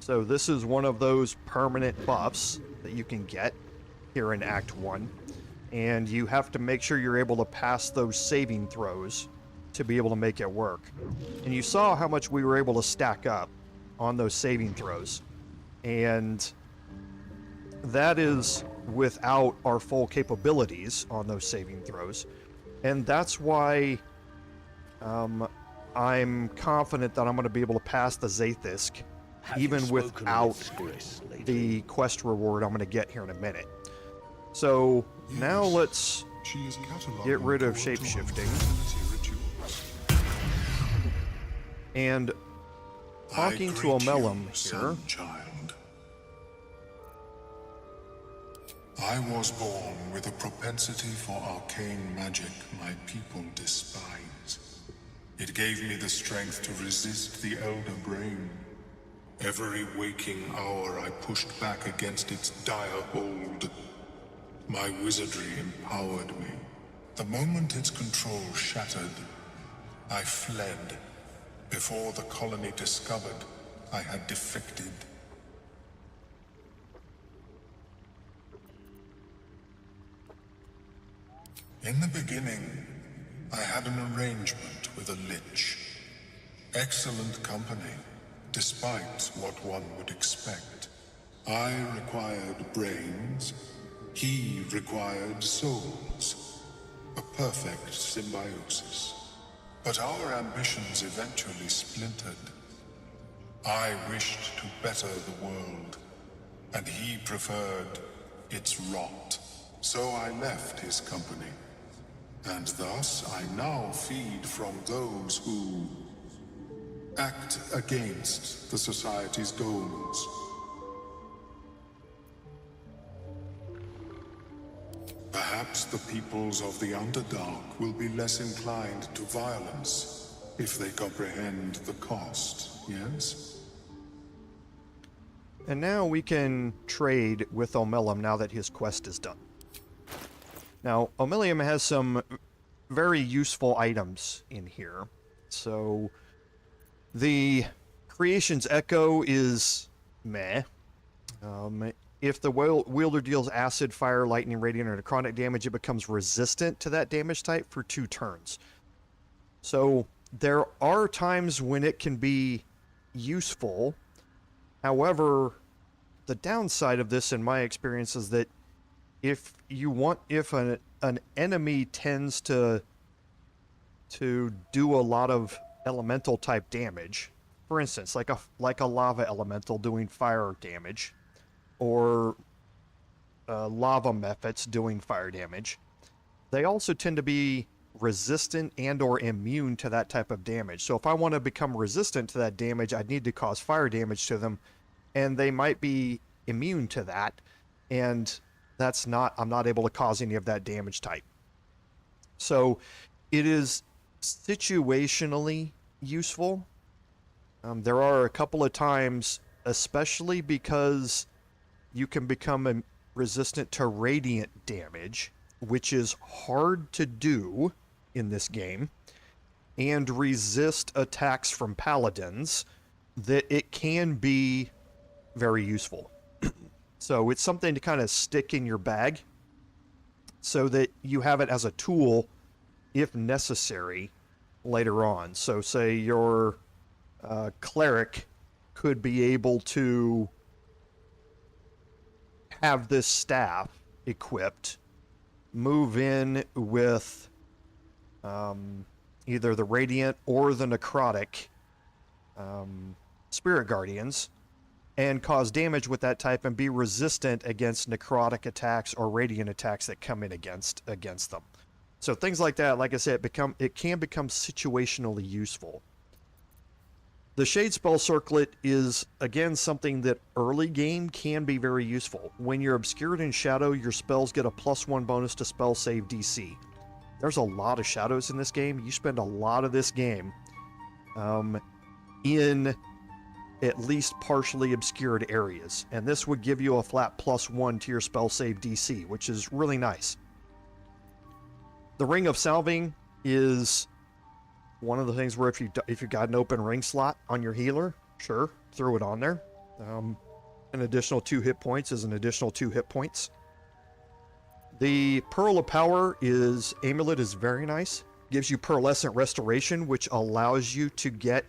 So this is one of those permanent buffs that you can get here in Act 1. And you have to make sure you're able to pass those saving throws to be able to make it work. And you saw how much we were able to stack up on those saving throws. And that is without our full capabilities on those saving throws. And that's why I'm confident that I'm going to be able to pass the Zaithisk even without the quest reward I'm going to get here in a minute. So now let's get rid of shapeshifting. And talking to Omeluum here. Child. I was born with a propensity for arcane magic my people despise. It gave me the strength to resist the Elder Brain. Every waking hour I pushed back against its dire hold. My wizardry empowered me. The moment its control shattered, I fled. Before the colony discovered I had defected. In the beginning, I had an arrangement with a lich. Excellent company, despite what one would expect. I required brains, he required souls. A perfect symbiosis. But our ambitions eventually splintered. I wished to better the world, and he preferred its rot. So I left his company. And thus I now feed from those who act against the Society's goals. Perhaps the peoples of the Underdark will be less inclined to violence if they comprehend the cost, yes? And now we can trade with Omeluum now that his quest is done. Now, Omeluum has some very useful items in here. So, the Creation's Echo is meh. If the wielder deals acid, fire, lightning, radiant, or necrotic damage, it becomes resistant to that damage type for 2 turns. So, there are times when it can be useful. However, the downside of this, in my experience, is that if an enemy tends to do a lot of elemental type damage, for instance, like a lava elemental doing fire damage, or lava mephits doing fire damage, they also tend to be resistant and or immune to that type of damage. So if I want to become resistant to that damage, I'd need to cause fire damage to them, and they might be immune to that, and I'm not able to cause any of that damage type. So it is situationally useful. There are a couple of times, especially because you can become resistant to radiant damage, which is hard to do in this game, and resist attacks from paladins, that it can be very useful. So it's something to kind of stick in your bag so that you have it as a tool if necessary later on. So say your cleric could be able to have this staff equipped, move in with either the Radiant or the Necrotic Spirit Guardians, and cause damage with that type and be resistant against necrotic attacks or radiant attacks that come in against them. So things like that, like I said, it can become situationally useful. The Shade Spell Circlet is, again, something that early game can be very useful. When you're obscured in shadow, your spells get a +1 bonus to spell save DC. There's a lot of shadows in this game. You spend a lot of this game in at least partially obscured areas, and this would give you a flat +1 to your spell save DC, which is really nice. The Ring of Salving is one of the things where if you got an open ring slot on your healer, sure, throw it on there. An additional 2 hit points is an additional 2 hit points. The Pearl of Power amulet is very nice. Gives you Pearlescent Restoration, which allows you to get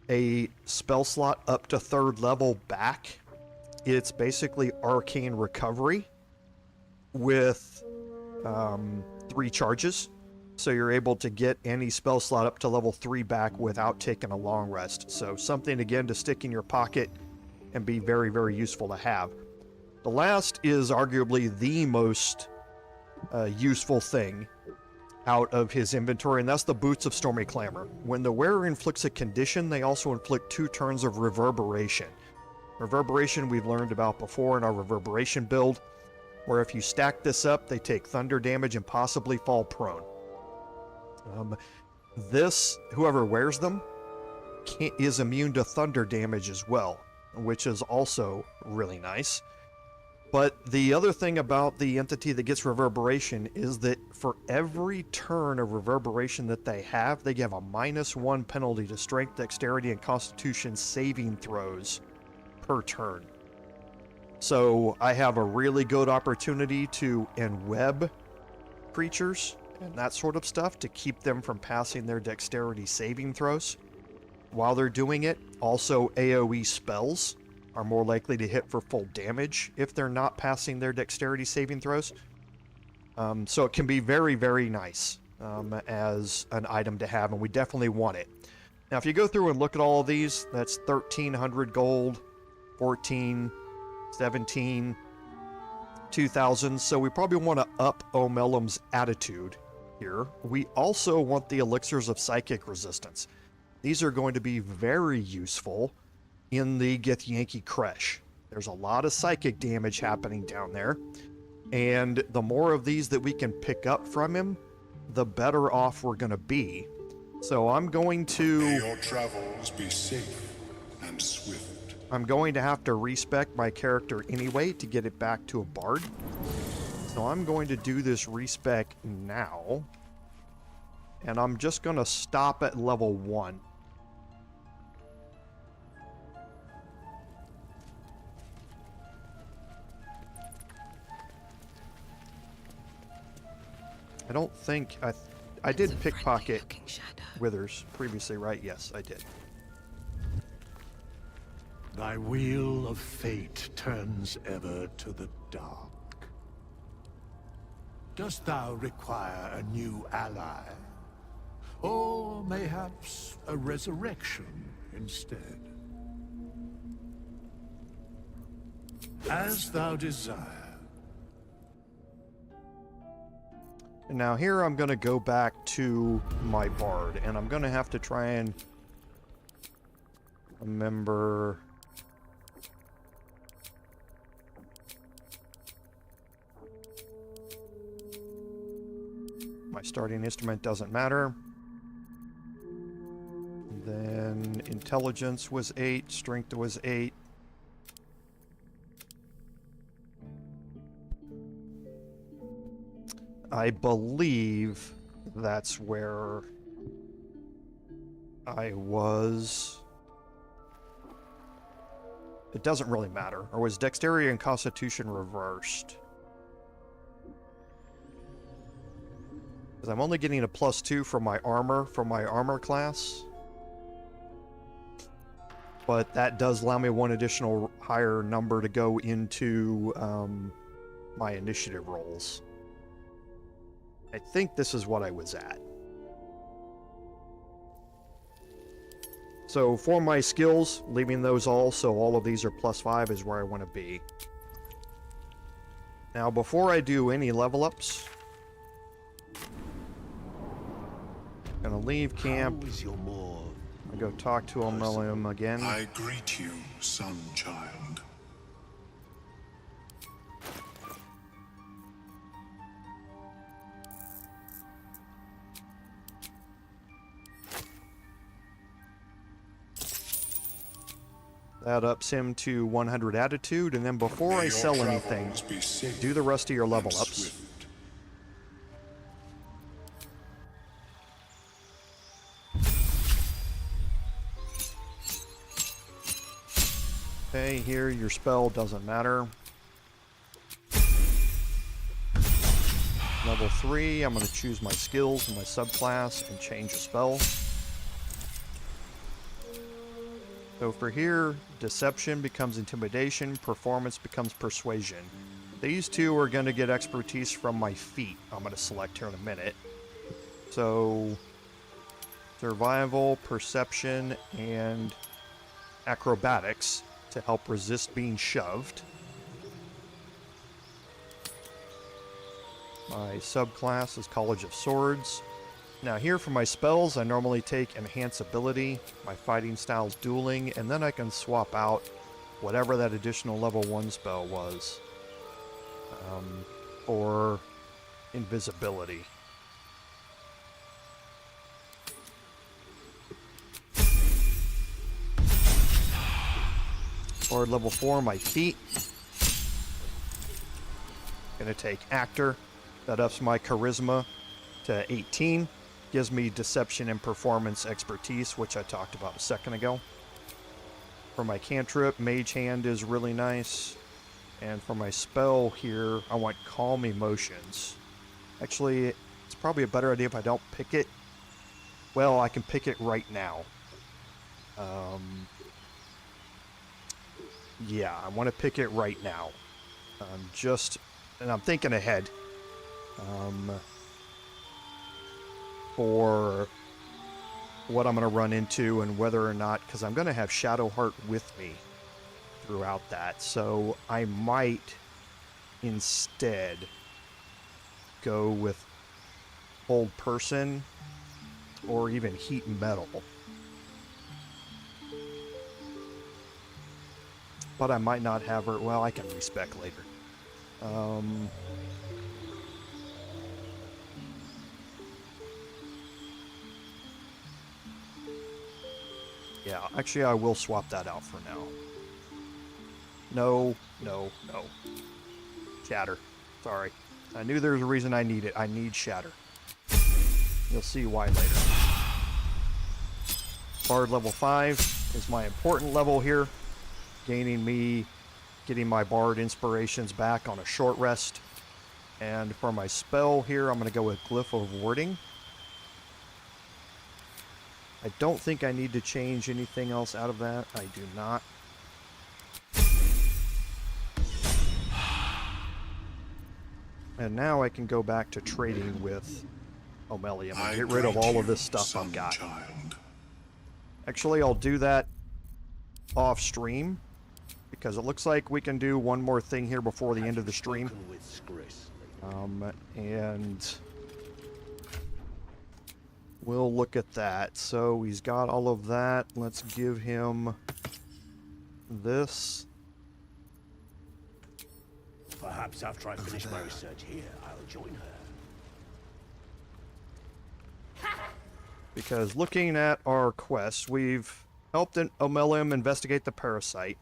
a spell slot up to 3rd level back. It's basically Arcane Recovery with 3 charges. So you're able to get any spell slot up to level 3 back without taking a long rest. So something, again, to stick in your pocket and be very, very useful to have. The last is arguably the most useful thing out of his inventory, and that's the Boots of Stormy Clamor. When the wearer inflicts a condition, they also inflict 2 turns of Reverberation. Reverberation we've learned about before in our Reverberation build, where if you stack this up, they take thunder damage and possibly fall prone. Whoever wears them is immune to thunder damage as well, which is also really nice. But the other thing about the entity that gets Reverberation is that for every turn of Reverberation that they have a -1 penalty to Strength, Dexterity, and Constitution saving throws per turn. So I have a really good opportunity to enweb creatures and that sort of stuff to keep them from passing their Dexterity saving throws while they're doing it. Also, AoE spells are more likely to hit for full damage if they're not passing their Dexterity saving throws. So it can be very, very nice as an item to have, and we definitely want it. Now, if you go through and look at all of these, that's 1,300 gold, 14, 17, 2,000. So we probably want to up Omeluum's attitude here. We also want the Elixirs of Psychic Resistance. These are going to be very useful in the Githyanki Creche. There's a lot of psychic damage happening down there, and the more of these that we can pick up from him, the better off we're going to be. So I'm going to... May your travels be safe and swift. I'm going to have to respec my character anyway to get it back to a bard. So I'm going to do this respec now, and I'm just going to stop at level 1. I don't think I did pickpocket Withers previously, right? Yes, I did. Thy wheel of fate turns ever to the dark. Dost thou require a new ally? Or mayhaps a resurrection instead? As thou desire. And now here I'm going to go back to my bard, and I'm going to have to try and remember... My starting instrument doesn't matter. Then intelligence was 8, strength was 8. I believe that's where I was. It doesn't really matter. Or was Dexterity and Constitution reversed? Because I'm only getting a +2 from my armor class. but that does allow me one additional higher number to go into my initiative rolls. I think this is what I was at. So for my skills, leaving those all, so all of these are +5 is where I want to be. Now, before I do any level ups, I'm gonna leave camp. I'll go talk to Omeluum again. I greet you, son child. That ups him to 100 attitude, and then before I sell anything, do the rest of your level ups. Okay, here your spell doesn't matter. Level 3, I'm going to choose my skills and my subclass and change a spell. So for here, deception becomes intimidation, performance becomes persuasion. These two are going to get expertise from my feat. I'm going to select here in a minute. So survival, perception, and acrobatics to help resist being shoved. My subclass is College of Swords. Now here for my spells, I normally take Enhance Ability, my fighting style's Dueling, and then I can swap out whatever that additional level 1 spell was for Invisibility. For level 4, my feat. Gonna take Actor. That ups my Charisma to 18. Gives me Deception and Performance expertise, which I talked about a second ago. For my cantrip, Mage Hand is really nice. And for my spell here, I want Calm Emotions. Actually, it's probably a better idea if I don't pick it. Well, I can pick it right now. Yeah, I want to pick it right now. And I'm thinking ahead. For what I'm going to run into and whether or not, because I'm going to have Shadowheart with me throughout that, so I might instead go with Hold Person or even Heat and Metal. But I might not have her. Well, I can Respec later. Yeah, actually I will swap that out for now. No. Shatter. Sorry. I knew there was a reason I need it. I need Shatter. You'll see why later. Bard level 5 is my important level here. Getting my Bard inspirations back on a short rest. And for my spell here, I'm going to go with Glyph of Warding. I don't think I need to change anything else out of that. I do not. And now I can go back to trading with Omeluum and get rid of all of this stuff I've got. Actually, I'll do that off stream, because it looks like we can do one more thing here before the end of the stream. And we'll look at that. So he's got all of that. Let's give him this. Perhaps after I finish my research here, I'll join her. Because looking at our quests, we've helped Omeluum investigate the parasite.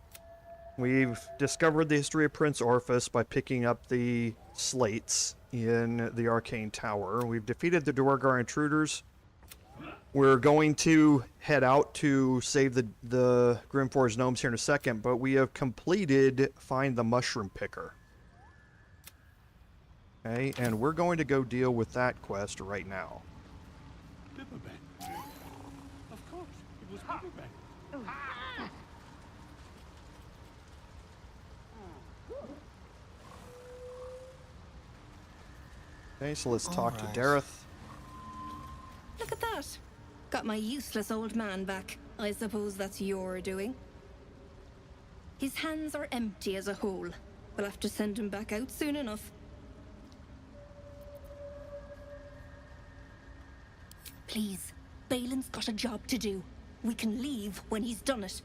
We've discovered the history of Prince Orphis by picking up the slates in the Arcane Tower. We've defeated the Duergar intruders. We're going to head out to save the Grymforge gnomes here in a second, but we have completed Find the Mushroom Picker. Okay, and we're going to go deal with that quest right now. Of course, it was Okay, so let's talk Alright. to Derryth. Look at that. Got my useless old man back. I suppose that's your doing. His hands are empty as a whole. We'll have to send him back out soon enough. Please, Balin's got a job to do. We can leave when he's done it.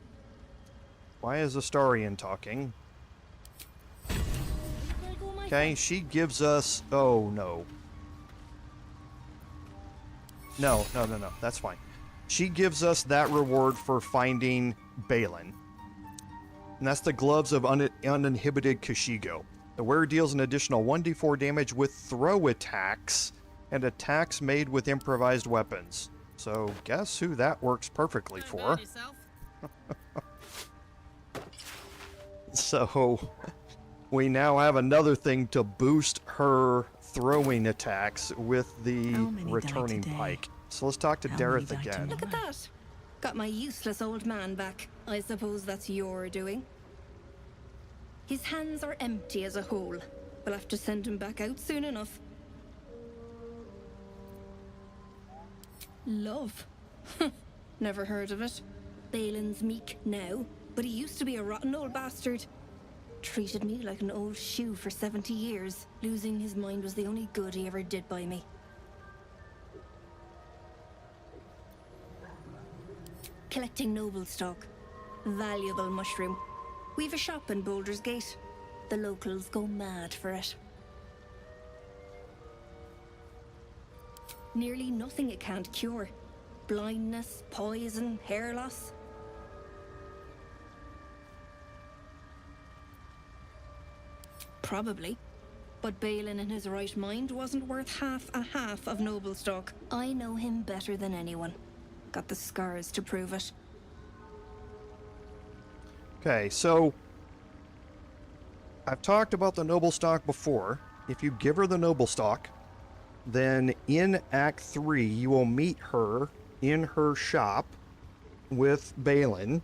Why is Astarian talking? Okay, she gives us... Oh, no. No, that's fine. She gives us that reward for finding Balin. And that's the Gloves of Uninhibited Kashigo. The wearer deals an additional 1d4 damage with throw attacks and attacks made with improvised weapons. So, guess who that works perfectly for? So, we now have another thing to boost her throwing attacks with the returning pike. So let's talk to Derryth again. Look at that. Got my useless old man back. I suppose that's your doing. His hands are empty as a whole. We'll have to send him back out soon enough. Love. Never heard of it. Balin's meek now, but he used to be a rotten old bastard. Treated me like an old shoe for 70 years. Losing his mind was the only good he ever did by me. Collecting Noblestalk. Valuable mushroom. We've a shop in Baldur's Gate. The locals go mad for it. Nearly nothing it can't cure. Blindness, poison, hair loss. Probably. But Balin in his right mind wasn't worth half of Noblestalk. I know him better than anyone. Got the scars to prove it. Okay, so I've talked about the Noblestalk before. If you give her the Noblestalk, then in Act 3 you will meet her in her shop with Balin,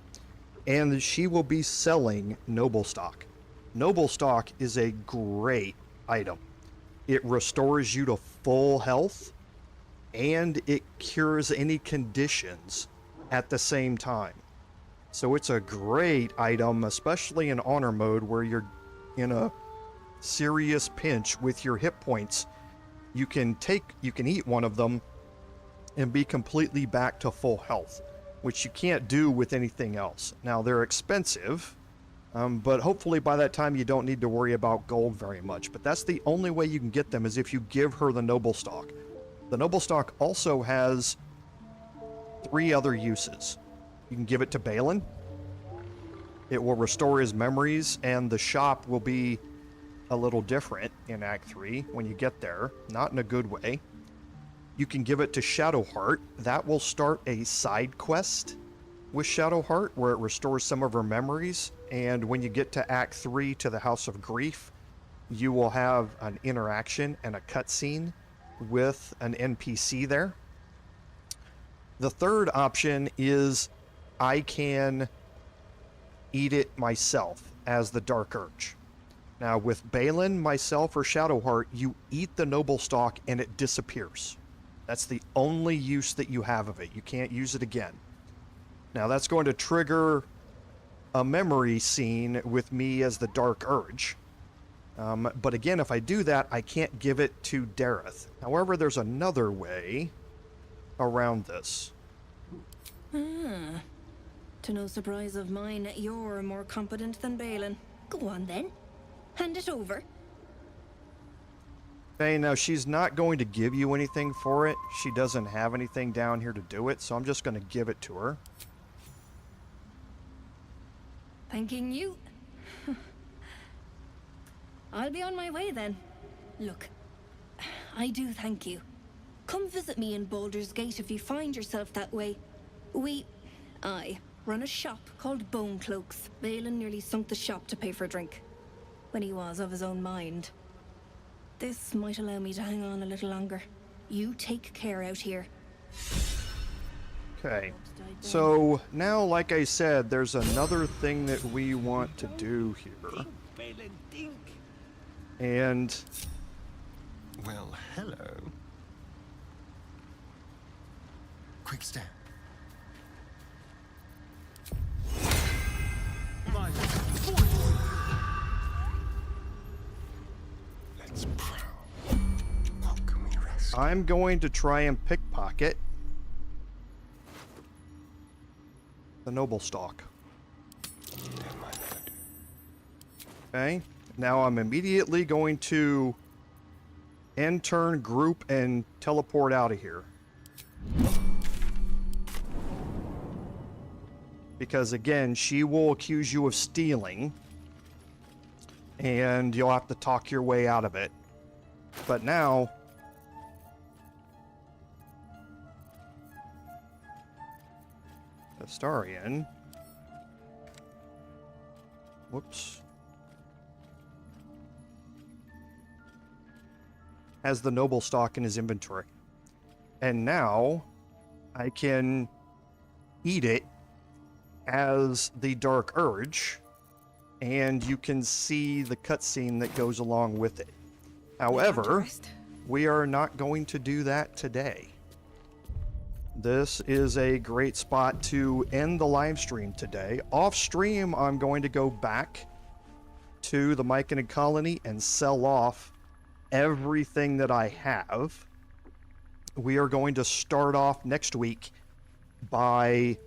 and she will be selling Noblestalk. Noblestalk is a great item. It restores you to full health, and it cures any conditions at the same time. So it's a great item, especially in honor mode where you're in a serious pinch with your hit points. You can eat one of them and be completely back to full health, which you can't do with anything else. Now, they're expensive, but hopefully by that time you don't need to worry about gold very much. But that's the only way you can get them, is if you give her the Noblestalk. The Noblestalk also has 3 other uses. You can give it to Balin. It will restore his memories, and the shop will be a little different in Act 3 when you get there. Not in a good way. You can give it to Shadowheart. That will start a side quest with Shadowheart where it restores some of her memories. And when you get to Act 3 to the House of Grief, you will have an interaction and a cutscene with an NPC there. The third option is I can eat it myself as the Dark Urge. Now with Balin, myself, or Shadowheart, you eat the Noblestalk and it disappears. That's the only use that you have of it. You can't use it again. Now that's going to trigger a memory scene with me as the Dark Urge. But again, if I do that, I can't give it to Derryth. However, there's another way around this. To no surprise of mine, you're more competent than Balin. Go on then. Hand it over. Okay, now she's not going to give you anything for it. She doesn't have anything down here to do it, so I'm just going to give it to her. Thanking you. I'll be on my way then. Look, I do thank you. Come visit me in Baldur's Gate if you find yourself that way. I run a shop called Bone Cloaks. Balin nearly sunk the shop to pay for a drink, when he was of his own mind. This might allow me to hang on a little longer. You take care out here. Okay, so now, like I said, there's another thing that we want to do here. And Well, hello. Quick step. Let's prowl. What can we rescue? I'm going to try and pickpocket the Noblestalk. Okay, now I'm immediately going to end turn, group, and teleport out of here. Because again, she will accuse you of stealing, and you'll have to talk your way out of it. But now, Astarion, whoops, has the Noblestalk in his inventory. And now I can eat it as the Dark Urge, and you can see the cutscene that goes along with it. However, we are not going to do that today. This is a great spot to end the live stream today. Off stream, I'm going to go back to the Myconid colony and sell off everything that I have. We are going to start off next week by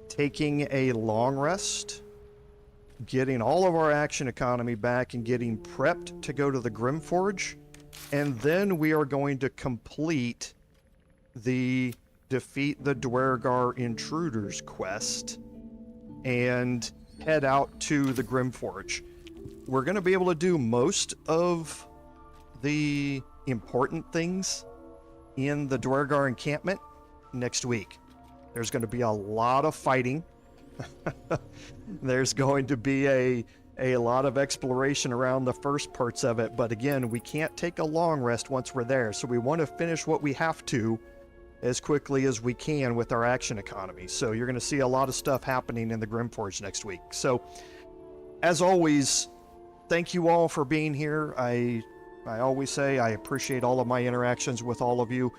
taking a long rest, getting all of our action economy back, and getting prepped to go to the Grymforge. And then we are going to complete the defeat the Duergar intruders quest and head out to the Grymforge. We're going to be able to do most of the important things in the Duergar encampment next week. There's going to be a lot of fighting. There's going to be a lot of exploration around the first parts of it, but again, we can't take a long rest once we're there, so we want to finish what we have to as quickly as we can with our action economy. So you're going to see a lot of stuff happening in the Grymforge next week. So, as always, thank you all for being here. I always say I appreciate all of my interactions with all of you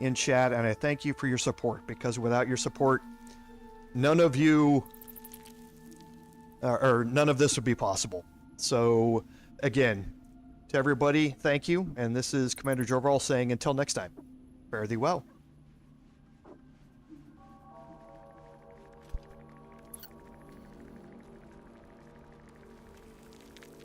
in chat, and I thank you for your support, because without your support, none of you, or none of this would be possible. So, again, to everybody, thank you, and this is Commander Jorval saying until next time, fare thee well.